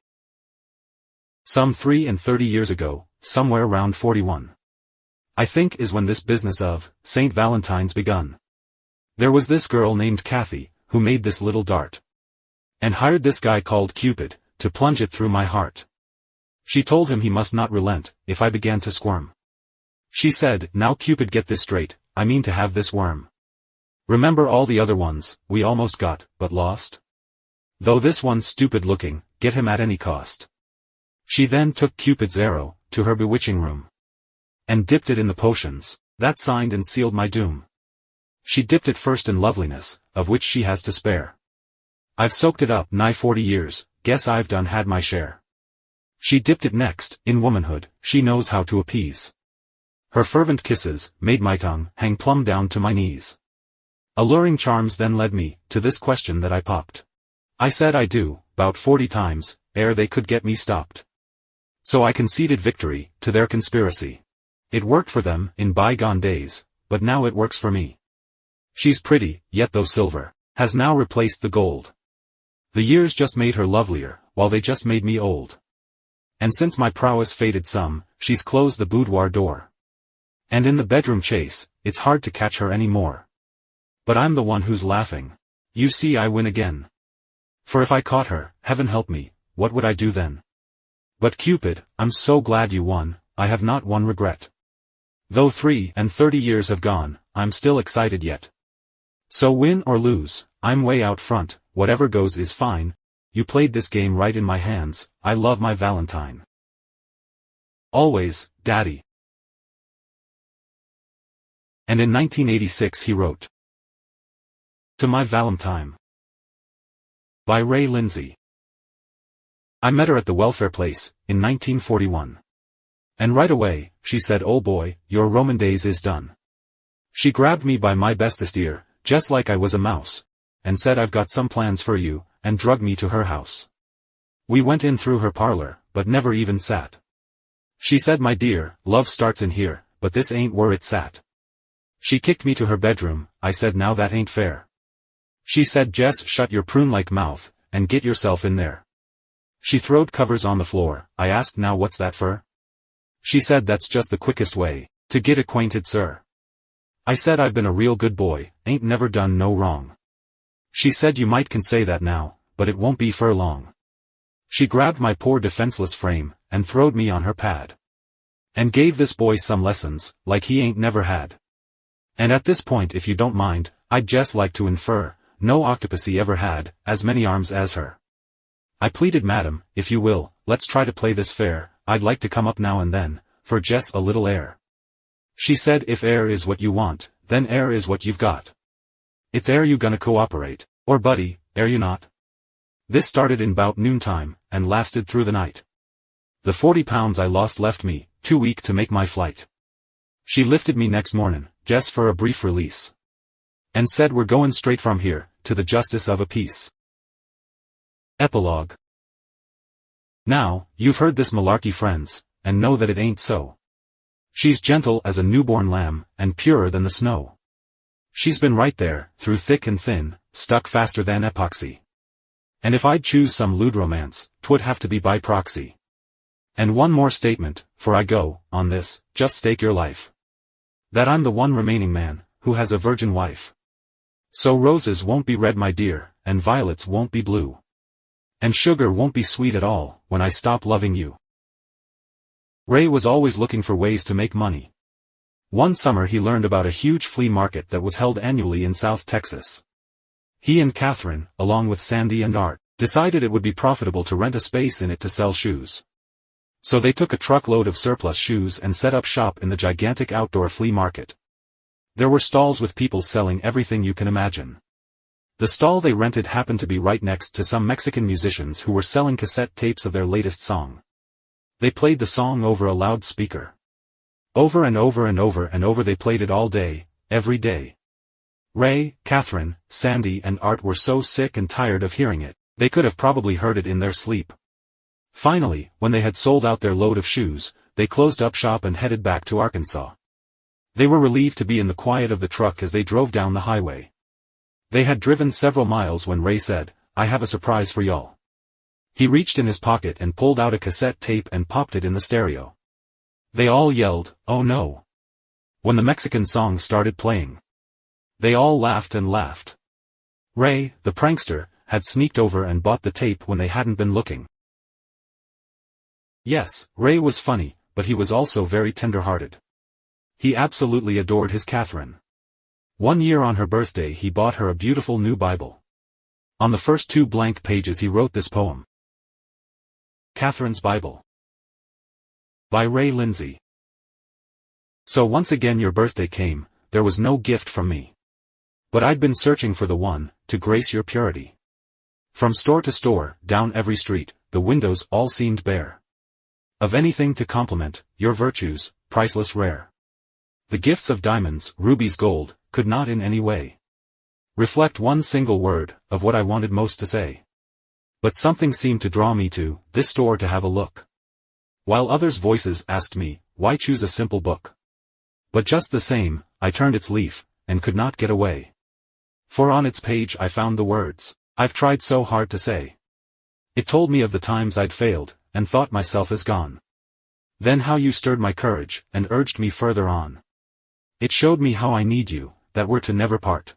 Some 33 years ago, somewhere round 41. I think is when this business of St. Valentine's begun. There was this girl named Kathy, who made this little dart. And hired this guy called Cupid, to plunge it through my heart. She told him he must not relent, if I began to squirm. She said, now Cupid, get this straight, I mean to have this worm. Remember all the other ones, we almost got, but lost? Though this one's stupid looking, get him at any cost. She then took Cupid's arrow, to her bewitching room. And dipped it in the potions, that signed and sealed my doom. She dipped it first in loveliness, of which she has to spare. I've soaked it up nigh 40 years, guess I've done had my share. She dipped it next, in womanhood, she knows how to appease. Her fervent kisses, made my tongue hang plumb down to my knees. Alluring charms then led me, to this question that I popped. I said I do, 'bout 40 times, ere they could get me stopped. So I conceded victory, to their conspiracy. It worked for them, in bygone days, but now it works for me. She's pretty, yet though silver, has now replaced the gold. The years just made her lovelier, while they just made me old. And since my prowess faded some, she's closed the boudoir door. And in the bedroom chase, it's hard to catch her any more. But I'm the one who's laughing. You see I win again. For if I caught her, heaven help me, what would I do then? But Cupid, I'm so glad you won, I have not one regret. Though 33 years have gone, I'm still excited yet. So win or lose, I'm way out front, whatever goes is fine. You played this game right in my hands, I love my Valentine. Always, Daddy. And in 1986 he wrote, To My Valentine. By Ray Lindsey. I met her at the welfare place, in 1941. And right away, she said, oh boy, your Roman days is done. She grabbed me by my bestest ear, just like I was a mouse, and said I've got some plans for you, and drugged me to her house. We went in through her parlor, but never even sat. She said, my dear, love starts in here, but this ain't where it sat. She kicked me to her bedroom, I said now that ain't fair. She said Jess shut your prune-like mouth, and get yourself in there. She throwed covers on the floor, I asked now what's that for? She said that's just the quickest way, to get acquainted sir. I said I've been a real good boy, ain't never done no wrong. She said you might can say that now, but it won't be for long. She grabbed my poor defenseless frame, and throwed me on her pad. And gave this boy some lessons, like he ain't never had. And at this point if you don't mind, I'd just like to infer, no octopussy ever had, as many arms as her. I pleaded madam, if you will, let's try to play this fair, I'd like to come up now and then, for just a little air. She said if air is what you want, then air is what you've got. It's air you gonna cooperate, or buddy, air you not? This started in 'bout noontime, and lasted through the night. The 40 pounds I lost left me, too weak to make my flight. She lifted me next mornin', just for a brief release. And said we're goin' straight from here, to the justice of a peace. Epilogue. Now, you've heard this malarkey friends, and know that it ain't so. She's gentle as a newborn lamb, and purer than the snow. She's been right there, through thick and thin, stuck faster than epoxy. And if I'd choose some lewd romance, 'twould have to be by proxy. And one more statement, for I go, on this, just stake your life. That I'm the one remaining man, who has a virgin wife. So roses won't be red my dear, and violets won't be blue. And sugar won't be sweet at all, when I stop loving you. Ray was always looking for ways to make money. One summer he learned about a huge flea market that was held annually in South Texas. He and Catherine, along with Sandy and Art, decided it would be profitable to rent a space in it to sell shoes. So they took a truckload of surplus shoes and set up shop in the gigantic outdoor flea market. There were stalls with people selling everything you can imagine. The stall they rented happened to be right next to some Mexican musicians who were selling cassette tapes of their latest song. They played the song over a loudspeaker. Over and over and over and over they played it all day, every day. Ray, Catherine, Sandy and Art were so sick and tired of hearing it, they could have probably heard it in their sleep. Finally, when they had sold out their load of shoes, they closed up shop and headed back to Arkansas. They were relieved to be in the quiet of the truck as they drove down the highway. They had driven several miles when Ray said, I have a surprise for y'all. He reached in his pocket and pulled out a cassette tape and popped it in the stereo. They all yelled, oh no. When the Mexican song started playing. They all laughed and laughed. Ray, the prankster, had sneaked over and bought the tape when they hadn't been looking. Yes, Ray was funny, but he was also very tender-hearted. He absolutely adored his Catherine. One year on her birthday he bought her a beautiful new Bible. On the first 2 blank pages he wrote this poem. Catherine's Bible. By Ray Lindsey. So once again your birthday came, there was no gift from me. But I'd been searching for the one, to grace your purity. From store to store, down every street, the windows all seemed bare. Of anything to compliment, your virtues, priceless rare. The gifts of diamonds, rubies, gold, could not in any way reflect one single word, of what I wanted most to say. But something seemed to draw me to this store to have a look. While others' voices asked me, why choose a simple book? But just the same, I turned its leaf, and could not get away. For on its page I found the words, I've tried so hard to say. It told me of the times I'd failed, and thought myself as gone. Then how you stirred my courage, and urged me further on. It showed me how I need you, that we're to never part.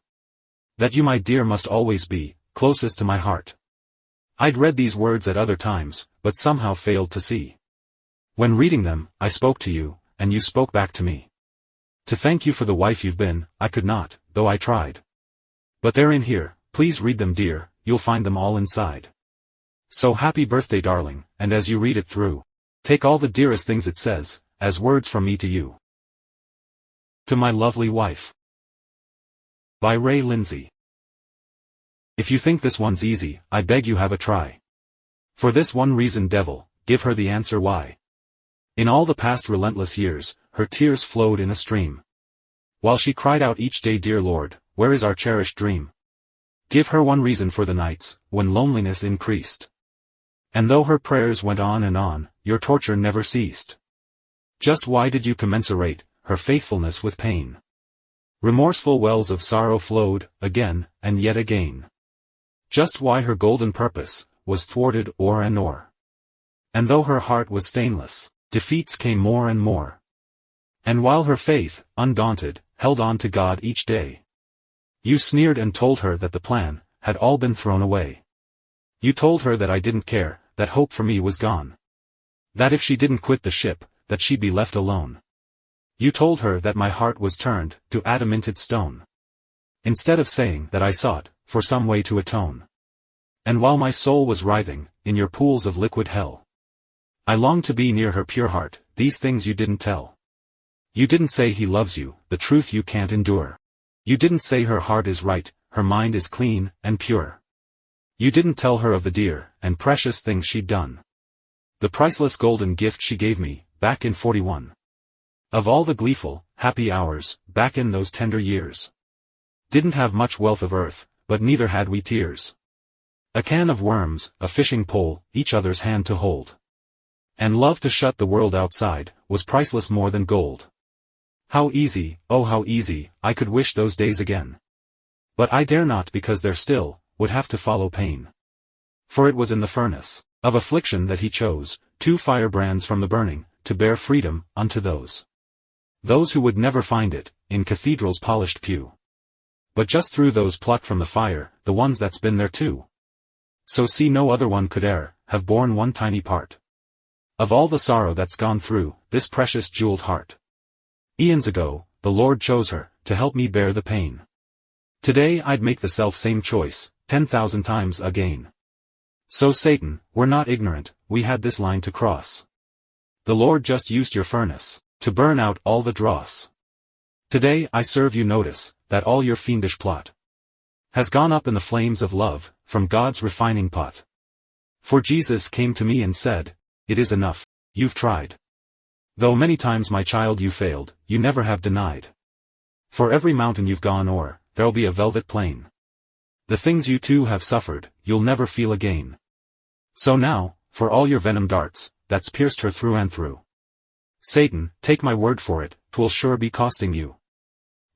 That you my dear must always be, closest to my heart. I'd read these words at other times, but somehow failed to see. When reading them, I spoke to you, and you spoke back to me. To thank you for the wife you've been, I could not, though I tried. But they're in here, please read them dear, you'll find them all inside. So happy birthday darling, and as you read it through, take all the dearest things it says, as words from me to you. To my lovely wife. By Ray Lindsey. If you think this one's easy, I beg you have a try. For this one reason devil, give her the answer why. In all the past relentless years, her tears flowed in a stream. While she cried out each day, dear Lord, where is our cherished dream? Give her one reason for the nights, when loneliness increased. And though her prayers went on, your torture never ceased. Just why did you commensurate her faithfulness with pain? Remorseful wells of sorrow flowed, again, and yet again. Just why her golden purpose was thwarted o'er and o'er. And though her heart was stainless, defeats came more and more. And while her faith, undaunted, held on to God each day, you sneered and told her that the plan had all been thrown away. You told her that I didn't care, that hope for me was gone. That if she didn't quit the ship, that she'd be left alone. You told her that my heart was turned to adamanted stone. Instead of saying that I sought for some way to atone. And while my soul was writhing in your pools of liquid hell, I longed to be near her pure heart. These things you didn't tell. You didn't say he loves you, the truth you can't endure. You didn't say her heart is right, her mind is clean and pure. You didn't tell her of the dear and precious things she'd done. The priceless golden gift she gave me, back in 41. Of all the gleeful, happy hours, back in those tender years. Didn't have much wealth of earth, but neither had we tears. A can of worms, a fishing pole, each other's hand to hold. And love to shut the world outside, was priceless more than gold. How easy, oh how easy, I could wish those days again. But I dare not because there still would have to follow pain. For it was in the furnace of affliction that he chose 2 firebrands from the burning, to bear freedom unto those who would never find it, in cathedral's polished pew. But just through those plucked from the fire, the ones that's been there too. So see no other one could e'er have borne one tiny part of all the sorrow that's gone through this precious jeweled heart. Eons ago, the Lord chose her to help me bear the pain. Today I'd make the self-same choice 10,000 times again. So Satan, we're not ignorant, we had this line to cross. The Lord just used your furnace to burn out all the dross. Today I serve you notice that all your fiendish plot has gone up in the flames of love from God's refining pot. For Jesus came to me and said, it is enough, you've tried. Though many times my child you failed, you never have denied. For every mountain you've gone o'er, there'll be a velvet plain. The things you too have suffered, you'll never feel again. So now, for all your venom darts, that's pierced her through and through. Satan, take my word for it, 'twill sure be costing you.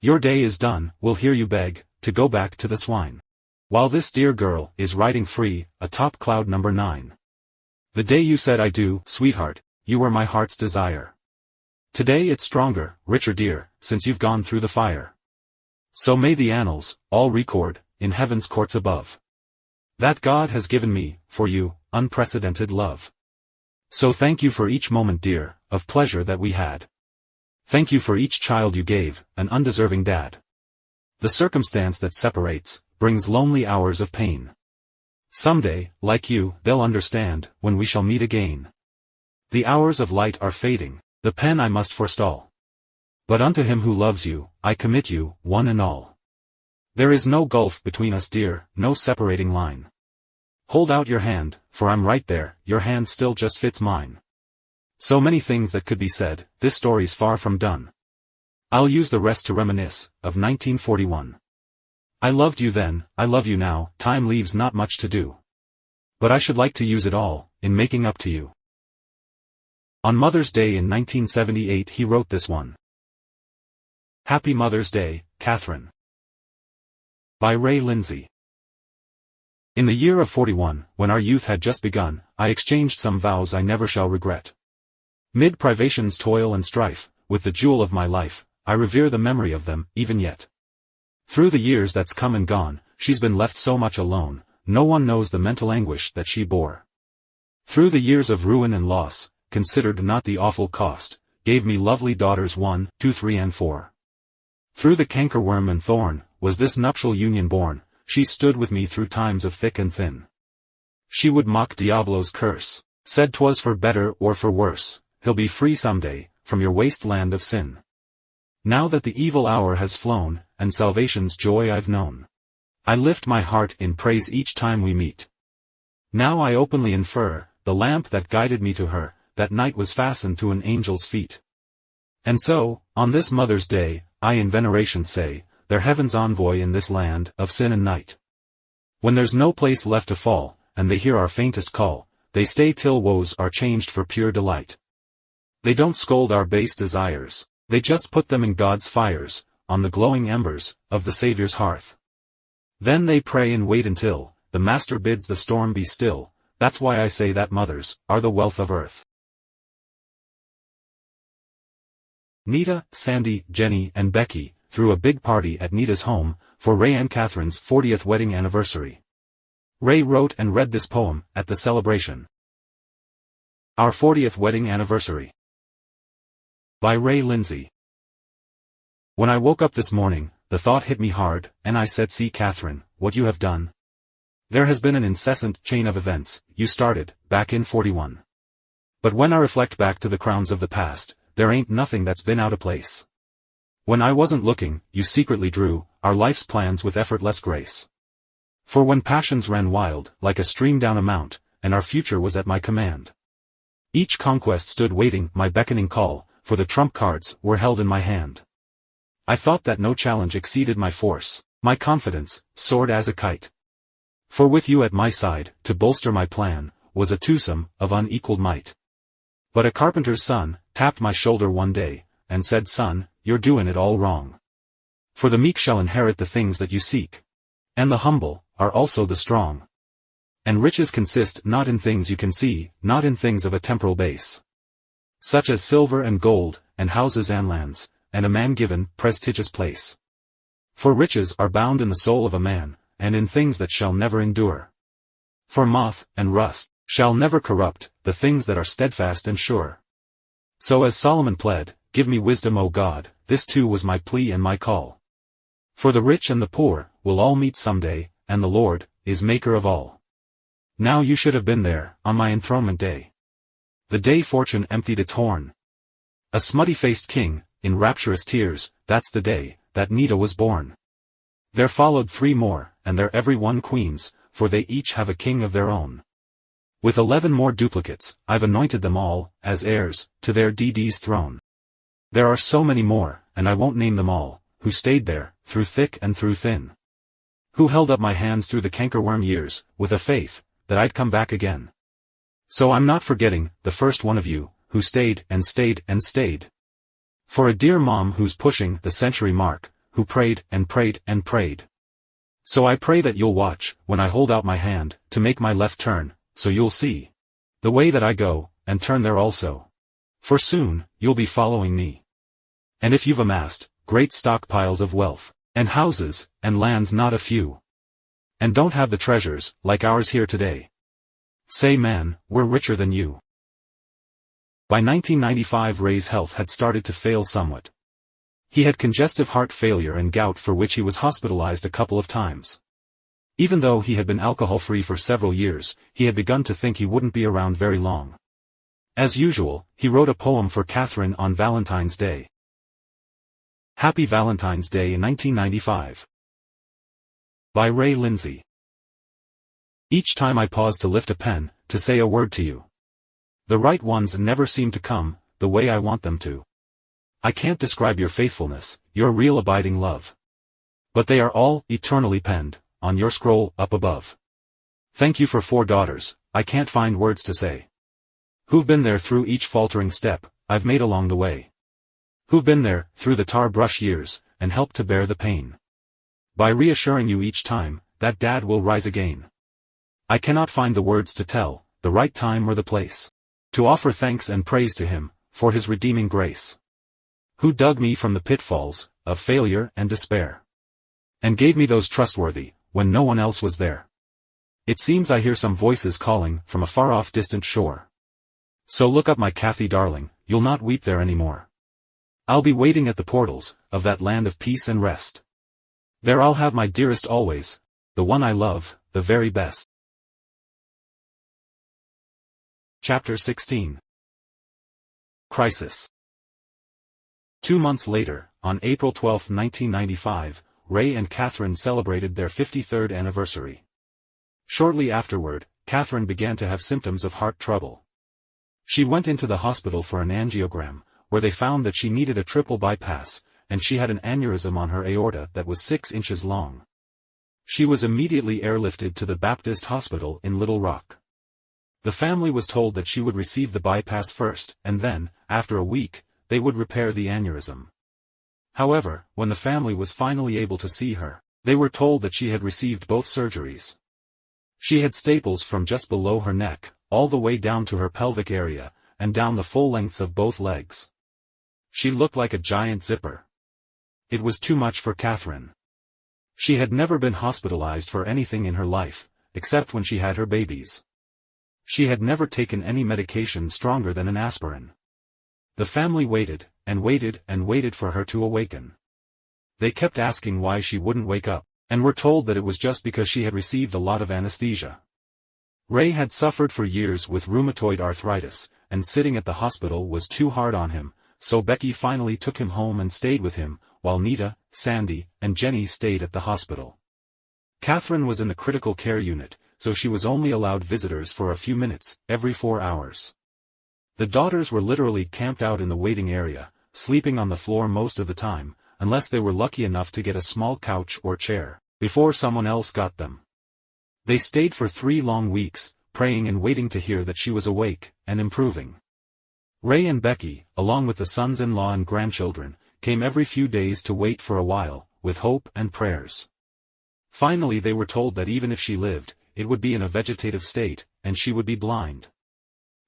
Your day is done, we'll hear you beg, to go back to the swine. While this dear girl is riding free, atop cloud number 9. The day you said I do, sweetheart, you were my heart's desire. Today it's stronger, richer dear, since you've gone through the fire. So may the annals, all record, in heaven's courts above, that God has given me, for you, unprecedented love. So thank you for each moment dear, of pleasure that we had. Thank you for each child you gave, an undeserving dad. The circumstance that separates, brings lonely hours of pain. Someday, like you, they'll understand, when we shall meet again. The hours of light are fading, the pen I must forestall. But unto him who loves you, I commit you, one and all. There is no gulf between us dear, no separating line. Hold out your hand, for I'm right there, your hand still just fits mine. So many things that could be said, this story's far from done. I'll use the rest to reminisce, of 1941. I loved you then, I love you now, time leaves not much to do. But I should like to use it all, in making up to you. On Mother's Day in 1978 he wrote this one. Happy Mother's Day, Catherine. By Ray Lindsey. In the year of 41, when our youth had just begun, I exchanged some vows I never shall regret. Mid privation's toil and strife, with the jewel of my life, I revere the memory of them, even yet. Through the years that's come and gone, she's been left so much alone, no one knows the mental anguish that she bore. Through the years of ruin and loss, considered not the awful cost, gave me lovely daughters 1, 2, 3 and 4. Through the cankerworm and thorn, was this nuptial union born, she stood with me through times of thick and thin. She would mock Diablo's curse, said 'twas for better or for worse, he'll be free someday, from your wasteland of sin. Now that the evil hour has flown, and salvation's joy I've known, I lift my heart in praise each time we meet. Now I openly infer, the lamp that guided me to her, that night was fastened to an angel's feet. And so, on this Mother's Day, I in veneration say, they're heaven's envoy in this land of sin and night. When there's no place left to fall, and they hear our faintest call, they stay till woes are changed for pure delight. They don't scold our base desires, they just put them in God's fires, on the glowing embers of the Savior's hearth. Then they pray and wait until the Master bids the storm be still. That's why I say that mothers are the wealth of earth. Nita, Sandy, Jenny, and Becky threw a big party at Nita's home for Ray and Catherine's 40th wedding anniversary. Ray wrote and read this poem at the celebration. Our 40th Wedding Anniversary. By Ray Lindsey. When I woke up this morning, the thought hit me hard, and I said, see Catherine, what you have done. There has been an incessant chain of events, you started, back in 41. But when I reflect back to the crowns of the past, there ain't nothing that's been out of place. When I wasn't looking, you secretly drew our life's plans with effortless grace. For when passions ran wild, like a stream down a mount, and our future was at my command, each conquest stood waiting my beckoning call, for the trump cards were held in my hand. I thought that no challenge exceeded my force, my confidence soared as a kite. For with you at my side, to bolster my plan, was a twosome of unequaled might. But a carpenter's son tapped my shoulder one day, and said, son, you're doing it all wrong. For the meek shall inherit the things that you seek. And the humble are also the strong. And riches consist not in things you can see, not in things of a temporal base, such as silver and gold, and houses and lands, and a man-given, prestigious place. For riches are bound in the soul of a man, and in things that shall never endure. For moth and rust shall never corrupt the things that are steadfast and sure. So as Solomon pled, give me wisdom O God, this too was my plea and my call. For the rich and the poor will all meet someday, and the Lord is maker of all. Now you should have been there, on my enthronement day. The day fortune emptied its horn. A smutty-faced king, in rapturous tears, that's the day that Nita was born. There followed 3 more, and they're every one queens, for they each have a king of their own. With 11 more duplicates, I've anointed them all, as heirs, to their DD's throne. There are so many more, and I won't name them all, who stayed there, through thick and through thin. Who held up my hands through the cankerworm years, with a faith that I'd come back again. So I'm not forgetting the first one of you, who stayed and stayed and stayed. For a dear mom who's pushing the century mark, who prayed and prayed and prayed. So I pray that you'll watch, when I hold out my hand, to make my left turn, so you'll see the way that I go, and turn there also. For soon, you'll be following me. And if you've amassed great stockpiles of wealth, and houses, and lands not a few, and don't have the treasures, like ours here today, say man, we're richer than you. By 1995 Ray's health had started to fail somewhat. He had congestive heart failure and gout for which he was hospitalized a couple of times. Even though he had been alcohol-free for several years, he had begun to think he wouldn't be around very long. As usual, he wrote a poem for Catherine on Valentine's Day. Happy Valentine's Day in 1995. By Ray Lindsey. Each time I pause to lift a pen, to say a word to you, the right ones never seem to come, the way I want them to. I can't describe your faithfulness, your real abiding love. But they are all eternally penned on your scroll up above. Thank you for 4 daughters, I can't find words to say. Who've been there through each faltering step I've made along the way. Who've been there through the tar brush years and helped to bear the pain. By reassuring you each time that Dad will rise again. I cannot find the words to tell the right time or the place to offer thanks and praise to him for his redeeming grace. Who dug me from the pitfalls of failure and despair, and gave me those trustworthy when no one else was there. It seems I hear some voices calling from a far-off distant shore. So look up, my Kathy darling, you'll not weep there anymore. I'll be waiting at the portals of that land of peace and rest. There I'll have my dearest always, the one I love, the very best. Chapter 16. Crisis. 2 months later, on April 12, 1995, Ray and Catherine celebrated their 53rd anniversary. Shortly afterward, Catherine began to have symptoms of heart trouble. She went into the hospital for an angiogram, where they found that she needed a triple bypass, and she had an aneurysm on her aorta that was 6 inches long. She was immediately airlifted to the Baptist Hospital in Little Rock. The family was told that she would receive the bypass first, and then, after a week, they would repair the aneurysm. However, when the family was finally able to see her, they were told that she had received both surgeries. She had staples from just below her neck, all the way down to her pelvic area, and down the full lengths of both legs. She looked like a giant zipper. It was too much for Catherine. She had never been hospitalized for anything in her life, except when she had her babies. She had never taken any medication stronger than an aspirin. The family waited, and waited, and waited for her to awaken. They kept asking why she wouldn't wake up, and were told that it was just because she had received a lot of anesthesia. Ray had suffered for years with rheumatoid arthritis, and sitting at the hospital was too hard on him, so Becky finally took him home and stayed with him, while Nita, Sandy, and Jenny stayed at the hospital. Catherine was in the critical care unit, so she was only allowed visitors for a few minutes, every 4 hours. The daughters were literally camped out in the waiting area, sleeping on the floor most of the time, unless they were lucky enough to get a small couch or chair, before someone else got them. They stayed for 3 long weeks, praying and waiting to hear that she was awake, and improving. Ray and Becky, along with the sons-in-law and grandchildren, came every few days to wait for a while, with hope and prayers. Finally they were told that even if she lived, it would be in a vegetative state, and she would be blind.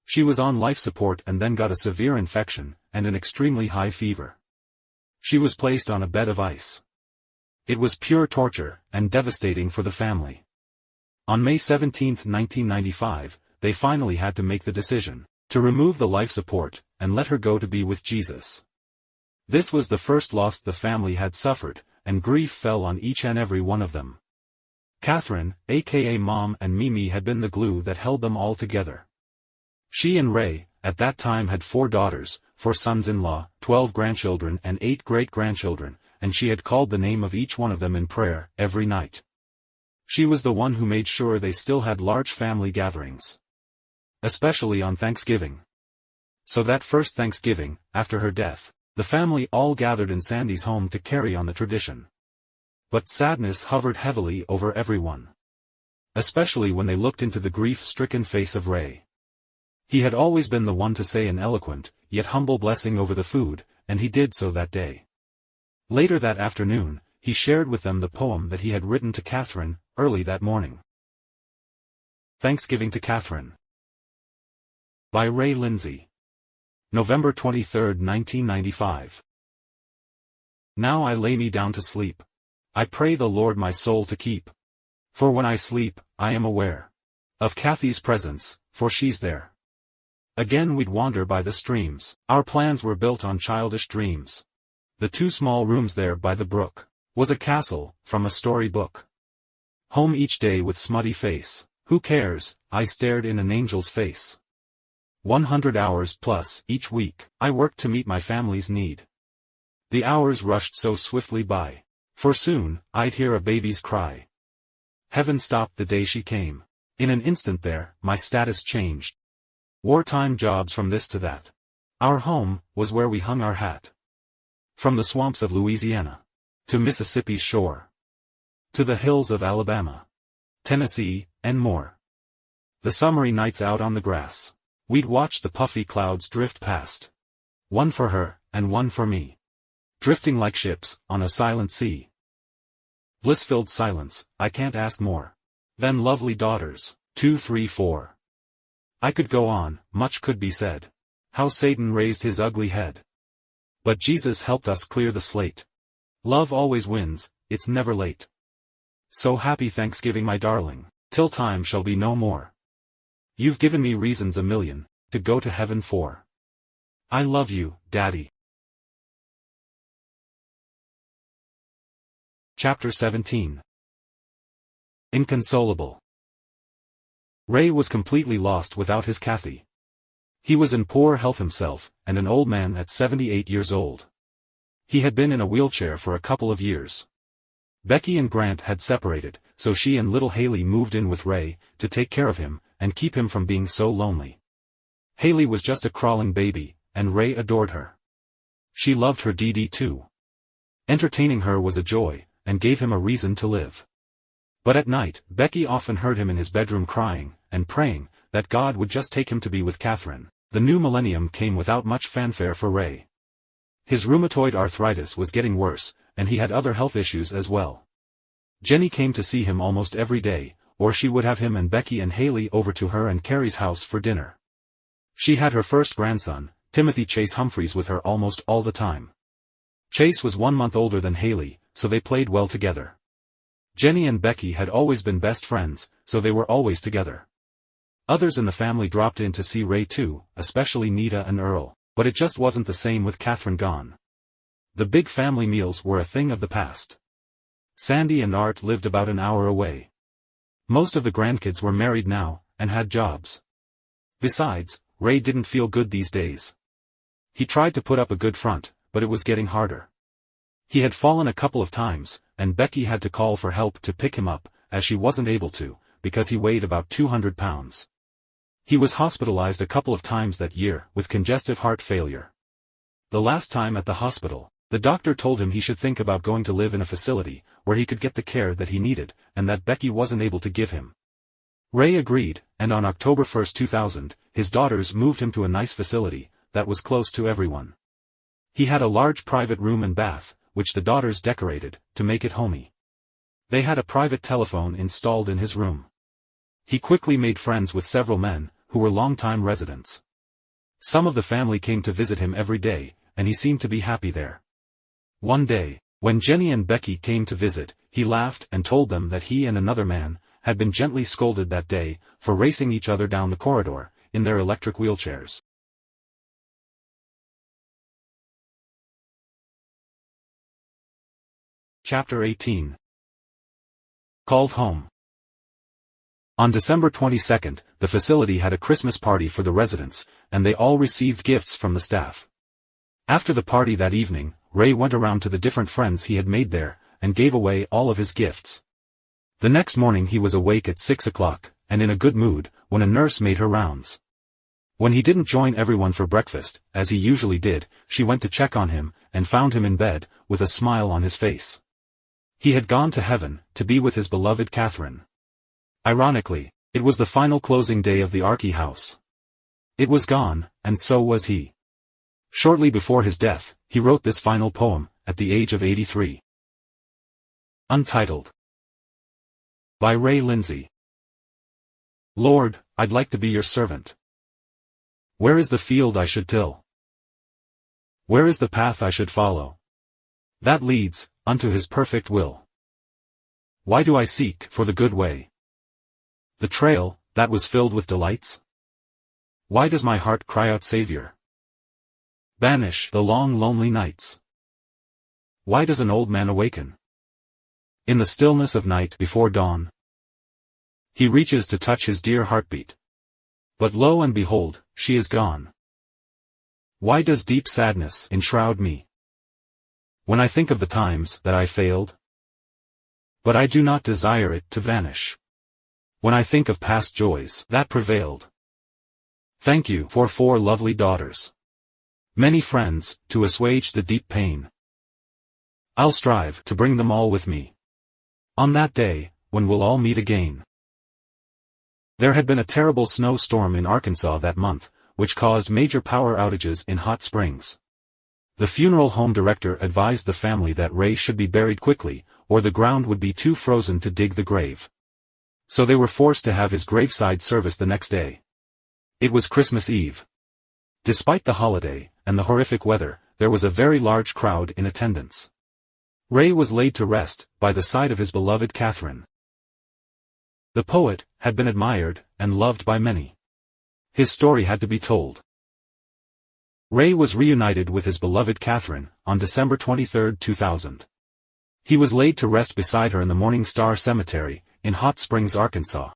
She was on life support and then got a severe infection, and an extremely high fever. She was placed on a bed of ice. It was pure torture, and devastating for the family. On May 17, 1995, they finally had to make the decision to remove the life support, and let her go to be with Jesus. This was the first loss the family had suffered, and grief fell on each and every one of them. Catherine, aka Mom, and Mimi had been the glue that held them all together. She and Ray, at that time, had 4 daughters, 4 sons-in-law, 12 grandchildren and 8 great-grandchildren, and she had called the name of each one of them in prayer, every night. She was the one who made sure they still had large family gatherings. Especially on Thanksgiving. So that first Thanksgiving, after her death, the family all gathered in Sandy's home to carry on the tradition. But sadness hovered heavily over everyone. Especially when they looked into the grief-stricken face of Ray. He had always been the one to say an eloquent, yet humble blessing over the food, and he did so that day. Later that afternoon, he shared with them the poem that he had written to Catherine, early that morning. Thanksgiving to Catherine. By Ray Lindsey. November 23, 1995. Now I lay me down to sleep. I pray the Lord my soul to keep. For when I sleep, I am aware of Kathy's presence, for she's there. Again we'd wander by the streams. Our plans were built on childish dreams. The 2 small rooms there by the brook was a castle from a storybook. Home each day with smutty face. Who cares? I stared in an angel's face. 100 hours plus each week. I worked to meet my family's need. The hours rushed so swiftly by. For soon, I'd hear a baby's cry. Heaven stopped the day she came. In an instant there, my status changed. Wartime jobs from this to that. Our home was where we hung our hat. From the swamps of Louisiana to Mississippi's shore, to the hills of Alabama, Tennessee, and more. The summery nights out on the grass, we'd watch the puffy clouds drift past. One for her, and one for me. Drifting like ships, on a silent sea. Bliss-filled silence, I can't ask more. Then lovely daughters, 2, 3, 4. I could go on, much could be said. How Satan raised his ugly head. But Jesus helped us clear the slate. Love always wins, it's never late. So happy Thanksgiving my darling, till time shall be no more. You've given me reasons a million, to go to heaven for. I love you, Daddy. Chapter 17. Inconsolable. Ray was completely lost without his Kathy. He was in poor health himself, and an old man at 78 years old. He had been in a wheelchair for a couple of years. Becky and Grant had separated, so she and little Haley moved in with Ray, to take care of him, and keep him from being so lonely. Haley was just a crawling baby, and Ray adored her. She loved her Dee Dee too. Entertaining her was a joy, and gave him a reason to live. But at night, Becky often heard him in his bedroom crying, and praying, that God would just take him to be with Catherine. The new millennium came without much fanfare for Ray. His rheumatoid arthritis was getting worse, and he had other health issues as well. Jenny came to see him almost every day, or she would have him and Becky and Haley over to her and Carrie's house for dinner. She had her first grandson, Timothy Chase Humphreys, with her almost all the time. Chase was 1 month older than Haley, so they played well together. Jenny and Becky had always been best friends, so they were always together. Others in the family dropped in to see Ray too, especially Nita and Earl, but it just wasn't the same with Catherine gone. The big family meals were a thing of the past. Sandy and Art lived about an hour away. Most of the grandkids were married now, and had jobs. Besides, Ray didn't feel good these days. He tried to put up a good front, but it was getting harder. He had fallen a couple of times, and Becky had to call for help to pick him up, as she wasn't able to, because he weighed about 200 pounds. He was hospitalized a couple of times that year, with congestive heart failure. The last time at the hospital, the doctor told him he should think about going to live in a facility, where he could get the care that he needed, and that Becky wasn't able to give him. Ray agreed, and on October 1, 2000, his daughters moved him to a nice facility, that was close to everyone. He had a large private room and bath, which the daughters decorated, to make it homey. They had a private telephone installed in his room. He quickly made friends with several men, who were long-time residents. Some of the family came to visit him every day, and he seemed to be happy there. One day, when Jenny and Becky came to visit, he laughed and told them that he and another man had been gently scolded that day, for racing each other down the corridor, in their electric wheelchairs. Chapter 18. Called home. On December 22, the facility had a Christmas party for the residents, and they all received gifts from the staff. After the party that evening, Ray went around to the different friends he had made there, and gave away all of his gifts. The next morning he was awake at 6 o'clock, and in a good mood, when a nurse made her rounds. When he didn't join everyone for breakfast, as he usually did, she went to check on him, and found him in bed, with a smile on his face. He had gone to heaven, to be with his beloved Catherine. Ironically, it was the final closing day of the Archie house. It was gone, and so was he. Shortly before his death, he wrote this final poem, at the age of 83. Untitled. By Ray Lindsey. Lord, I'd like to be your servant. Where is the field I should till? Where is the path I should follow? That leads, unto his perfect will. Why do I seek for the good way? The trail, that was filled with delights? Why does my heart cry out Savior? Banish the long lonely nights. Why does an old man awaken? In the stillness of night before dawn. He reaches to touch his dear heartbeat. But lo and behold, she is gone. Why does deep sadness enshroud me when I think of the times that I failed? But I do not desire it to vanish when I think of past joys that prevailed. Thank you for 4 lovely daughters, many friends, to assuage the deep pain. I'll strive to bring them all with me on that day, when we'll all meet again. There had been a terrible snowstorm in Arkansas that month, which caused major power outages in Hot Springs. The funeral home director advised the family that Ray should be buried quickly, or the ground would be too frozen to dig the grave. So they were forced to have his graveside service the next day. It was Christmas Eve. Despite the holiday, and the horrific weather, there was a very large crowd in attendance. Ray was laid to rest, by the side of his beloved Catherine. The poet had been admired, and loved by many. His story had to be told. Ray was reunited with his beloved Catherine, on December 23, 2000. He was laid to rest beside her in the Morning Star Cemetery, in Hot Springs, Arkansas.